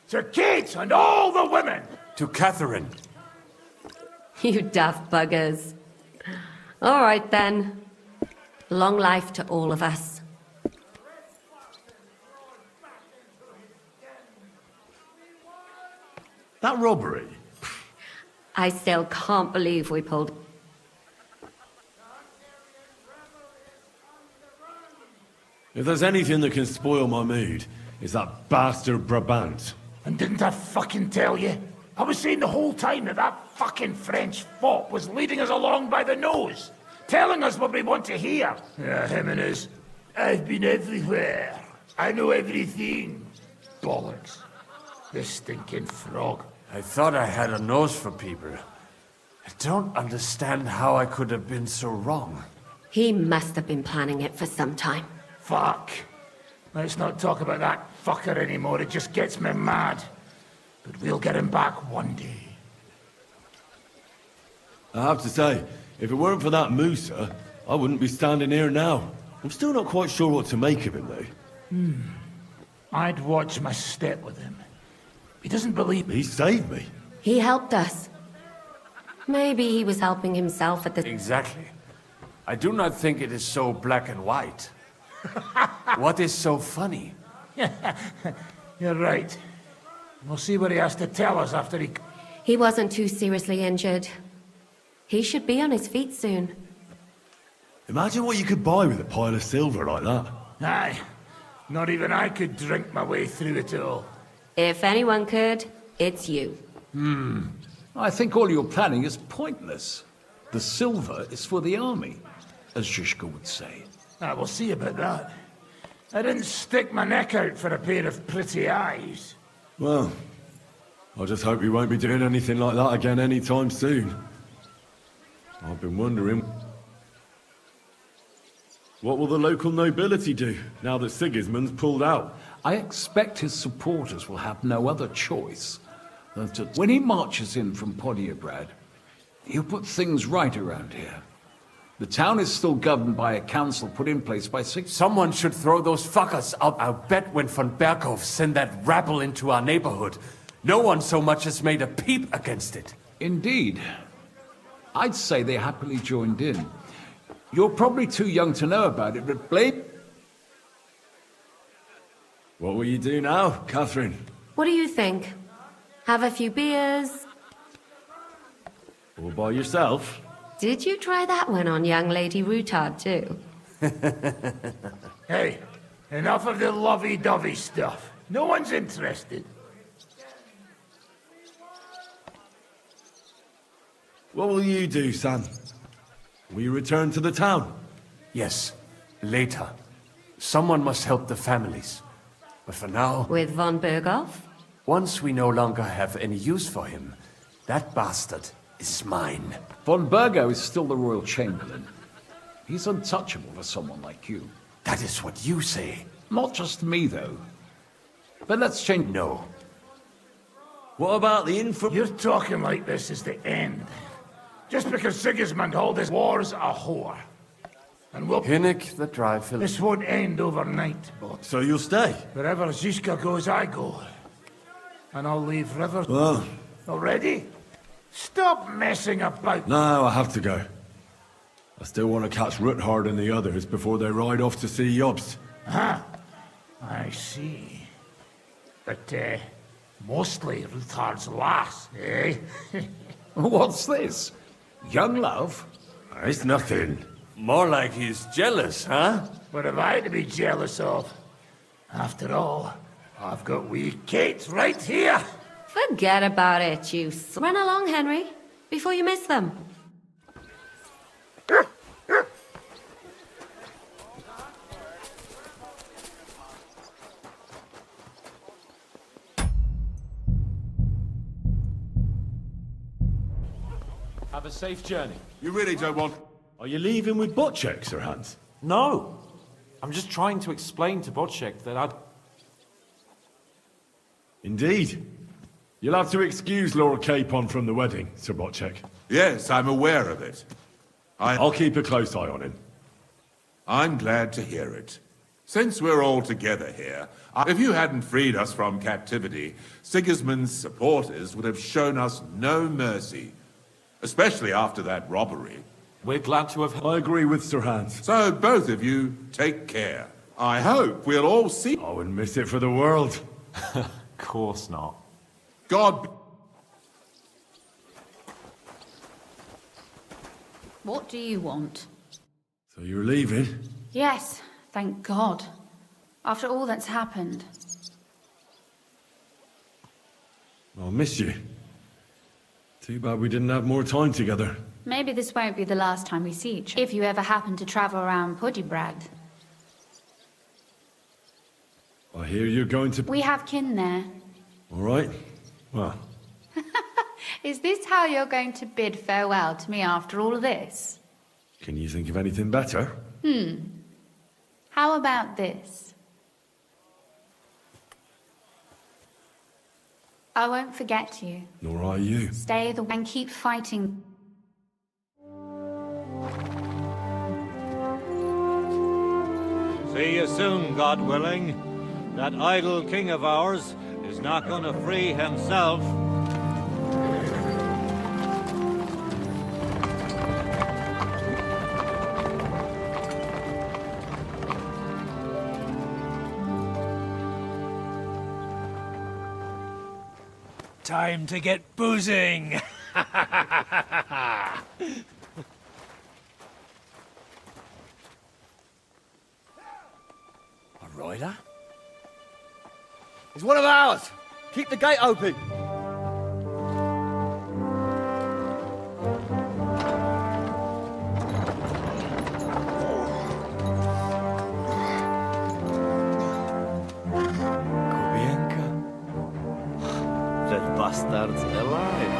To Kate and all the women. To Catherine. You daft buggers. All right, then. Long life to all of us. That robbery? I still can't believe we pulled... If there's anything that can spoil my mood, it's that bastard Brabant. And didn't I fucking tell you? I was saying the whole time that fucking French fop was leading us along by the nose, telling us what we want to hear. Yeah, him and his, I've been everywhere. I know everything. Bollocks. This stinking frog. I thought I had a nose for people. I don't understand how I could have been so wrong. He must have been planning it for some time. Fuck. Let's not talk about that fucker anymore. It just gets me mad. But we'll get him back one day. I have to say, if it weren't for that Musa, I wouldn't be standing here now. I'm still not quite sure what to make of him, though. I'd watch my step with him. He doesn't believe me. He saved me. He helped us. Maybe he was helping himself at the... Exactly. I do not think it is so black and white. What is so funny? You're right. We'll see what he has to tell us after he... He wasn't too seriously injured. He should be on his feet soon. Imagine what you could buy with a pile of silver like that. Aye. Not even I could drink my way through it all. If anyone could, it's you. I think all your planning is pointless. The silver is for the army, as Zizka would say. We'll see about that. I didn't stick my neck out for a pair of pretty eyes. Well, I just hope you won't be doing anything like that again anytime soon. I've been wondering... What will the local nobility do, now that Sigismund's pulled out? I expect his supporters will have no other choice than to... When he marches in from Podiebrad, he'll put things right around here. The town is still governed by a council put in place by Someone should throw those fuckers up. I'll bet when von Berkhof sent that rabble into our neighborhood, no one so much as made a peep against it. Indeed. I'd say they happily joined in. You're probably too young to know about it, but Blade... What will you do now, Catherine? What do you think? Have a few beers? All by yourself? Did you try that one on young Lady Rutard, too? Hey, enough of the lovey-dovey stuff. No one's interested. What will you do, Sam? Will you return to the town? Yes, later. Someone must help the families. But for now... With von Berghoff? Once we no longer have any use for him, that bastard is mine. Von Bergo is still the Royal Chamberlain. He's untouchable for someone like you. That is what you say. Not just me, though. But let's change... No. What about the info... You're talking like this is the end. Just because Sigismund hold his wars a whore. And we'll... Hinnick the Dryfield. This won't end overnight, but... So you'll stay? Wherever Zizka goes, I go. And I'll leave River... Well... Already? Stop messing about. No, I have to go. I still want to catch Ruthard and the others before they ride off to see Jobst. Ah, I see. But, mostly Ruthard's lass, eh? What's this? Young love? It's nothing. More like he's jealous, huh? What have I to be jealous of? After all, I've got wee Kate right here. Forget about it, you... Run along, Henry, before you miss them. Have a safe journey. You really don't want... Are you leaving with Bocek, Sir Hans? No! I'm just trying to explain to Bocek that I'd... Indeed. You'll have to excuse Laura Capon from the wedding, Sir Bocek. Yes, I'm aware of it. I'll keep a close eye on him. I'm glad to hear it. Since we're all together here, if you hadn't freed us from captivity, Sigismund's supporters would have shown us no mercy. Especially after that robbery. We're glad to have... I agree with Sir Hans. So both of you, take care. I hope we'll all see... I wouldn't miss it for the world. Of course not. God... What do you want? So you're leaving? Yes, thank God. After all that's happened. I'll miss you. Too bad we didn't have more time together. Maybe this won't be the last time we see each other, if you ever happen to travel around Podiebrad. I hear you're going to... We have kin there. All right. Well, Is this how you're going to bid farewell to me after all of this? can you think of anything better? How about this? I won't forget you. Nor are you. Stay the and keep fighting. See you soon, God willing. That idle king of ours is not going to free himself. Time to get boozing! A rider? He's one of ours! Keep the gate open! Kubienka? That bastard's alive.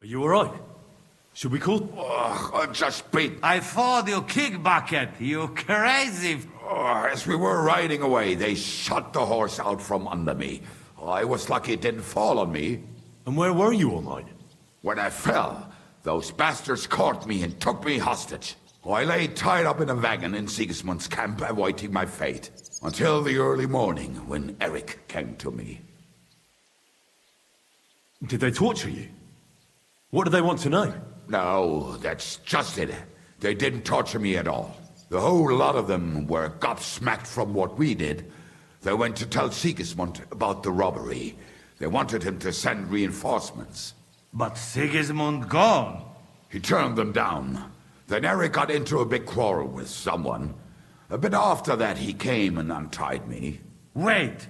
Are you all right? Should we call... I just beat. I thought you kick bucket, you crazy. As we were riding away, they shot the horse out from under me. I was lucky it didn't fall on me. And where were you all night? When I fell, those bastards caught me and took me hostage. I lay tied up in a wagon in Sigismund's camp, awaiting my fate. Until the early morning, when Eric came to me. Did they torture you? What do they want to know? No, that's just it. They didn't torture me at all. The whole lot of them were gobsmacked from what we did. They went to tell Sigismund about the robbery. They wanted him to send reinforcements. But Sigismund gone. He turned them down. Then Eric got into a big quarrel with someone. A bit after that, he came and untied me. Wait,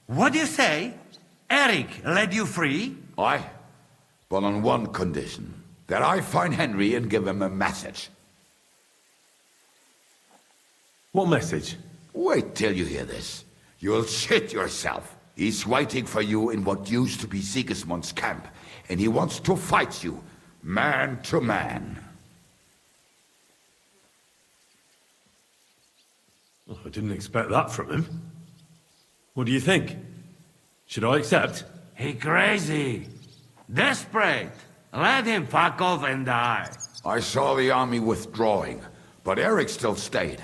what do you say? Eric let you free? Aye, but on one condition. That I find Henry and give him a message. What message? Wait till you hear this. You'll shit yourself. He's waiting for you in what used to be Sigismund's camp, and he wants to fight you, man to man. Oh, I didn't expect that from him. What do you think? Should I accept? He crazy. Desperate. Let him fuck off and die. I saw the army withdrawing, but Eric still stayed.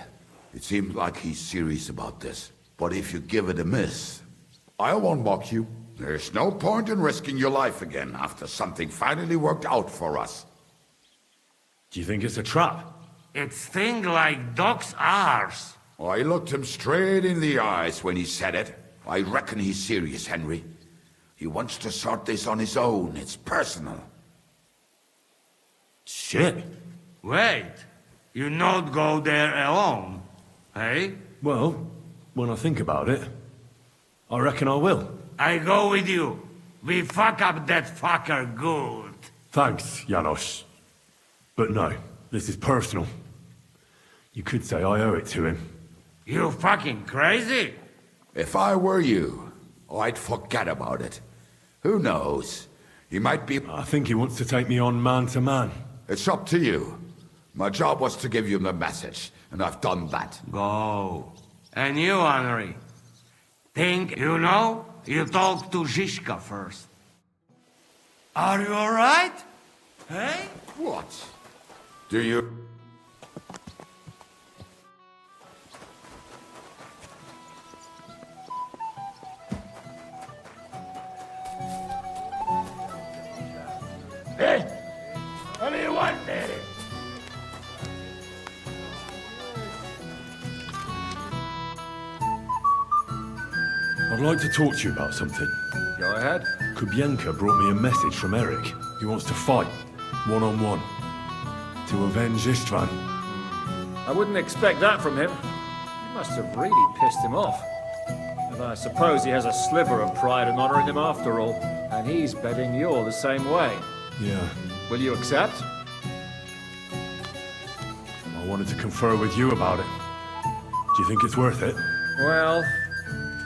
It seems like he's serious about this. But if you give it a miss, I won't mock you. There's no point in risking your life again after something finally worked out for us. Do you think it's a trap? It's thing like dog's arse. I looked him straight in the eyes when he said it. I reckon he's serious, Henry. He wants to sort this on his own. It's personal. Shit. Wait, you not go there alone, hey? Well, when I think about it, I reckon I will. I go with you. We fuck up that fucker good. Thanks, Janos. But no, this is personal. You could say I owe it to him. You fucking crazy? If I were you, I'd forget about it. Who knows? He might be... I think he wants to take me on man to man. It's up to you. My job was to give you the message, and I've done that. Go. And you, Henry? Think you know? You talk to Zizka first. Are you alright? Hey? What? Do you... Hey! What do you want, Daddy? All I'd like to talk to you about something. Go ahead. Kubienka brought me a message from Eric. He wants to fight, one-on-one, to avenge Istvan. I wouldn't expect that from him. You must have really pissed him off. And I suppose he has a sliver of pride and honor in him after all. And he's betting you're the same way. Yeah. Will you accept? I wanted to confer with you about it. Do you think it's worth it? Well,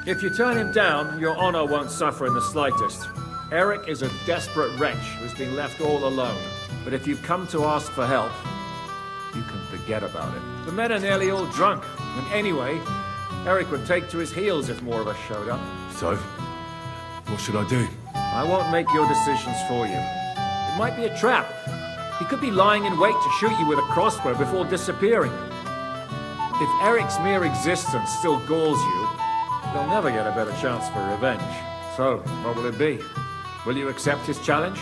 if you turn him down, your honor won't suffer in the slightest. Eric is a desperate wretch who's been left all alone. But if you come to ask for help, you can forget about it. The men are nearly all drunk. And anyway, Eric would take to his heels if more of us showed up. So, what should I do? I won't make your decisions for you. It might be a trap. He could be lying in wait to shoot you with a crossbow before disappearing. If Eric's mere existence still galls you, you'll never get a better chance for revenge. So, what will it be? Will you accept his challenge?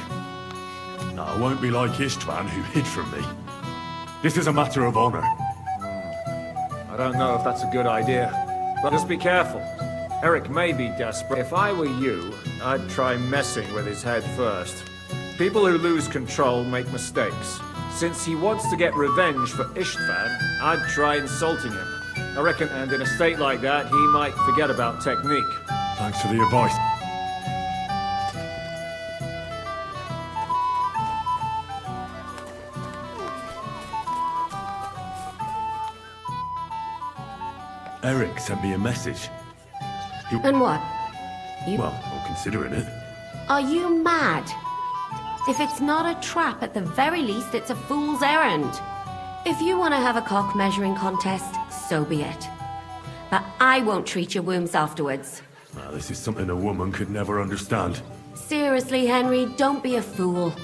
No, I won't be like Istvan, who hid from me. This is a matter of honor. I don't know if that's a good idea, but just be careful. Eric may be desperate. If I were you, I'd try messing with his head first. People who lose control make mistakes. Since he wants to get revenge for Istvan, I'd try insulting him. I reckon, and in a state like that, he might forget about technique. Thanks for the advice. Eric sent me a message. And what? Well, I'm considering it. Are you mad? If it's not a trap, at the very least, it's a fool's errand. If you want to have a cock measuring contest, so be it. But I won't treat your wombs afterwards. Now, this is something a woman could never understand. Seriously, Henry, don't be a fool.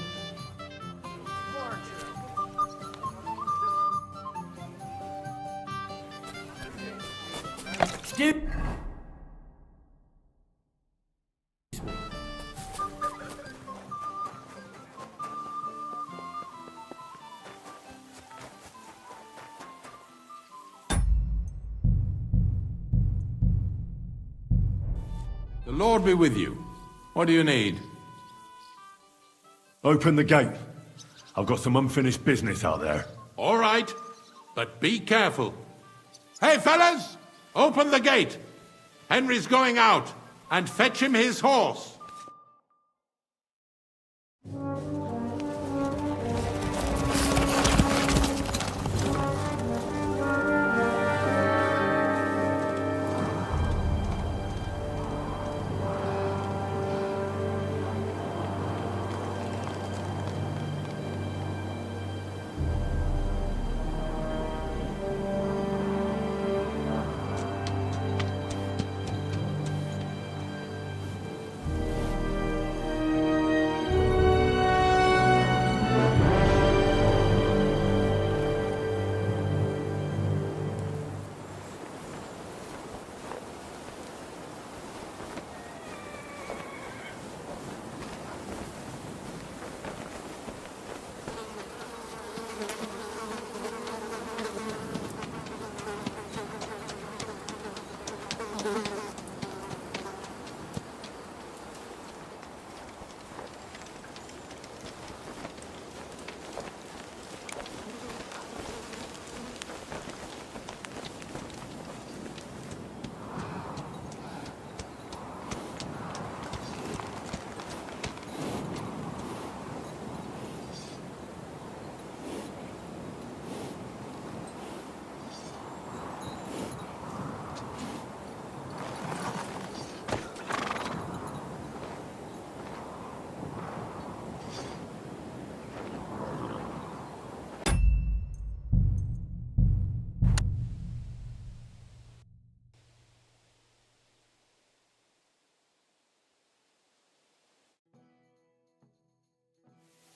The Lord be with you. What do you need? Open the gate. I've got some unfinished business out there. All right, but be careful. Hey, fellas! Open the gate! Henry's going out, and fetch him his horse.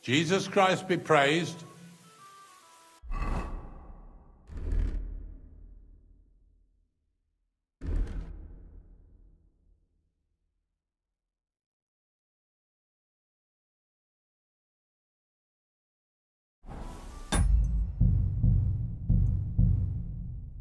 Jesus Christ be praised.